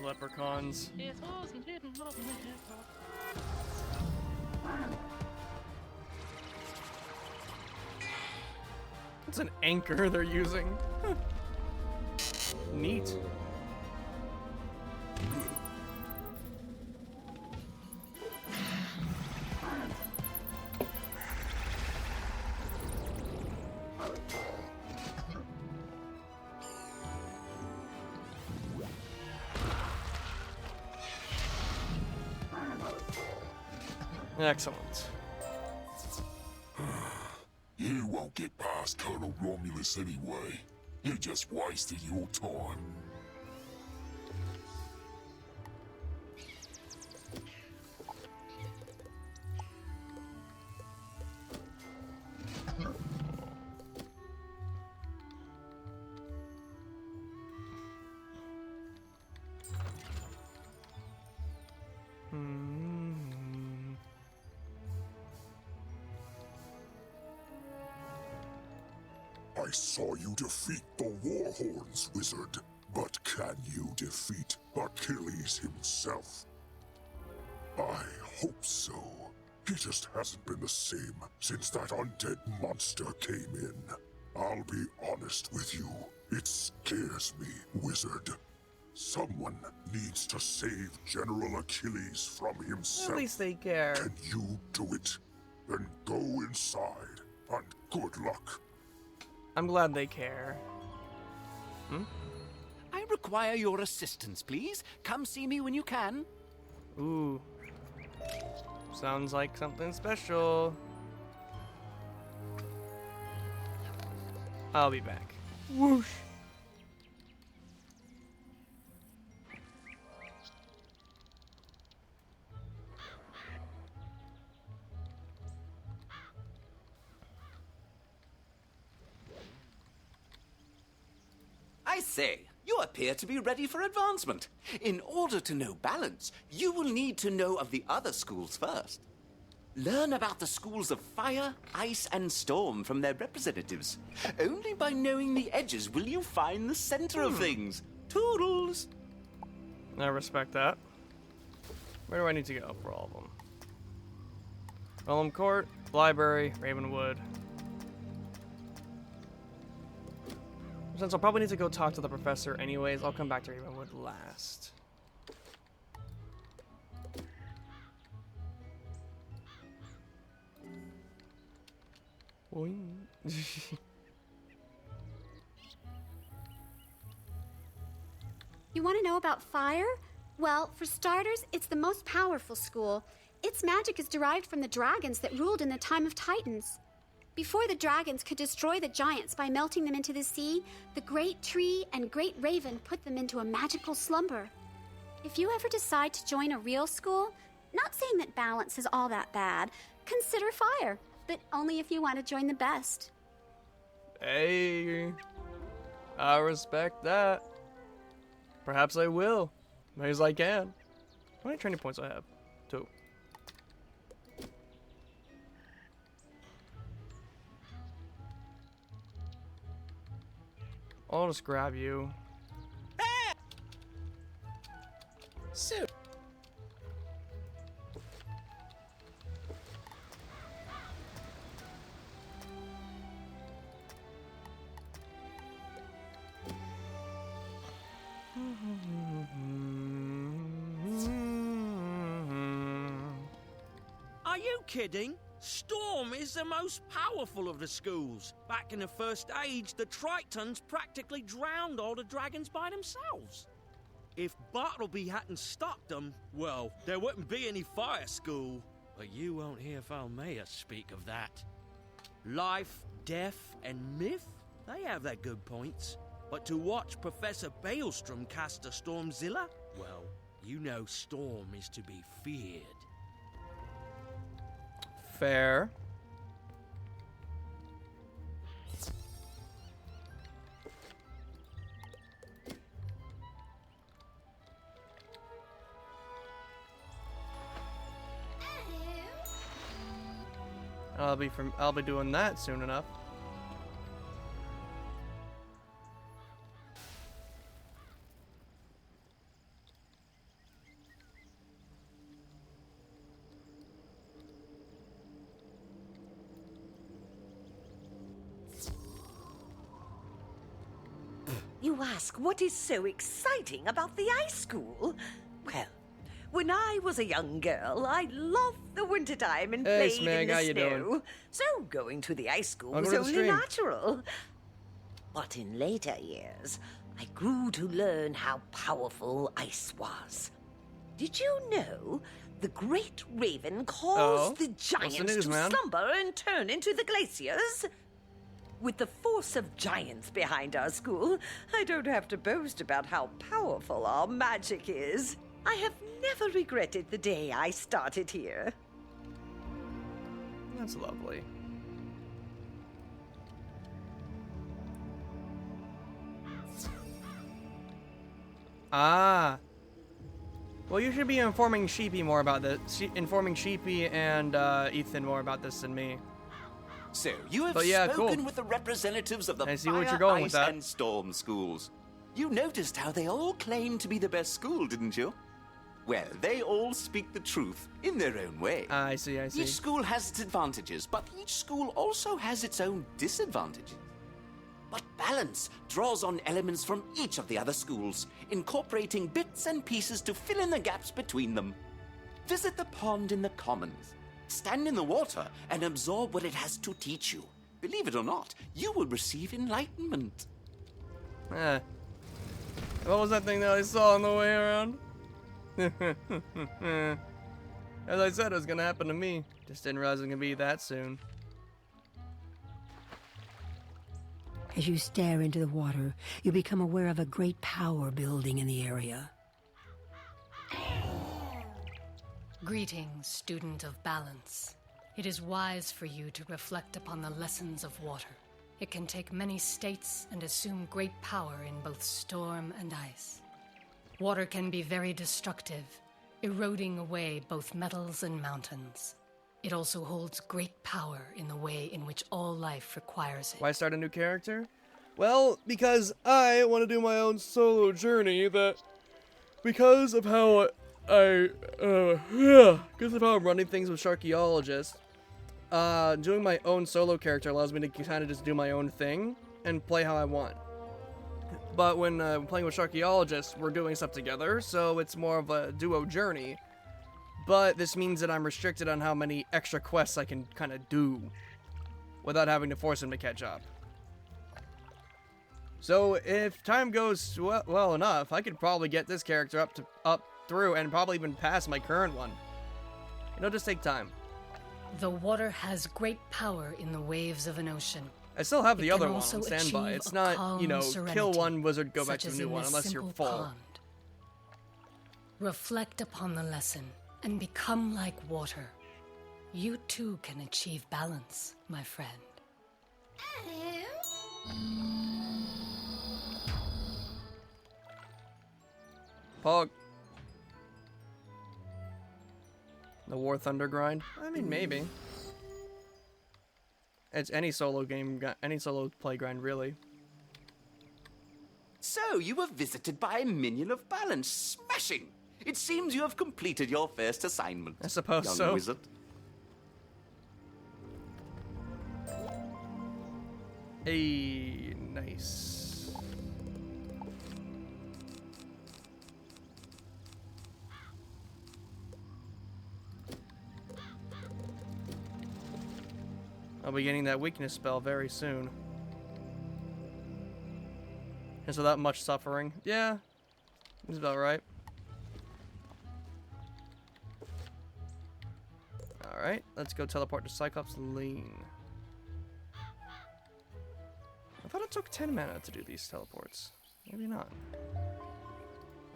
leprechauns. It's an anchor they're using. Huh. Neat. Excellent. You won't get past Colonel Romulus anyway. You just wasted your time. I saw you defeat the Warhorns, wizard. But can you defeat Achilles himself? I hope so. He just hasn't been the same since that undead monster came in. I'll be honest with you. It scares me, wizard. Someone needs to save General Achilles from himself. At least they care. Can you do it? Then go inside, and good luck. I'm glad they care. I require your assistance, please. Come see me when you can. Ooh. Sounds like something special. I'll be back. Whoosh. I say, you appear to be ready for advancement. In order to know balance, you will need to know of the other schools first. Learn about the schools of fire, ice, and storm from their representatives. Only by knowing the edges will you find the center of things. Toodles! I respect that. Where do I need to go for all of them? Realm Court, Library, Ravenwood. Since I'll probably need to go talk to the professor anyways, I'll come back to Ravenwood last. Boing. You want to know about fire? Well, for starters, it's the most powerful school. Its magic is derived from the dragons that ruled in the time of Titans. Before the dragons could destroy the giants by melting them into the sea, the Great Tree and Great Raven put them into a magical slumber. If you ever decide to join a real school, not saying that balance is all that bad, consider fire, but only if you want to join the best. Hey, I respect that. Perhaps I will, as I can. How many training points do I have? 2. I'll just grab you. So, Are you kidding? Storm is the most powerful of the schools. Back in the First Age, the Tritons practically drowned all the dragons by themselves. If Bartleby hadn't stopped them, well, there wouldn't be any fire school. But you won't hear Falmea speak of that. Life, death, and myth, they have their good points. But to watch Professor Baelstrom cast a Stormzilla, well, you know Storm is to be feared. Fair. I'll be doing that soon enough. You ask what is so exciting about the ice school? Well, when I was a young girl, I loved the wintertime and Hey, played Smeg, in the how you snow. doing? So going to the ice school Welcome was to the only stream. natural. But in later years, I grew to learn how powerful ice was. Did you know the great raven caused the What's the giants news, to man? slumber and turn into the glaciers? With the force of giants behind our school, I don't have to boast about how powerful our magic is. I have never regretted the day I started here. That's lovely. Ah. Well, you should be informing Sheepy more about this. Informing Sheepy and Ethan more about this than me. So, you have But yeah, spoken cool. with the representatives of the I see Fire, what you're going Ice, with that. and Storm schools. You noticed how they all claim to be the best school, didn't you? Well, they all speak the truth in their own way. I see, I see. Each school has its advantages, but each school also has its own disadvantages. But balance draws on elements from each of the other schools, incorporating bits and pieces to fill in the gaps between them. Visit the pond in the commons. Stand in the water and absorb what it has to teach you. Believe it or not, you will receive enlightenment. Eh. What was that thing that I saw on the way around? As I said, it was gonna happen to me. Just didn't realize it was gonna be that soon. As you stare into the water, you become aware of a great power building in the area. Greetings, student of balance. It is wise for you to reflect upon the lessons of water. It can take many states and assume great power in both storm and ice. Water can be very destructive, eroding away both metals and mountains. It also holds great power in the way in which all life requires it. Why start a new character? Well, because I want to do my own solo journey because of how because of how I'm running things with Sharkyologist, doing my own solo character allows me to kind of just do my own thing and play how I want. But when playing with Sharkyologist, we're doing stuff together, so it's more of a duo journey. But this means that I'm restricted on how many extra quests I can kind of do without having to force him to catch up. So if time goes well enough, I could probably get this character up through and probably even past my current one. It'll just take time. The water has great power in the waves of an ocean. I still have the It other can one also on standby. achieve It's a not, calm kill serenity, one wizard, go back such to a as new in one, this unless you're simple full. pond. Reflect upon the lesson and become like water. You too can achieve balance, my friend. Pog. The War Thunder grind? I mean, maybe. It's any solo game, any solo play grind, really. So, you were visited by a minion of balance. Smashing! It seems you have completed your first assignment. I suppose young so. Wizard. Hey, nice. I'll be getting that weakness spell very soon. And so that much suffering. Yeah, that's about right. Alright, let's go teleport to Cyclops Lane. I thought it took 10 mana to do these teleports. Maybe not.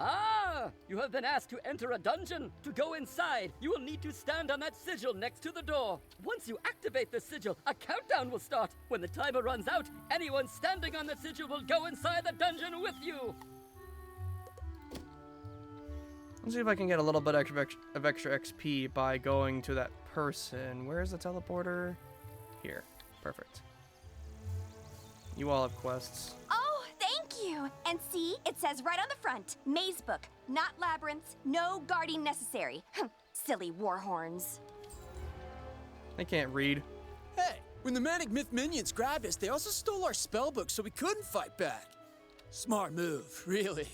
Ah! You have been asked to enter a dungeon. To go inside, you will need to stand on that sigil next to the door. Once you activate the sigil, a countdown will start. When the timer runs out, anyone standing on the sigil will go inside the dungeon with you. Let's see if I can get a little bit of extra XP by going to that person. Where's the teleporter? Here. Perfect. You all have quests. Oh, thank you! And see, it says right on the front, Maze Book, not labyrinths, no guarding necessary. Silly warhorns. I can't read. Hey, when the Manic Myth minions grabbed us, they also stole our spellbook so we couldn't fight back. Smart move, really.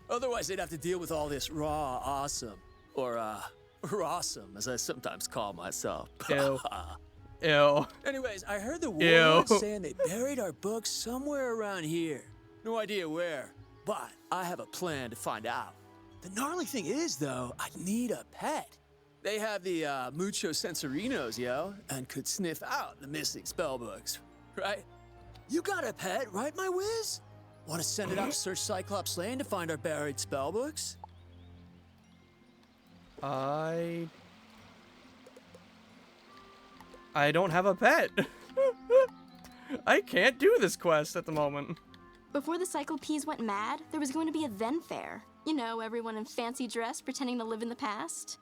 Otherwise, they'd have to deal with all this raw awesome. Or, rawsome, as I sometimes call myself. Ew. Ew. Anyways, I heard the Ew. warlords saying they buried our books somewhere around here. No idea where, but I have a plan to find out. The gnarly thing is, though, I need a pet. They have the mucho sensorinos, yo, and could sniff out the missing spellbooks, right? You got a pet, right, my whiz? Want to send it out to search Cyclops Lane to find our buried spellbooks? I don't have a pet. I can't do this quest at the moment. Before the Cyclopes went mad, there was going to be a then fair. You know, everyone in fancy dress pretending to live in the past.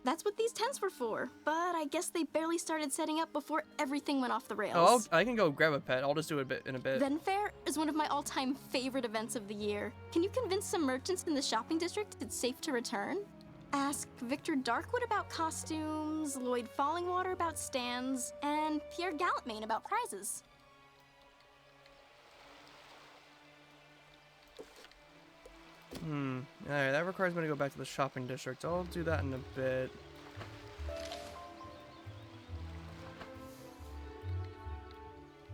That's what these tents were for, but I guess they barely started setting up before everything went off the rails. Oh, I can go grab a pet. I'll just do it in a bit. Then Fair is one of my all-time favorite events of the year. Can you convince some merchants in the shopping district it's safe to return? Ask Victor Darkwood about costumes, Lloyd Fallingwater about stands, and Pierre Gallantmain about prizes. Alright, that requires me to go back to the shopping district. I'll do that in a bit.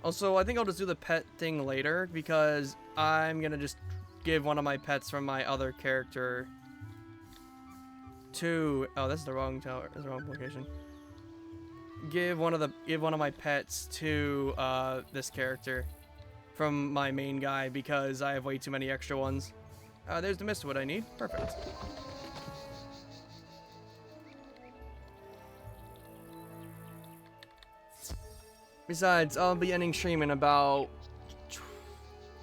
Also, I think I'll just do the pet thing later because I'm gonna just give one of my pets from my other character to... Oh, that's the wrong tower. That's the wrong location. Give one of my pets to this character from my main guy because I have way too many extra ones. There's the mistwood I need. Perfect. Besides, I'll be ending stream in about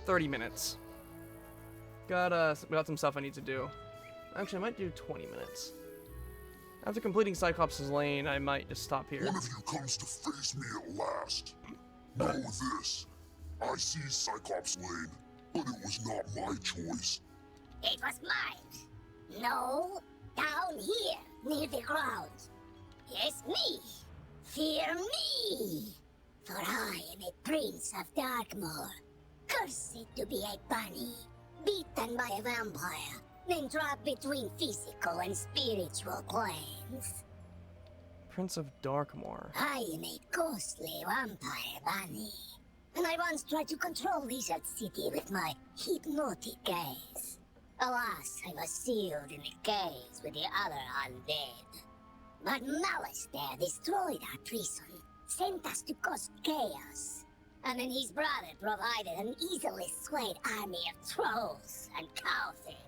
30 minutes. Got some stuff I need to do. Actually, I might do 20 minutes. After completing Cyclops' Lane, I might just stop here. One of you comes to face me at last. Know this. I see Cyclops Lane, but it was not my choice. It was mine. No, down here, near the ground. Yes, me. Fear me. For I am a prince of Darkmoor, cursed to be a bunny, beaten by a vampire, then trapped between physical and spiritual planes. Prince of Darkmoor. I am a ghostly vampire bunny, and I once tried to control Lizard City with my hypnotic gaze. Alas, I was sealed in a cage with the other undead. But Malice there destroyed our prison, sent us to cause chaos. And then his brother provided an easily swayed army of trolls and cowards.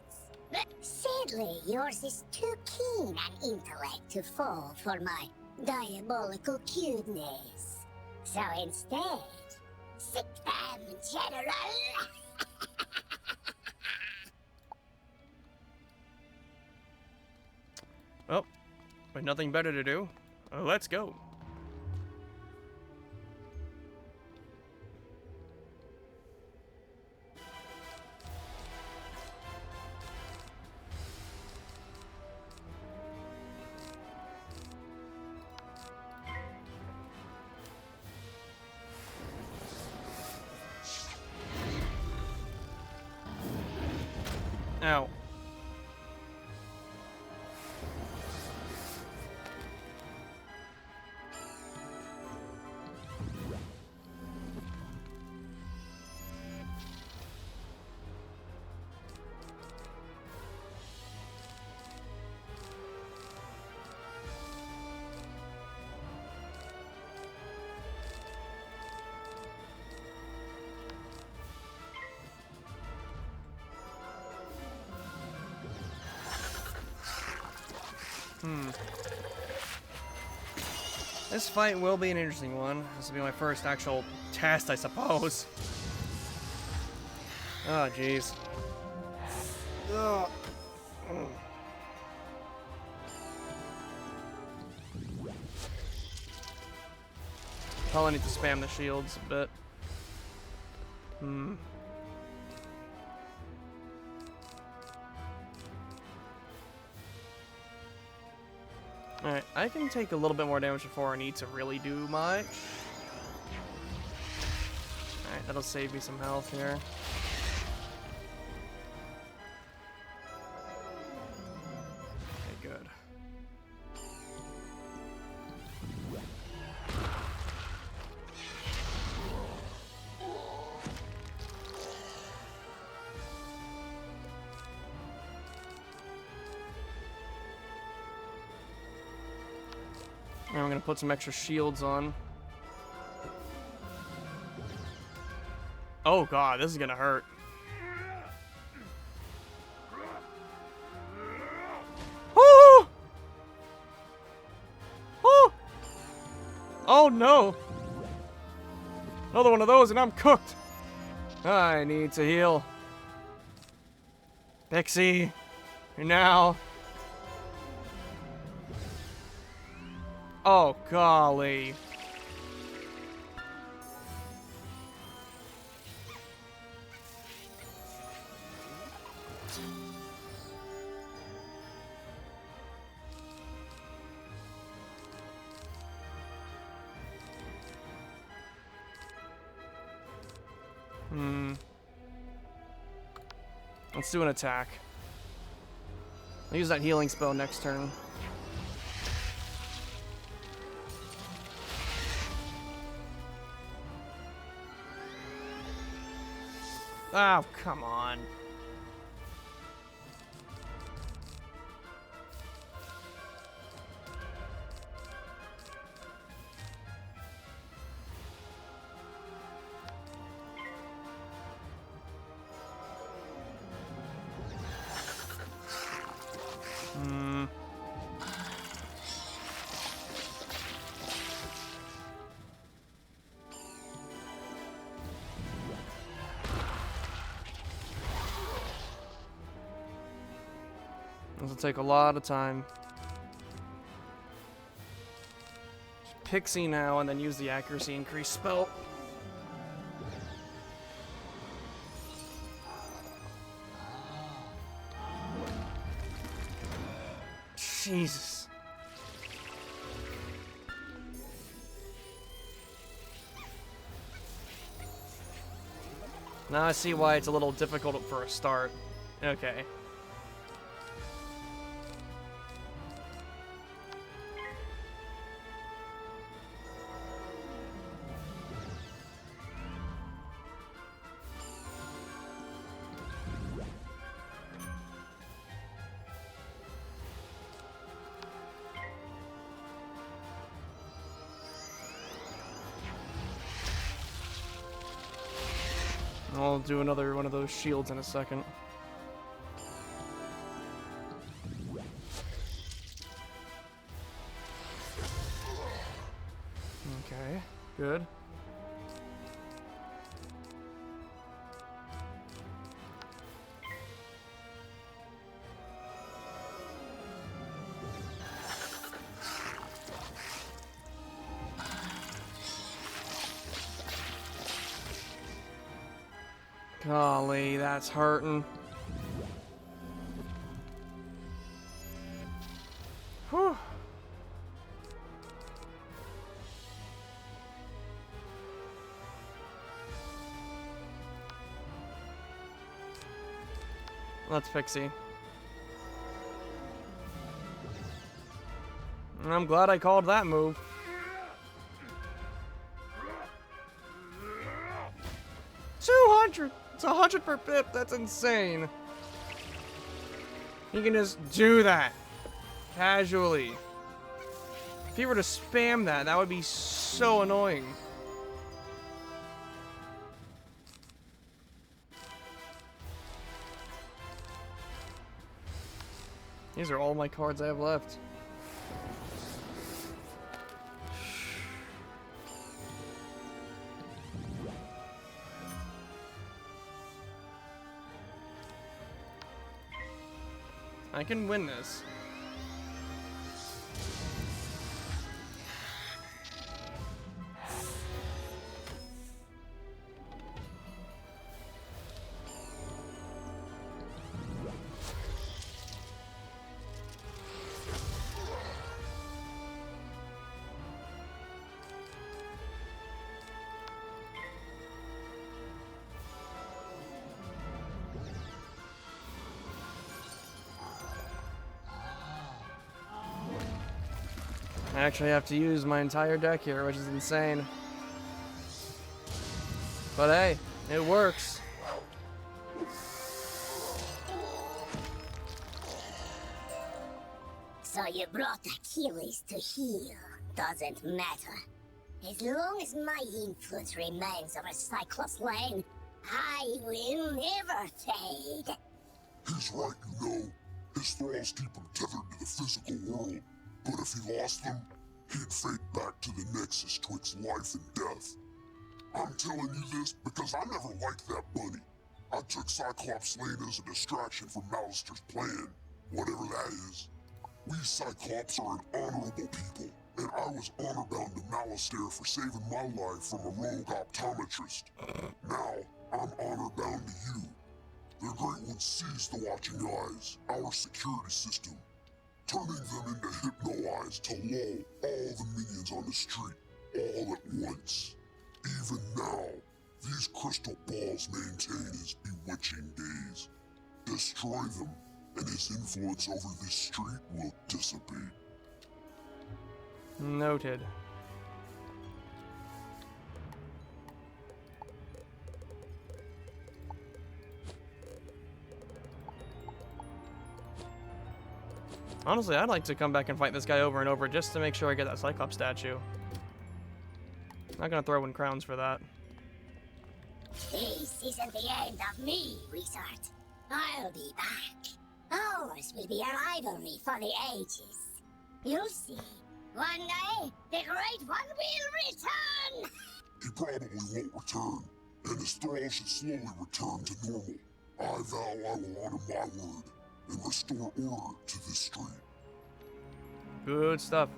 But sadly, yours is too keen an intellect to fall for my diabolical cuteness. So instead, sick them, General! Well, with nothing better to do, let's go. Ow. This fight will be an interesting one. This will be my first actual test, I suppose. Oh, jeez. Probably need to spam the shields a bit. Alright, I can take a little bit more damage before I need to really do much. Alright, that'll save me some health here. And I'm gonna put some extra shields on. Oh god, this is gonna hurt. Oh! Oh! Oh no! Another one of those and I'm cooked. I need to heal. Pixie, now. Oh, golly. Let's do an attack. I'll use that healing spell next turn. Oh, come on. This will take a lot of time. Pixie now, and then use the accuracy increase spell. Jesus. Now I see why it's a little difficult for a start. Okay. I'll do another one of those shields in a second. Okay, good. Golly, that's hurting. Whew. Let's Pixie. I'm glad I called that move. It's 100 per pip. That's insane. You can just do that casually. If you were to spam that, that would be so annoying. These are all my cards I have left. I can win this. I actually have to use my entire deck here, which is insane. But hey, it works. So you brought Achilles to heal. doesn't matter. As long as my influence remains over Cyclops Lane, I will never fade. He's right, you know. His thralls keep him tethered to the physical world. But if he lost them, he'd fade back to the nexus twixt life and death. I'm telling you this because I never liked that bunny. I took Cyclops Lane as a distraction from Malister's plan, whatever that is. We Cyclops are an honorable people, and I was honor-bound to Malister for saving my life from a rogue optometrist. Now, I'm honor-bound to you. The Great One sees the watching eyes, our security system, turning them into hypno-eyes to lull all the minions on the street, all at once. Even now, these crystal balls maintain his bewitching gaze. Destroy them, and his influence over this street will dissipate. Noted. Honestly, I'd like to come back and fight this guy over and over just to make sure I get that Cyclops statue. Not gonna throw in crowns for that. This isn't the end of me, Wizard. I'll be back. Ours will be a rivalry for the ages. You'll see. One day, the Great One will return! He probably won't return, and his thrall should slowly return to normal. I vow I will honor my word and restore order to this street. Good stuff.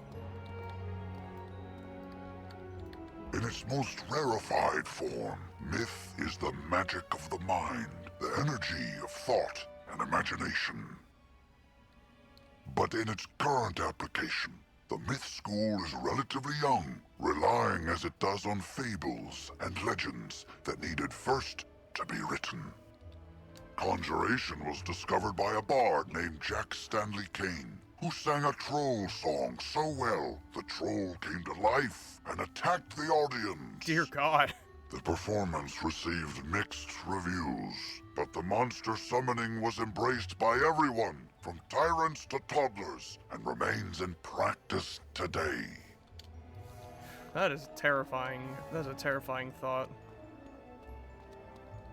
In its most rarefied form, myth is the magic of the mind, the energy of thought and imagination. But in its current application, the myth school is relatively young, relying as it does on fables and legends that needed first to be written. Conjuration was discovered by a bard named Jack Stanley Kane, who sang a troll song so well, the troll came to life and attacked the audience. Dear God. The performance received mixed reviews, but the monster summoning was embraced by everyone, from tyrants to toddlers, and remains in practice today. That is terrifying. That's a terrifying thought.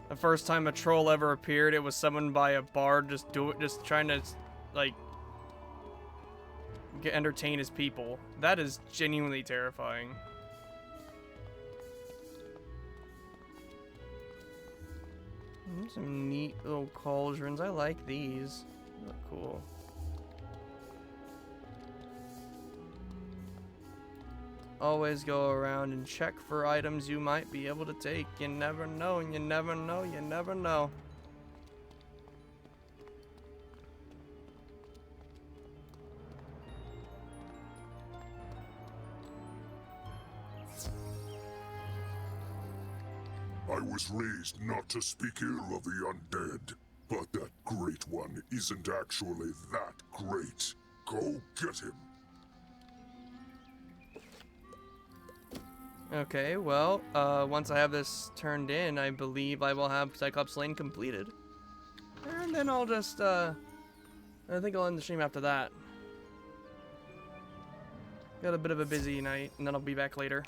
The first time a troll ever appeared, it was summoned by a bard just trying to, like, entertain his people. That is genuinely terrifying. Some neat little cauldrons. I like these. They look cool. Always go around and check for items you might be able to take. You never know, and you never know, you never know. I was raised not to speak ill of the undead, but that Great One isn't actually that great. Go get him. Okay, well, once I have this turned in, I believe I will have Cyclops Lane completed. And then I'll just, I think I'll end the stream after that. Got a bit of a busy night, and then I'll be back later.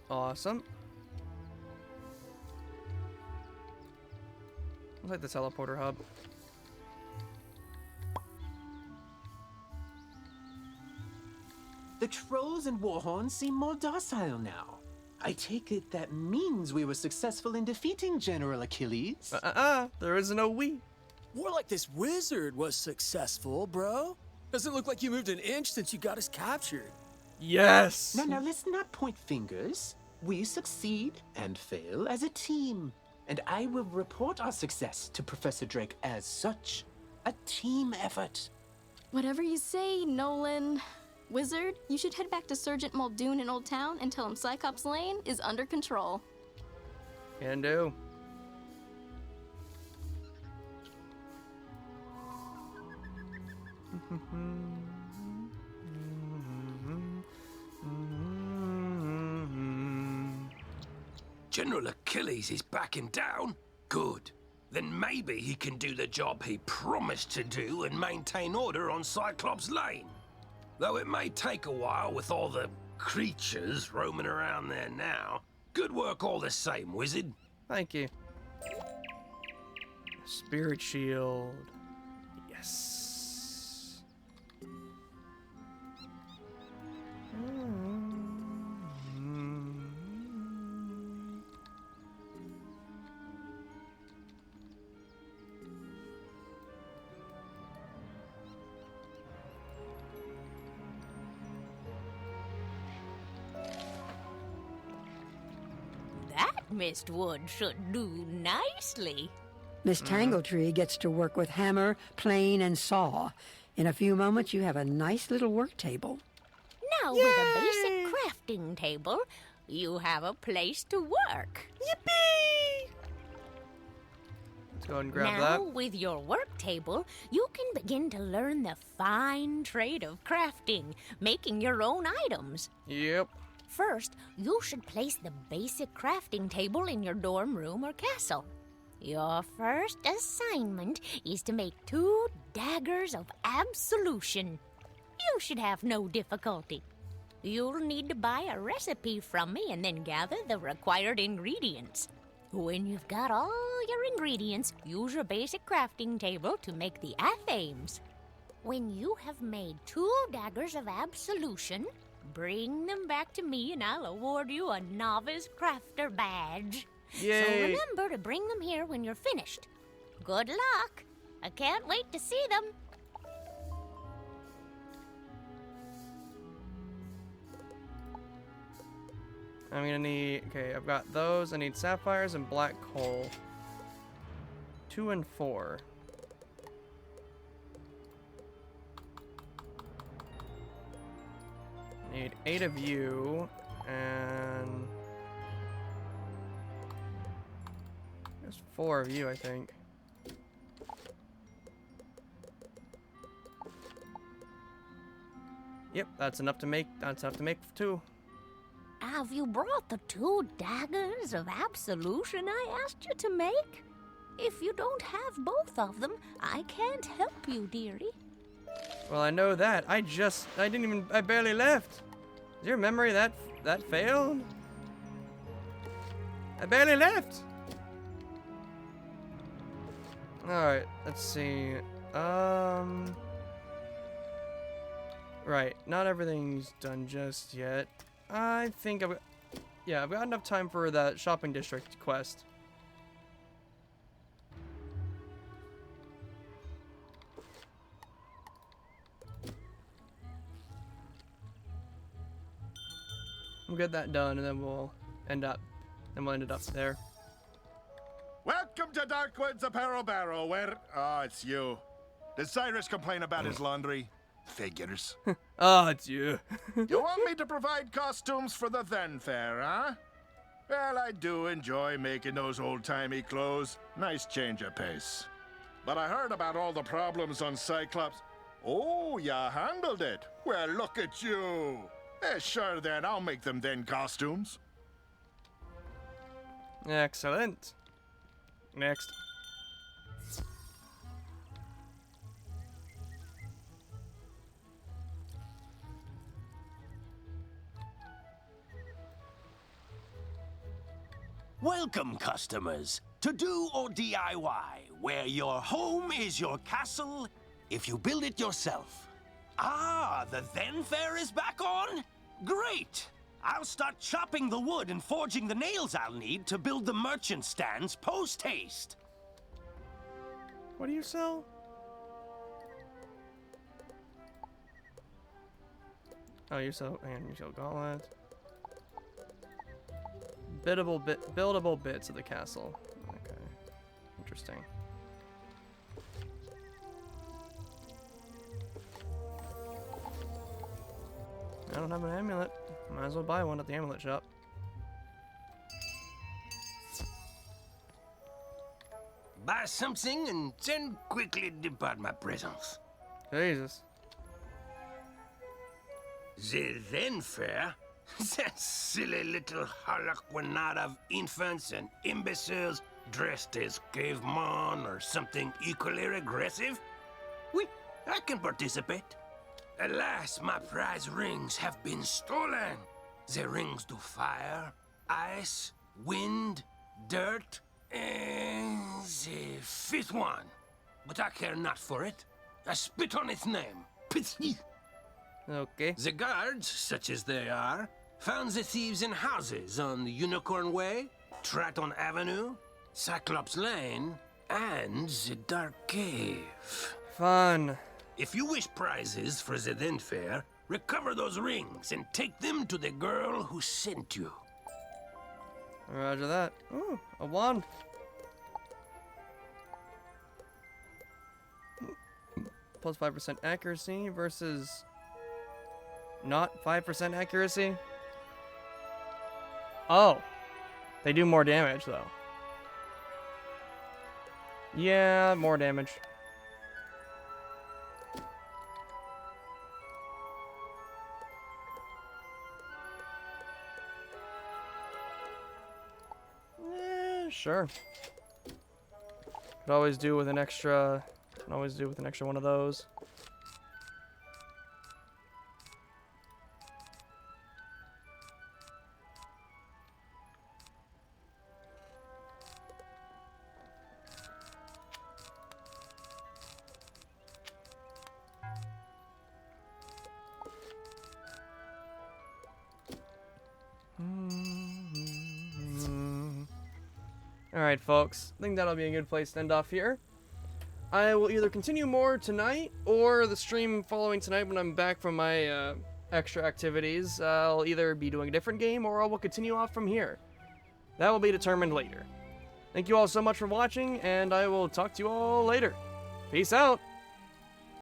Awesome. I like the teleporter hub. The trolls and warhorns seem more docile now. I take it that means we were successful in defeating General Achilles. There isn't a we. More like this wizard was successful, bro. Doesn't look like you moved an inch since you got us captured. Yes! Now let's not point fingers. We succeed and fail as a team. and I will report our success to Professor Drake as such. A team effort. Whatever you say, Nolan. Wizard, you should head back to Sergeant Muldoon in Old Town and tell him Cyclops Lane is under control. Can do. General Achilles is backing down? Good. Then maybe he can do the job he promised to do and maintain order on Cyclops Lane. Though it may take a while with all the creatures roaming around there now. Good work all the same, Wizard. Thank you. Spirit shield. Yes. That Mistwood should do nicely. Miss Tangletree gets to work with hammer, plane, and saw. In a few moments, you have a nice little work table. Now, with a basic crafting table, you have a place to work. Yippee! Let's go ahead and grab now, that. with your work table, you can begin to learn the fine trade of crafting, making your own items. Yep. First, you should place the basic crafting table in your dorm room or castle. Your first assignment is to make 2 daggers of absolution. You should have no difficulty. You'll need to buy a recipe from me and then gather the required ingredients. When you've got all your ingredients, use your basic crafting table to make the athames. When you have made 2 daggers of absolution, bring them back to me and I'll award you a novice crafter badge. Yay. So remember to bring them here when you're finished. Good luck. I can't wait to see them. I'm gonna need, okay, I've got those. I need sapphires and black coal. 2 and 4. Need 8 of you, and there's 4 of you, I think. Yep, that's enough to make 2. Have you brought the 2 daggers of absolution I asked you to make? If you don't have both of them, I can't help you, dearie. Well, I know that. I barely left. Is your memory that failed? I barely left. Alright, let's see. Right, not everything's done just yet. I think I've got enough time for that shopping district quest. We'll get that done, and then we'll end it up there. Welcome to Darkwood's Apparel Barrel, where... Oh, it's you. Did Cyrus complain about his laundry? Figures. Oh, it's you. You want me to provide costumes for the then fair, huh? Well, I do enjoy making those old-timey clothes. Nice change of pace. But I heard about all the problems on Cyclops. Oh, you handled it. Well, look at you. Sure then, I'll make them then costumes. Excellent. Next. Welcome, customers, to Do or DIY, where your home is your castle if you build it yourself. Ah, the then fair is back on? Great! I'll start chopping the wood and forging the nails I'll need to build the merchant stands post-haste. What do you sell? Oh, you sell gauntlets. Buildable bits of the castle. Interesting. I don't have an amulet. Might as well buy one at the amulet shop. Buy something and then quickly depart my presence. Jesus. The then fair? That silly little harlequinade of infants and imbeciles dressed as cavemen or something equally regressive? Oui, I can participate. Alas, my prize rings have been stolen. The rings do fire, ice, wind, dirt, and the fifth one. But I care not for it. I spit on its name. Pitsy. Okay. The guards, such as they are, found the thieves in houses on the Unicorn Way, Triton Avenue, Cyclops Lane, and the Dark Cave. Fun. If you wish prizes for the then fair, recover those rings and take them to the girl who sent you. Roger that. Ooh, a wand. Plus 5% accuracy versus not 5% accuracy. Oh, they do more damage though. Yeah, more damage. Sure. Could always do with an extra. Can always do with an extra one of those. Alright, folks. I think that'll be a good place to end off here. I will either continue more tonight, or the stream following tonight when I'm back from my extra activities. I'll either be doing a different game, or I will continue off from here. That will be determined later. Thank you all so much for watching, and I will talk to you all later. Peace out!